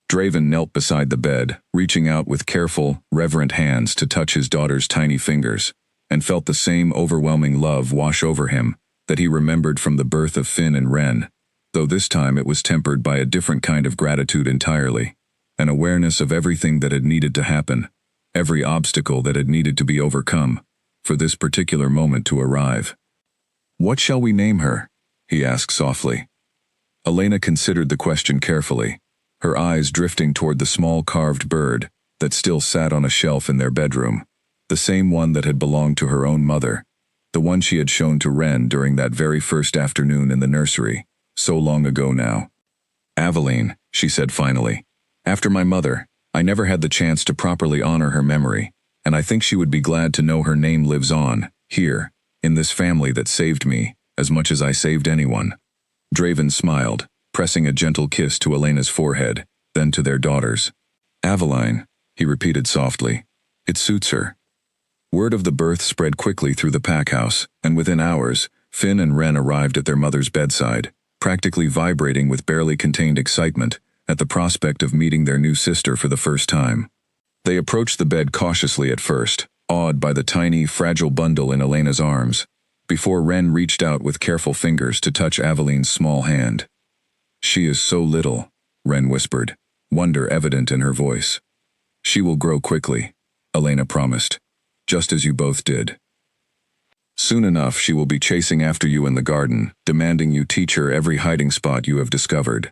Draven knelt beside the bed, reaching out with careful, reverent hands to touch his daughter's tiny fingers, and felt the same overwhelming love wash over him that he remembered from the birth of Finn and Wren, though this time it was tempered by a different kind of gratitude entirely, an awareness of everything that had needed to happen, every obstacle that had needed to be overcome, for this particular moment to arrive. "What shall we name her?" he asked softly. Elena considered the question carefully, her eyes drifting toward the small carved bird that still sat on a shelf in their bedroom, the same one that had belonged to her own mother, the one she had shown to Wren during that very first afternoon in the nursery, so long ago now. "Aveline," she said finally. "After my mother, I never had the chance to properly honor her memory, and I think she would be glad to know her name lives on, here, in this family that saved me, as much as I saved anyone." Draven smiled, pressing a gentle kiss to Elena's forehead, then to their daughter's. "Aveline," he repeated softly. "It suits her." Word of the birth spread quickly through the pack house, and within hours, Finn and Wren arrived at their mother's bedside, practically vibrating with barely contained excitement at the prospect of meeting their new sister for the first time. They approached the bed cautiously at first, awed by the tiny, fragile bundle in Elena's arms, before Wren reached out with careful fingers to touch Aveline's small hand. "She is so little," Wren whispered, wonder evident in her voice. "She will grow quickly," Elena promised, "just as you both did. Soon enough she will be chasing after you in the garden, demanding you teach her every hiding spot you have discovered."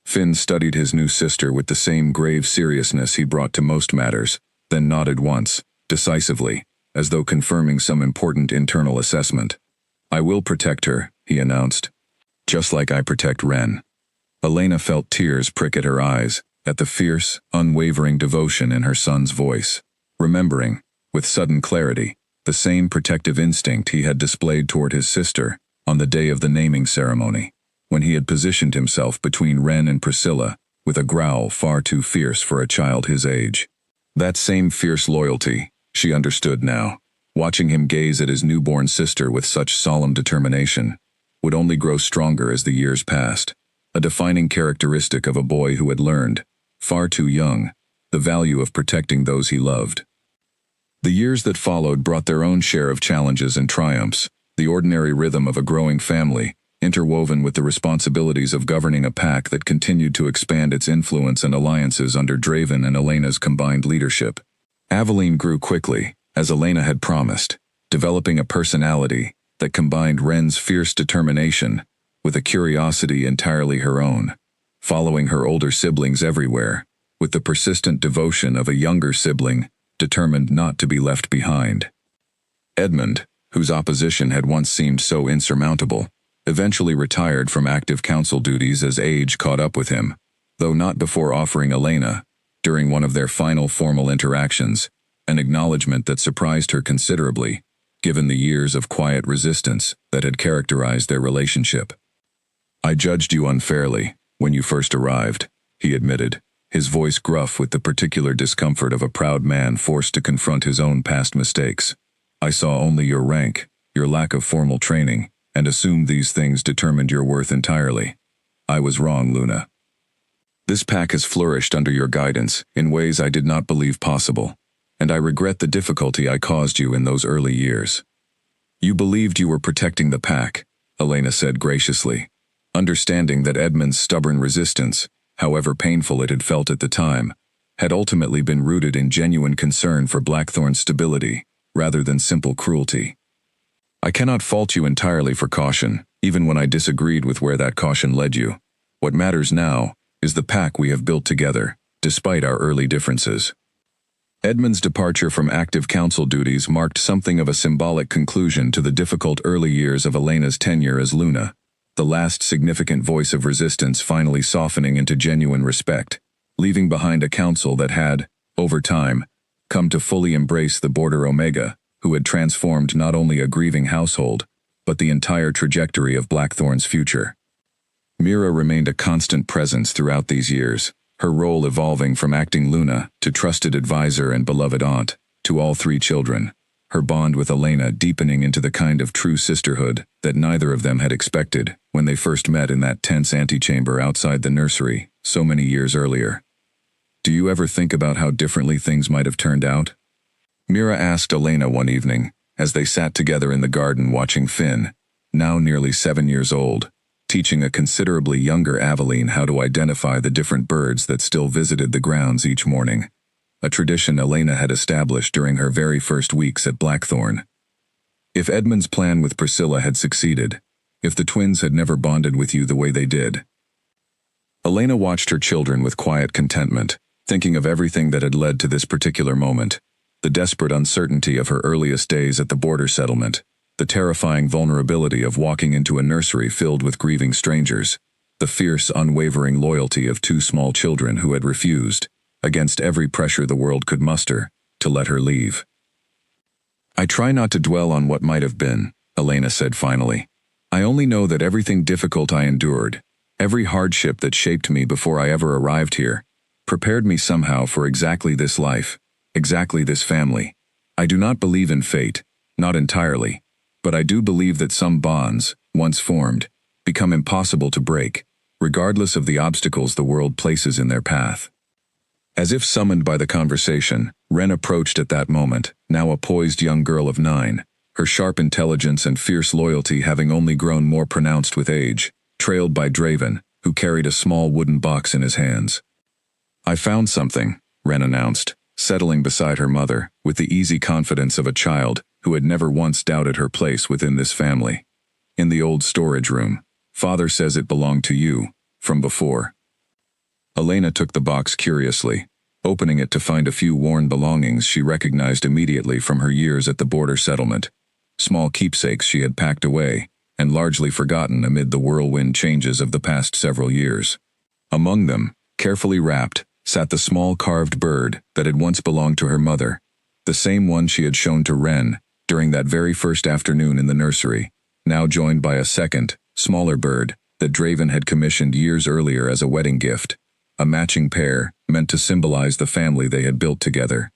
Finn studied his new sister with the same grave seriousness he brought to most matters, then nodded once, decisively, as though confirming some important internal assessment. "I will protect her," he announced. "Just like I protect Wren." Elena felt tears prick at her eyes, at the fierce, unwavering devotion in her son's voice, remembering, with sudden clarity, the same protective instinct he had displayed toward his sister on the day of the naming ceremony, when he had positioned himself between Wren and Priscilla with a growl far too fierce for a child his age. That same fierce loyalty, she understood now, watching him gaze at his newborn sister with such solemn determination, would only grow stronger as the years passed, a defining characteristic of a boy who had learned, far too young, the value of protecting those he loved. The years that followed brought their own share of challenges and triumphs, the ordinary rhythm of a growing family, interwoven with the responsibilities of governing a pack that continued to expand its influence and alliances under Draven and Elena's combined leadership. Aveline grew quickly, as Elena had promised, developing a personality that combined Wren's fierce determination with a curiosity entirely her own, following her older siblings everywhere, with the persistent devotion of a younger sibling determined not to be left behind. Edmund, whose opposition had once seemed so insurmountable, eventually retired from active council duties as age caught up with him, though not before offering Elena, during one of their final formal interactions, an acknowledgement that surprised her considerably, given the years of quiet resistance that had characterized their relationship. "I judged you unfairly when you first arrived," he admitted, his voice gruff with the particular discomfort of a proud man forced to confront his own past mistakes. "I saw only your rank, your lack of formal training, and assumed these things determined your worth entirely. I was wrong, Luna. This pack has flourished under your guidance in ways I did not believe possible, and I regret the difficulty I caused you in those early years." "You believed you were protecting the pack," Elena said graciously, understanding that Edmund's stubborn resistance, however painful it had felt at the time, had ultimately been rooted in genuine concern for Blackthorn's stability, rather than simple cruelty. "I cannot fault you entirely for caution, even when I disagreed with where that caution led you. What matters now is the pack we have built together, despite our early differences." Edmund's departure from active council duties marked something of a symbolic conclusion to the difficult early years of Elena's tenure as Luna, the last significant voice of resistance finally softening into genuine respect, leaving behind a council that had, over time, come to fully embrace the Border Omega, who had transformed not only a grieving household, but the entire trajectory of Blackthorn's future. Mira remained a constant presence throughout these years, her role evolving from acting Luna to trusted advisor and beloved aunt to all three children, her bond with Elena deepening into the kind of true sisterhood that neither of them had expected when they first met in that tense antechamber outside the nursery so many years earlier. "Do you ever think about how differently things might have turned out?" Mira asked Elena one evening, as they sat together in the garden watching Finn, now nearly 7 years old, teaching a considerably younger Aveline how to identify the different birds that still visited the grounds each morning, a tradition Elena had established during her very first weeks at Blackthorn. "If Edmund's plan with Priscilla had succeeded, if the twins had never bonded with you the way they did." Elena watched her children with quiet contentment, thinking of everything that had led to this particular moment, the desperate uncertainty of her earliest days at the border settlement, the terrifying vulnerability of walking into a nursery filled with grieving strangers, the fierce, unwavering loyalty of two small children who had refused, against every pressure the world could muster, to let her leave. "I try not to dwell on what might have been," Elena said finally. "I only know that everything difficult I endured, every hardship that shaped me before I ever arrived here, prepared me somehow for exactly this life, exactly this family. I do not believe in fate, not entirely, but I do believe that some bonds, once formed, become impossible to break, regardless of the obstacles the world places in their path." As if summoned by the conversation, Wren approached at that moment, now a poised young girl of 9, her sharp intelligence and fierce loyalty having only grown more pronounced with age, trailed by Draven, who carried a small wooden box in his hands. "I found something," Wren announced, settling beside her mother, with the easy confidence of a child who had never once doubted her place within this family. "In the old storage room. Father says it belonged to you, from before." Elena took the box curiously, opening it to find a few worn belongings she recognized immediately from her years at the border settlement, small keepsakes she had packed away and largely forgotten amid the whirlwind changes of the past several years. Among them, carefully wrapped, sat the small carved bird that had once belonged to her mother, the same one she had shown to Wren during that very first afternoon in the nursery, now joined by a second, smaller bird that Draven had commissioned years earlier as a wedding gift, a matching pair meant to symbolize the family they had built together.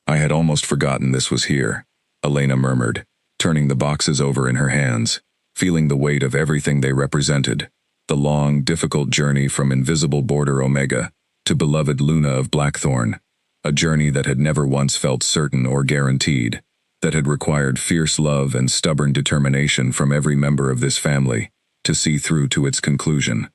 "I had almost forgotten this was here," Elena murmured, turning the boxes over in her hands, feeling the weight of everything they represented, the long, difficult journey from invisible Border Omega to beloved Luna of Blackthorn, a journey that had never once felt certain or guaranteed, that had required fierce love and stubborn determination from every member of this family to see through to its conclusion.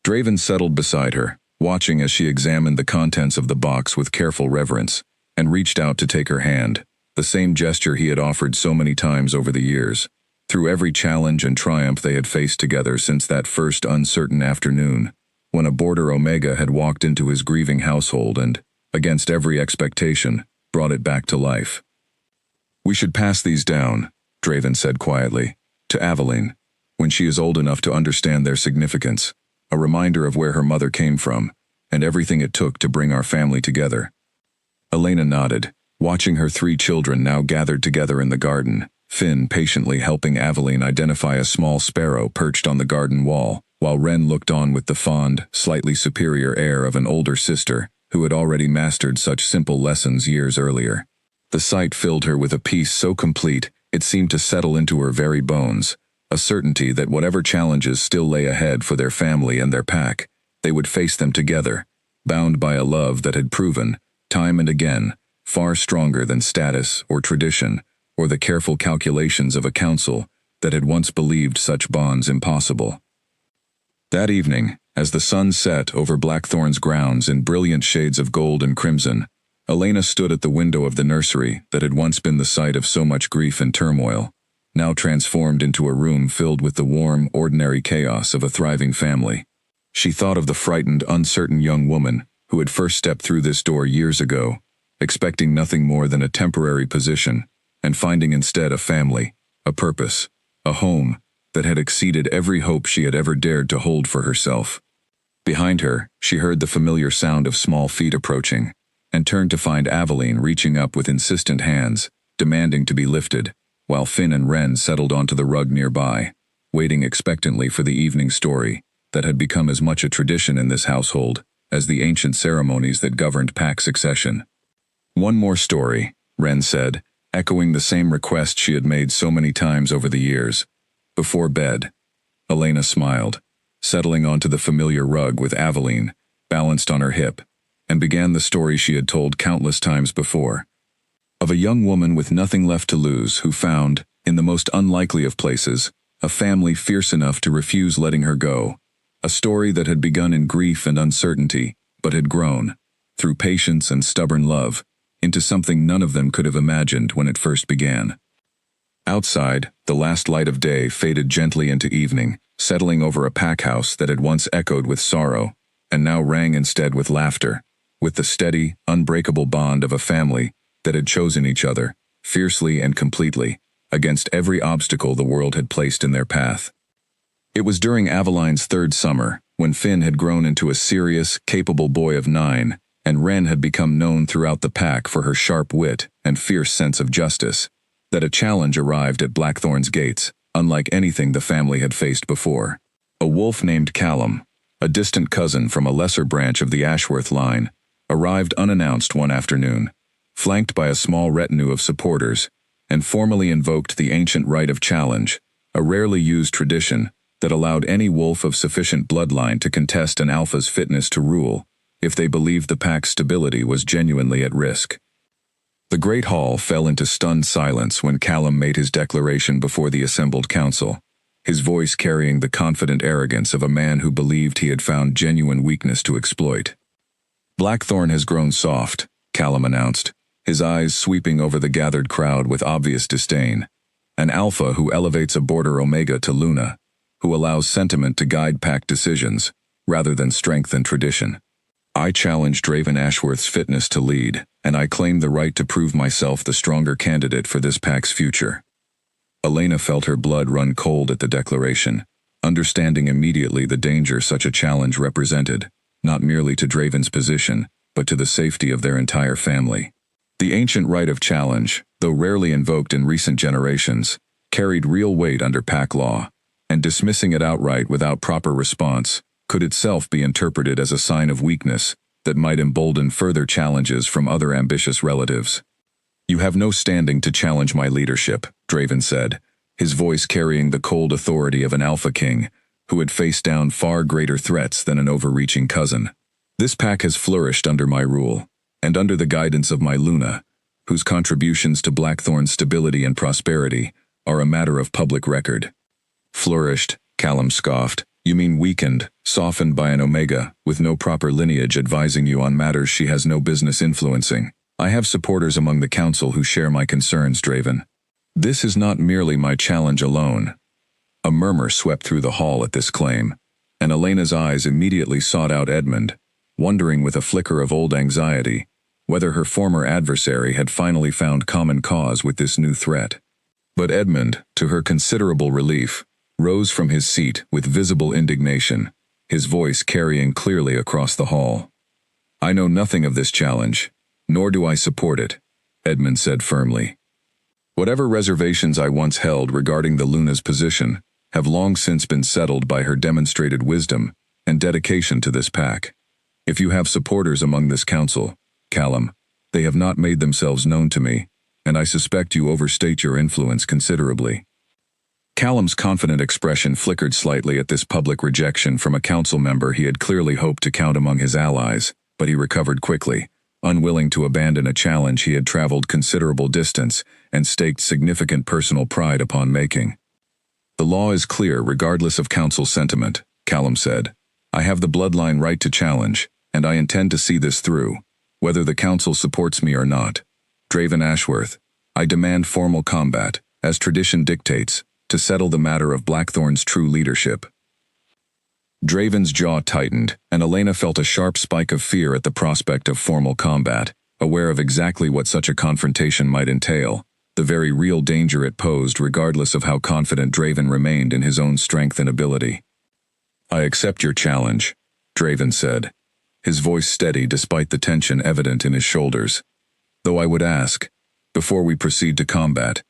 Draven settled beside her, watching as she examined the contents of the box with careful reverence, and reached out to take her hand, the same gesture he had offered so many times over the years, through every challenge and triumph they had faced together since that first uncertain afternoon, when a border Omega had walked into his grieving household and, against every expectation, brought it back to life. "We should pass these down," Draven said quietly, "to Aveline, when she is old enough to understand their significance, a reminder of where her mother came from, and everything it took to bring our family together." Elena nodded, watching her 3 children now gathered together in the garden, Finn patiently helping Aveline identify a small sparrow perched on the garden wall, while Wren looked on with the fond, slightly superior air of an older sister who had already mastered such simple lessons years earlier. The sight filled her with a peace so complete it seemed to settle into her very bones, a certainty that whatever challenges still lay ahead for their family and their pack, they would face them together, bound by a love that had proven, time and again, far stronger than status or tradition, or the careful calculations of a council that had once believed such bonds impossible. That evening, as the sun set over Blackthorn's grounds in brilliant shades of gold and crimson, Elena stood at the window of the nursery that had once been the site of so much grief and turmoil, now transformed into a room filled with the warm, ordinary chaos of a thriving family. She thought of the frightened, uncertain young woman who had first stepped through this door years ago, expecting nothing more than a temporary position, and finding instead a family, a purpose, a home that had exceeded every hope she had ever dared to hold for herself. Behind her, she heard the familiar sound of small feet approaching, and turned to find Aveline reaching up with insistent hands, demanding to be lifted, while Finn and Wren settled onto the rug nearby, waiting expectantly for the evening story that had become as much a tradition in this household as the ancient ceremonies that governed pack succession. "One more story," Wren said, echoing the same request she had made so many times over the years. "Before bed." Elena smiled, settling onto the familiar rug with Aveline balanced on her hip, and began the story she had told countless times before, of a young woman with nothing left to lose who found, in the most unlikely of places, a family fierce enough to refuse letting her go, a story that had begun in grief and uncertainty, but had grown, through patience and stubborn love, into something none of them could have imagined when it first began. Outside, the last light of day faded gently into evening, settling over a pack house that had once echoed with sorrow, and now rang instead with laughter, with the steady, unbreakable bond of a family that had chosen each other, fiercely and completely, against every obstacle the world had placed in their path. It was during Aveline's 3rd summer, when Finn had grown into a serious, capable boy of 9, and Wren had become known throughout the pack for her sharp wit and fierce sense of justice, that a challenge arrived at Blackthorn's gates, unlike anything the family had faced before. A wolf named Callum, a distant cousin from a lesser branch of the Ashworth line, arrived unannounced one afternoon, flanked by a small retinue of supporters, and formally invoked the ancient right of challenge, a rarely used tradition that allowed any wolf of sufficient bloodline to contest an alpha's fitness to rule, if they believed the pack's stability was genuinely at risk. The great hall fell into stunned silence when Callum made his declaration before the assembled council, his voice carrying the confident arrogance of a man who believed he had found genuine weakness to exploit. "Blackthorn has grown soft," Callum announced, his eyes sweeping over the gathered crowd with obvious disdain. "An alpha who elevates a border Omega to Luna, who allows sentiment to guide pack decisions, rather than strength and tradition. I challenge Draven Ashworth's fitness to lead, and I claim the right to prove myself the stronger candidate for this pack's future." Elena felt her blood run cold at the declaration, understanding immediately the danger such a challenge represented, not merely to Draven's position, but to the safety of their entire family. The ancient right of challenge, though rarely invoked in recent generations, carried real weight under pack law, and dismissing it outright without proper response could itself be interpreted as a sign of weakness that might embolden further challenges from other ambitious relatives. "You have no standing to challenge my leadership," Draven said, his voice carrying the cold authority of an alpha king who had faced down far greater threats than an overreaching cousin. "This pack has flourished under my rule, and under the guidance of my Luna, whose contributions to Blackthorn's stability and prosperity are a matter of public record." "Flourished," Callum scoffed. "You mean weakened, softened by an Omega, with no proper lineage advising you on matters she has no business influencing." I have supporters among the council who share my concerns, Draven. This is not merely my challenge alone. A murmur swept through the hall at this claim, and Elena's eyes immediately sought out Edmund, wondering with a flicker of old anxiety whether her former adversary had finally found common cause with this new threat. But Edmund, to her considerable relief, rose from his seat with visible indignation, his voice carrying clearly across the hall. I know nothing of this challenge, nor do I support it, Edmund said firmly. Whatever reservations I once held regarding the Luna's position have long since been settled by her demonstrated wisdom and dedication to this pack. If you have supporters among this council, Callum, they have not made themselves known to me, and I suspect you overstate your influence considerably. Callum's confident expression flickered slightly at this public rejection from a council member he had clearly hoped to count among his allies, but he recovered quickly, unwilling to abandon a challenge he had traveled considerable distance and staked significant personal pride upon making. The law is clear regardless of council sentiment, Callum said. I have the bloodline right to challenge, and I intend to see this through, whether the council supports me or not. Draven Ashworth, I demand formal combat, as tradition dictates, to settle the matter of Blackthorn's true leadership. Draven's jaw tightened, and Elena felt a sharp spike of fear at the prospect of formal combat, aware of exactly what such a confrontation might entail, the very real danger it posed regardless of how confident Draven remained in his own strength and ability. I accept your challenge, Draven said, his voice steady despite the tension evident in his shoulders. Though I would ask, before we proceed to combat,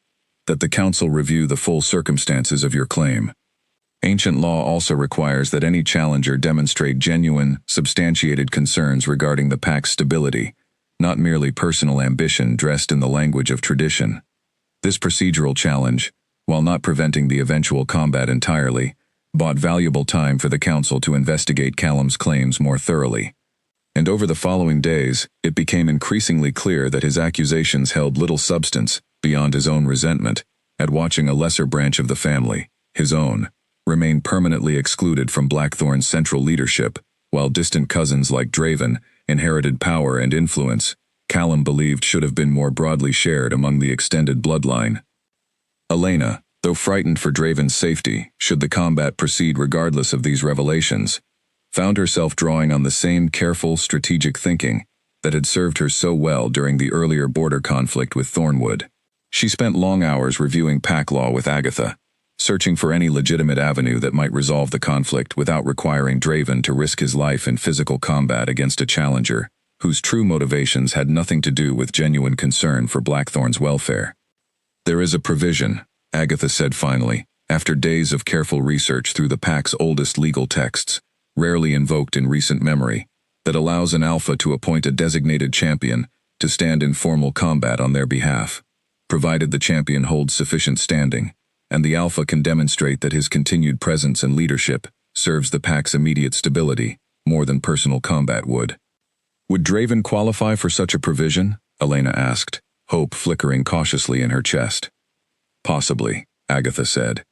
that the council review the full circumstances of your claim. Ancient law also requires that any challenger demonstrate genuine, substantiated concerns regarding the pack's stability, not merely personal ambition dressed in the language of tradition. This procedural challenge, while not preventing the eventual combat entirely, bought valuable time for the council to investigate Callum's claims more thoroughly. And over the following days, it became increasingly clear that his accusations held little substance beyond his own resentment at watching a lesser branch of the family, his own, remain permanently excluded from Blackthorn's central leadership, while distant cousins like Draven inherited power and influence Callum believed should have been more broadly shared among the extended bloodline. Elena, though frightened for Draven's safety should the combat proceed regardless of these revelations, found herself drawing on the same careful, strategic thinking that had served her so well during the earlier border conflict with Thornwood. She spent long hours reviewing pack law with Agatha, searching for any legitimate avenue that might resolve the conflict without requiring Draven to risk his life in physical combat against a challenger whose true motivations had nothing to do with genuine concern for Blackthorn's welfare. There is a provision, Agatha said finally, after days of careful research through the pack's oldest legal texts, rarely invoked in recent memory, that allows an alpha to appoint a designated champion to stand in formal combat on their behalf, provided the champion holds sufficient standing, and the alpha can demonstrate that his continued presence and leadership serves the pack's immediate stability more than personal combat would. Would Draven qualify for such a provision? Elena asked, hope flickering cautiously in her chest. Possibly, Agatha said,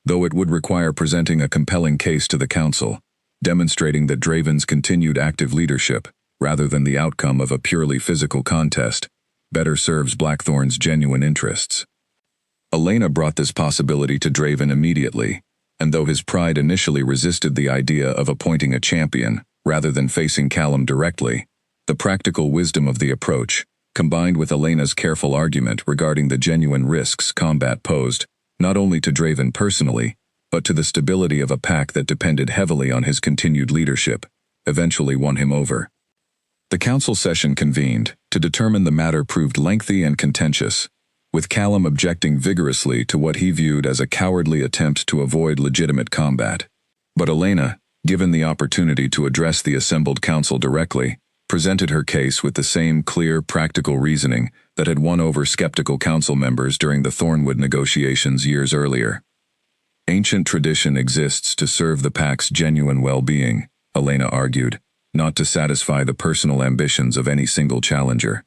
though it would require presenting a compelling case to the council, demonstrating that Draven's continued active leadership, rather than the outcome of a purely physical contest, better serves Blackthorn's genuine interests. Elena brought this possibility to Draven immediately, and though his pride initially resisted the idea of appointing a champion rather than facing Callum directly, the practical wisdom of the approach, combined with Elena's careful argument regarding the genuine risks combat posed, not only to Draven personally, but to the stability of a pack that depended heavily on his continued leadership, eventually won him over. The council session convened to determine the matter proved lengthy and contentious, with Callum objecting vigorously to what he viewed as a cowardly attempt to avoid legitimate combat. But Elena, given the opportunity to address the assembled council directly, presented her case with the same clear, practical reasoning that had won over skeptical council members during the Thornwood negotiations years earlier. Ancient tradition exists to serve the pack's genuine well-being, Elena argued, not to satisfy the personal ambitions of any single challenger.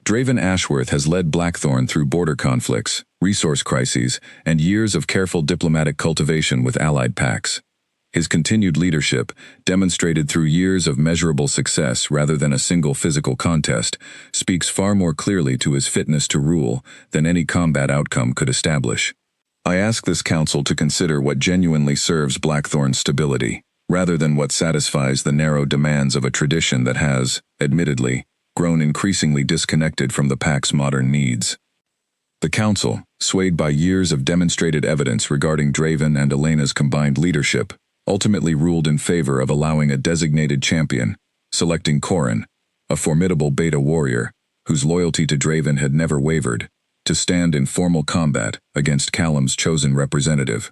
Draven Ashworth has led Blackthorn through border conflicts, resource crises, and years of careful diplomatic cultivation with allied packs. His continued leadership, demonstrated through years of measurable success rather than a single physical contest, speaks far more clearly to his fitness to rule than any combat outcome could establish. I ask this council to consider what genuinely serves Blackthorn's stability, rather than what satisfies the narrow demands of a tradition that has, admittedly, grown increasingly disconnected from the pack's modern needs. The council, swayed by years of demonstrated evidence regarding Draven and Elena's combined leadership, ultimately ruled in favor of allowing a designated champion, selecting Corrin, a formidable beta warrior, whose loyalty to Draven had never wavered, to stand in formal combat against Callum's chosen representative.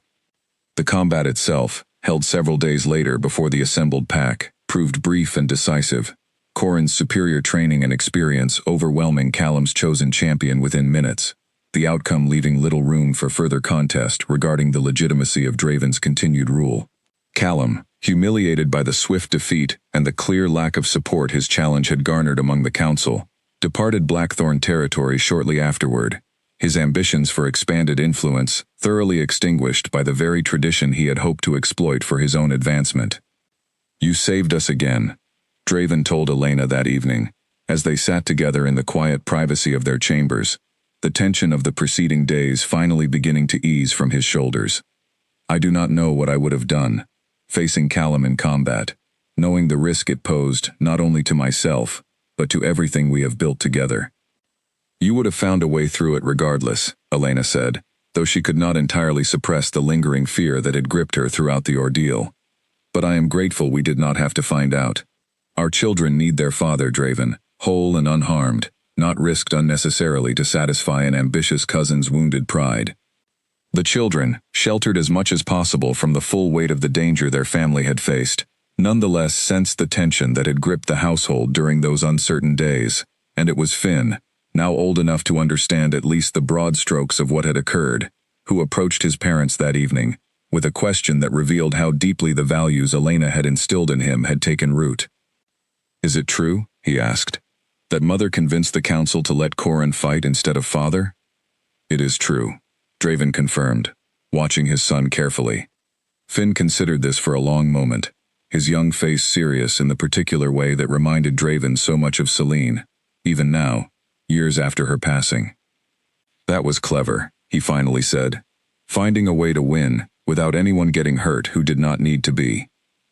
The combat itself, held several days later before the assembled pack, proved brief and decisive, Corrin's superior training and experience overwhelming Callum's chosen champion within minutes, the outcome leaving little room for further contest regarding the legitimacy of Draven's continued rule. Callum, humiliated by the swift defeat and the clear lack of support his challenge had garnered among the council, departed Blackthorn territory shortly afterward, his ambitions for expanded influence thoroughly extinguished by the very tradition he had hoped to exploit for his own advancement. "You saved us again," Draven told Elena that evening, as they sat together in the quiet privacy of their chambers, the tension of the preceding days finally beginning to ease from his shoulders. "I do not know what I would have done, facing Callum in combat, knowing the risk it posed not only to myself, but to everything we have built together." "You would have found a way through it regardless," Elena said, though she could not entirely suppress the lingering fear that had gripped her throughout the ordeal. "But I am grateful we did not have to find out. Our children need their father, Draven, whole and unharmed, not risked unnecessarily to satisfy an ambitious cousin's wounded pride." The children, sheltered as much as possible from the full weight of the danger their family had faced, nonetheless sensed the tension that had gripped the household during those uncertain days, and it was Finn, now old enough to understand at least the broad strokes of what had occurred, who approached his parents that evening, with a question that revealed how deeply the values Elena had instilled in him had taken root. "Is it true," he asked, "that Mother convinced the council to let Corrin fight instead of father?" "It is true," Draven confirmed, watching his son carefully. Finn considered this for a long moment, his young face serious in the particular way that reminded Draven so much of Celine, even now, years after her passing. "That was clever," he finally said. "Finding a way to win, without anyone getting hurt who did not need to be.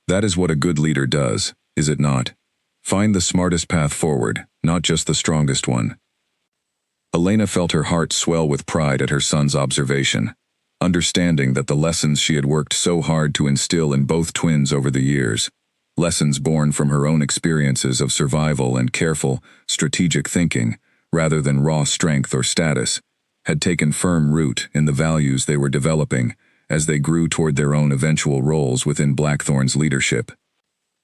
That is what a good leader does, is it not? Find the smartest path forward, not just the strongest one." Elena felt her heart swell with pride at her son's observation, understanding that the lessons she had worked so hard to instill in both twins over the years, lessons born from her own experiences of survival and careful, strategic thinking, rather than raw strength or status, had taken firm root in the values they were developing as they grew toward their own eventual roles within Blackthorn's leadership.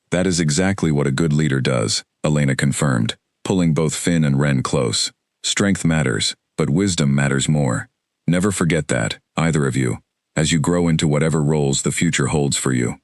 "That is exactly what a good leader does," Elena confirmed, pulling both Finn and Ren close. "Strength matters, but wisdom matters more. Never forget that, either of you, as you grow into whatever roles the future holds for you."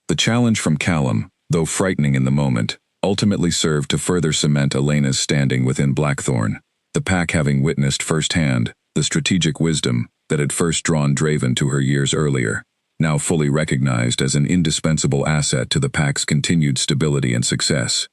The challenge from Callum, though frightening in the moment, ultimately served to further cement Elena's standing within Blackthorn, the pack having witnessed firsthand the strategic wisdom that had first drawn Draven to her years earlier, now fully recognized as an indispensable asset to the pack's continued stability and success.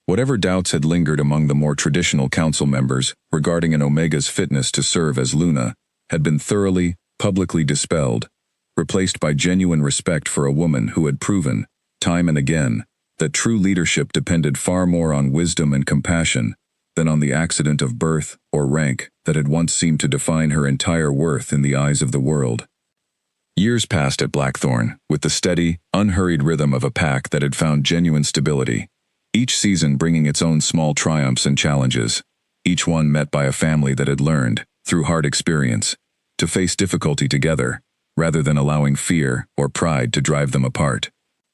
Whatever doubts had lingered among the more traditional council members regarding an Omega's fitness to serve as Luna had been thoroughly, publicly dispelled, replaced by genuine respect for a woman who had proven, time and again, that true leadership depended far more on wisdom and compassion than on the accident of birth or rank that had once seemed to define her entire worth in the eyes of the world. Years passed at Blackthorn, with the steady, unhurried rhythm of a pack that had found genuine stability, each season bringing its own small triumphs and challenges, each one met by a family that had learned, through hard experience, to face difficulty together, rather than allowing fear or pride to drive them apart.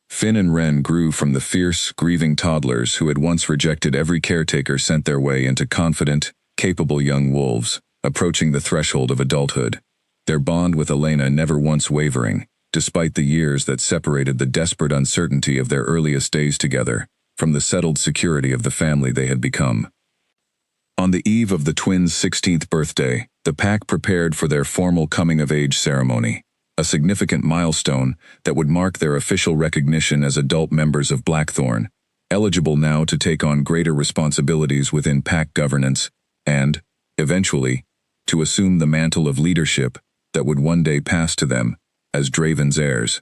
Finn and Ren grew from the fierce, grieving toddlers who had once rejected every caretaker sent their way into confident, capable young wolves, approaching the threshold of adulthood, their bond with Elena never once wavering, despite the years that separated the desperate uncertainty of their earliest days together from the settled security of the family they had become. On the eve of the twins' 16th birthday, the pack prepared for their formal coming-of-age ceremony, a significant milestone that would mark their official recognition as adult members of Blackthorn, eligible now to take on greater responsibilities within pack governance and, eventually, to assume the mantle of leadership that would one day pass to them as Draven's heirs.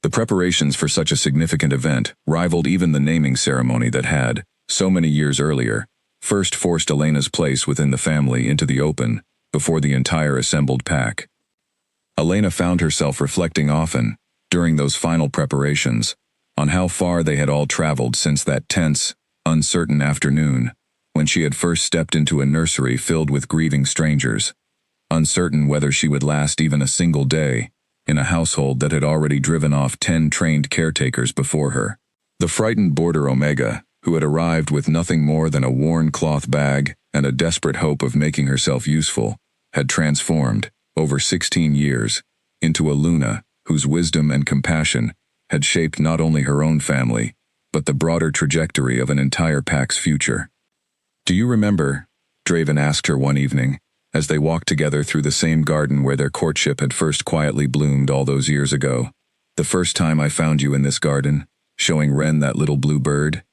The preparations for such a significant event rivaled even the naming ceremony that had, so many years earlier, first forced Elena's place within the family into the open before the entire assembled pack. Elena found herself reflecting often, during those final preparations, on how far they had all traveled since that tense, uncertain afternoon, when she had first stepped into a nursery filled with grieving strangers, uncertain whether she would last even a single day, in a household that had already driven off 10 trained caretakers before her. The frightened boarder Omega, who had arrived with nothing more than a worn cloth bag and a desperate hope of making herself useful, had transformed, over 16 years, into a Luna whose wisdom and compassion had shaped not only her own family, but the broader trajectory of an entire pack's future. "Do you remember?" Draven asked her one evening, as they walked together through the same garden where their courtship had first quietly bloomed all those years ago. "The first time I found you in this garden, showing Ren that little blue bird?"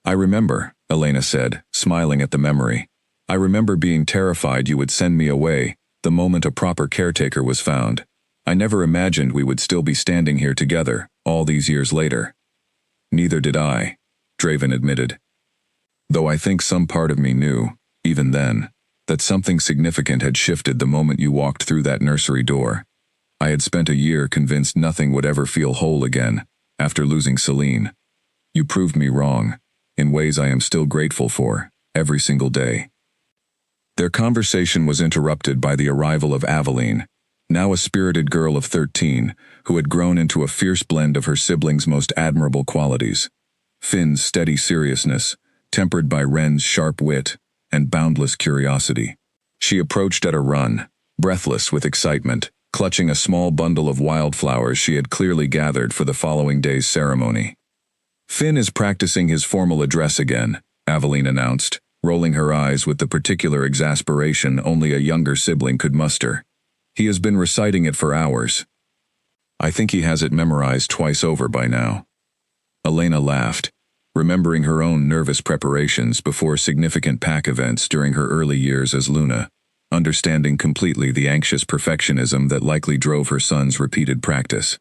"I remember," Elena said, smiling at the memory. "I remember being terrified you would send me away the moment a proper caretaker was found. I never imagined we would still be standing here together, all these years later." "Neither did I," Draven admitted. "Though I think some part of me knew, even then, that something significant had shifted the moment you walked through that nursery door. I had spent a year convinced nothing would ever feel whole again, after losing Celine. You proved me wrong, in ways I am still grateful for, every single day." Their conversation was interrupted by the arrival of Aveline, now a spirited girl of 13, who had grown into a fierce blend of her siblings' most admirable qualities. Finn's steady seriousness, tempered by Ren's sharp wit and boundless curiosity. She approached at a run, breathless with excitement, clutching a small bundle of wildflowers she had clearly gathered for the following day's ceremony. "Finn is practicing his formal address again," Aveline announced, rolling her eyes with the particular exasperation only a younger sibling could muster. "He has been reciting it for hours. I think he has it memorized twice over by now." Elena laughed, remembering her own nervous preparations before significant pack events during her early years as Luna, understanding completely the anxious perfectionism that likely drove her son's repeated practice.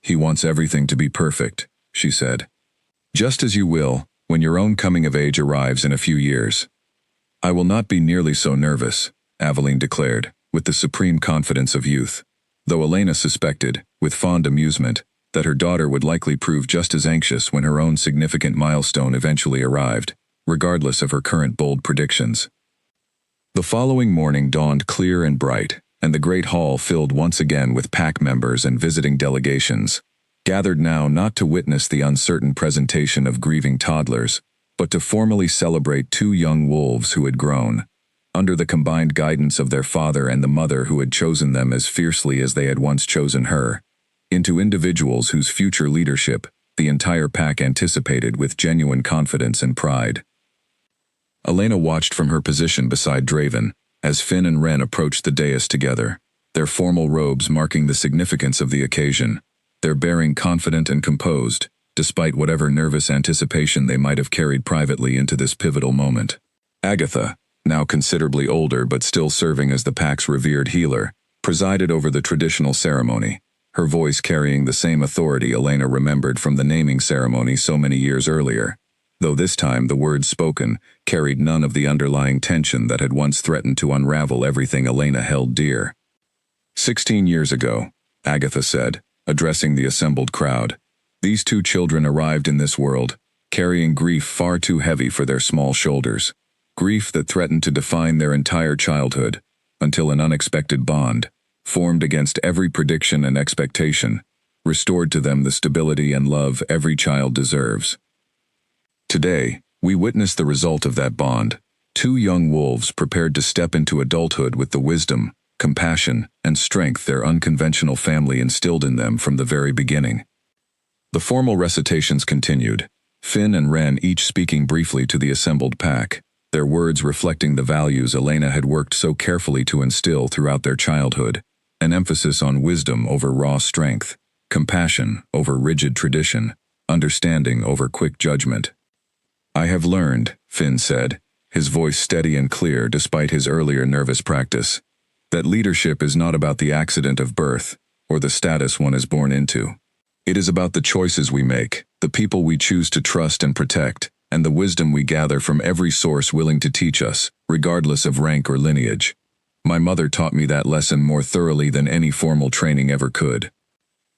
"He wants everything to be perfect," she said. "Just as you will, when your own coming of age arrives in a few years." "I will not be nearly so nervous," Aveline declared, with the supreme confidence of youth, though Elena suspected, with fond amusement, that her daughter would likely prove just as anxious when her own significant milestone eventually arrived, regardless of her current bold predictions. The following morning dawned clear and bright, and the great hall filled once again with pack members and visiting delegations, gathered now not to witness the uncertain presentation of grieving toddlers, but to formally celebrate 2 young wolves who had grown, under the combined guidance of their father and the mother who had chosen them as fiercely as they had once chosen her, into individuals whose future leadership the entire pack anticipated with genuine confidence and pride. Elena watched from her position beside Draven, as Finn and Ren approached the dais together, their formal robes marking the significance of the occasion, their bearing confident and composed, despite whatever nervous anticipation they might have carried privately into this pivotal moment. Agatha, now considerably older but still serving as the pack's revered healer, presided over the traditional ceremony, her voice carrying the same authority Elena remembered from the naming ceremony so many years earlier, though this time the words spoken carried none of the underlying tension that had once threatened to unravel everything Elena held dear. 16 years ago, Agatha said, addressing the assembled crowd, these 2 children arrived in this world, carrying grief far too heavy for their small shoulders. Grief that threatened to define their entire childhood, until an unexpected bond, formed against every prediction and expectation, restored to them the stability and love every child deserves. Today, we witness the result of that bond, 2 young wolves prepared to step into adulthood with the wisdom, compassion, and strength their unconventional family instilled in them from the very beginning. The formal recitations continued, Finn and Ren each speaking briefly to the assembled pack, their words reflecting the values Elena had worked so carefully to instill throughout their childhood, an emphasis on wisdom over raw strength, compassion over rigid tradition, understanding over quick judgment. "I have learned," Finn said, his voice steady and clear despite his earlier nervous practice, "that leadership is not about the accident of birth or the status one is born into. It is about the choices we make, the people we choose to trust and protect, and the wisdom we gather from every source willing to teach us, regardless of rank or lineage. My mother taught me that lesson more thoroughly than any formal training ever could."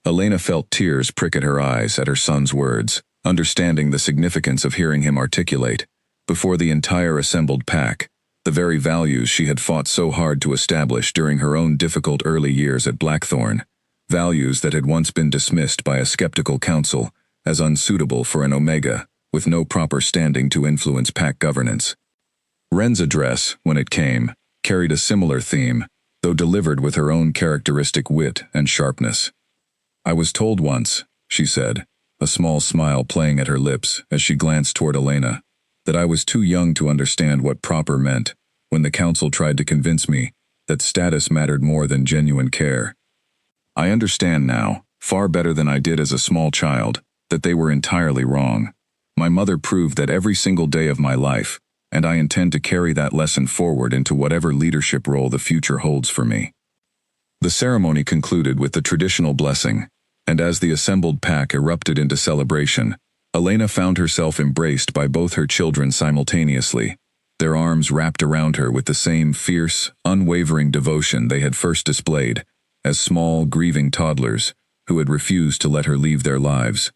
Elena felt tears prick at her eyes at her son's words, understanding the significance of hearing him articulate, before the entire assembled pack, the very values she had fought so hard to establish during her own difficult early years at Blackthorn, values that had once been dismissed by a skeptical council as unsuitable for an Omega, with no proper standing to influence pack governance. Ren's address, when it came, carried a similar theme, though delivered with her own characteristic wit and sharpness. "I was told once," she said, a small smile playing at her lips as she glanced toward Elena, "that I was too young to understand what proper meant when the council tried to convince me that status mattered more than genuine care. I understand now, far better than I did as a small child, that they were entirely wrong. My mother proved that every single day of my life, and I intend to carry that lesson forward into whatever leadership role the future holds for me." The ceremony concluded with the traditional blessing, and as the assembled pack erupted into celebration, Elena found herself embraced by both her children simultaneously, their arms wrapped around her with the same fierce, unwavering devotion they had first displayed, as small, grieving toddlers who had refused to let her leave their lives.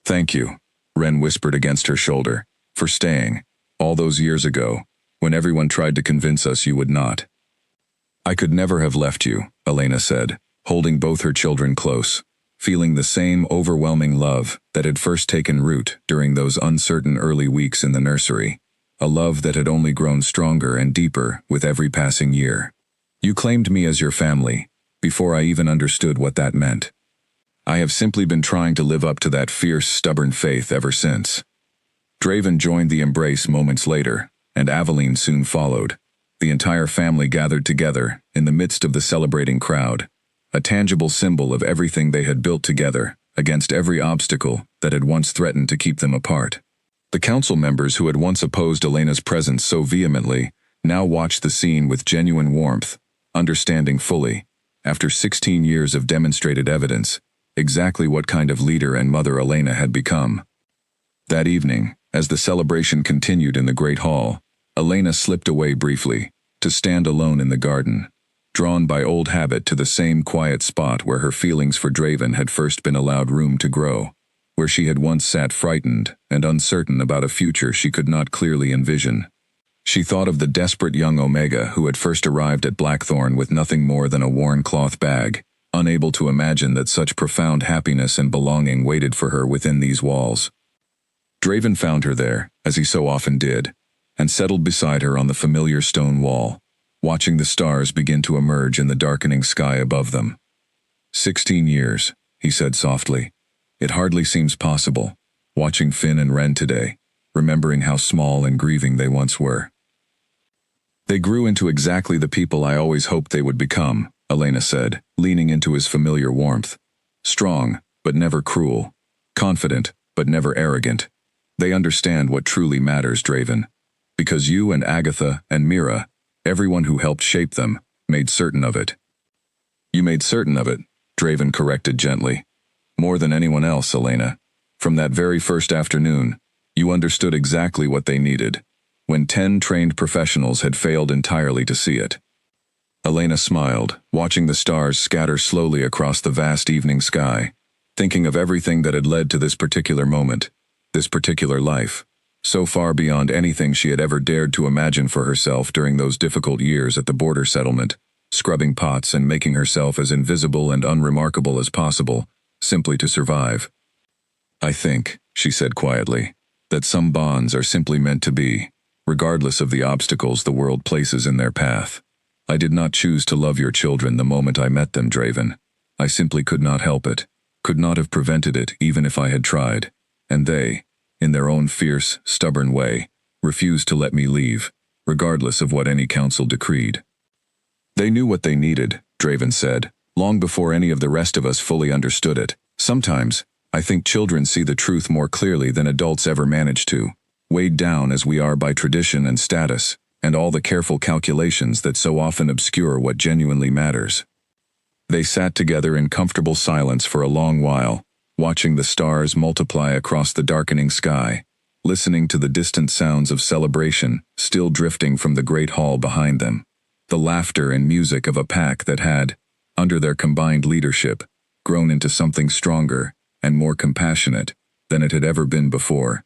"Thank you," Ren whispered against her shoulder, "for staying, all those years ago, when everyone tried to convince us you would not." "I could never have left you," Elena said, holding both her children close, feeling the same overwhelming love that had first taken root during those uncertain early weeks in the nursery, a love that had only grown stronger and deeper with every passing year. "You claimed me as your family, before I even understood what that meant. I have simply been trying to live up to that fierce, stubborn faith ever since." Draven joined the embrace moments later, and Aveline soon followed. The entire family gathered together in the midst of the celebrating crowd, a tangible symbol of everything they had built together against every obstacle that had once threatened to keep them apart. The council members who had once opposed Elena's presence so vehemently now watched the scene with genuine warmth, understanding fully, after 16 years of demonstrated evidence, exactly what kind of leader and mother Elena had become. That evening, as the celebration continued in the Great Hall, Elena slipped away briefly, to stand alone in the garden, drawn by old habit to the same quiet spot where her feelings for Draven had first been allowed room to grow, where she had once sat frightened and uncertain about a future she could not clearly envision. She thought of the desperate young Omega who had first arrived at Blackthorn with nothing more than a worn cloth bag, unable to imagine that such profound happiness and belonging waited for her within these walls. Draven found her there, as he so often did, and settled beside her on the familiar stone wall, watching the stars begin to emerge in the darkening sky above them. 16 years, he said softly. It hardly seems possible, watching Finn and Ren today, remembering how small and grieving they once were. They grew into exactly the people I always hoped they would become, Elena said, leaning into his familiar warmth. Strong, but never cruel. Confident, but never arrogant. They understand what truly matters, Draven. Because you and Agatha and Mira, everyone who helped shape them, made certain of it. You made certain of it, Draven corrected gently. More than anyone else, Elena. From that very first afternoon, you understood exactly what they needed, when 10 trained professionals had failed entirely to see it. Elena smiled, watching the stars scatter slowly across the vast evening sky, thinking of everything that had led to this particular moment, this particular life, so far beyond anything she had ever dared to imagine for herself during those difficult years at the border settlement, scrubbing pots and making herself as invisible and unremarkable as possible, simply to survive. I think, she said quietly, that some bonds are simply meant to be, regardless of the obstacles the world places in their path. I did not choose to love your children the moment I met them, Draven. I simply could not help it, could not have prevented it even if I had tried. And they, in their own fierce, stubborn way, refused to let me leave, regardless of what any council decreed. They knew what they needed, Draven said, long before any of the rest of us fully understood it. Sometimes, I think children see the truth more clearly than adults ever manage to, weighed down as we are by tradition and status, and all the careful calculations that so often obscure what genuinely matters. They sat together in comfortable silence for a long while, watching the stars multiply across the darkening sky, listening to the distant sounds of celebration still drifting from the great hall behind them, the laughter and music of a pack that had, under their combined leadership, grown into something stronger and more compassionate than it had ever been before.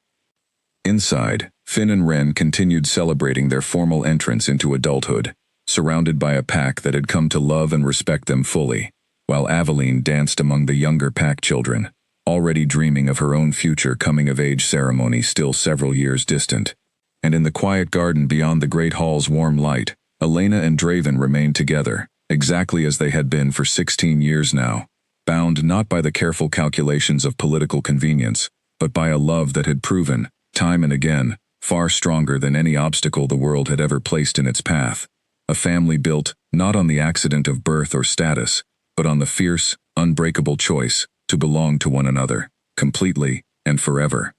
Inside, Finn and Ren continued celebrating their formal entrance into adulthood, surrounded by a pack that had come to love and respect them fully, while Aveline danced among the younger pack children, already dreaming of her own future coming-of-age ceremony still several years distant. And in the quiet garden beyond the great hall's warm light, Elena and Draven remained together, exactly as they had been for 16 years now, bound not by the careful calculations of political convenience, but by a love that had proven, time and again, far stronger than any obstacle the world had ever placed in its path. A family built, not on the accident of birth or status, but on the fierce, unbreakable choice to belong to one another, completely and forever.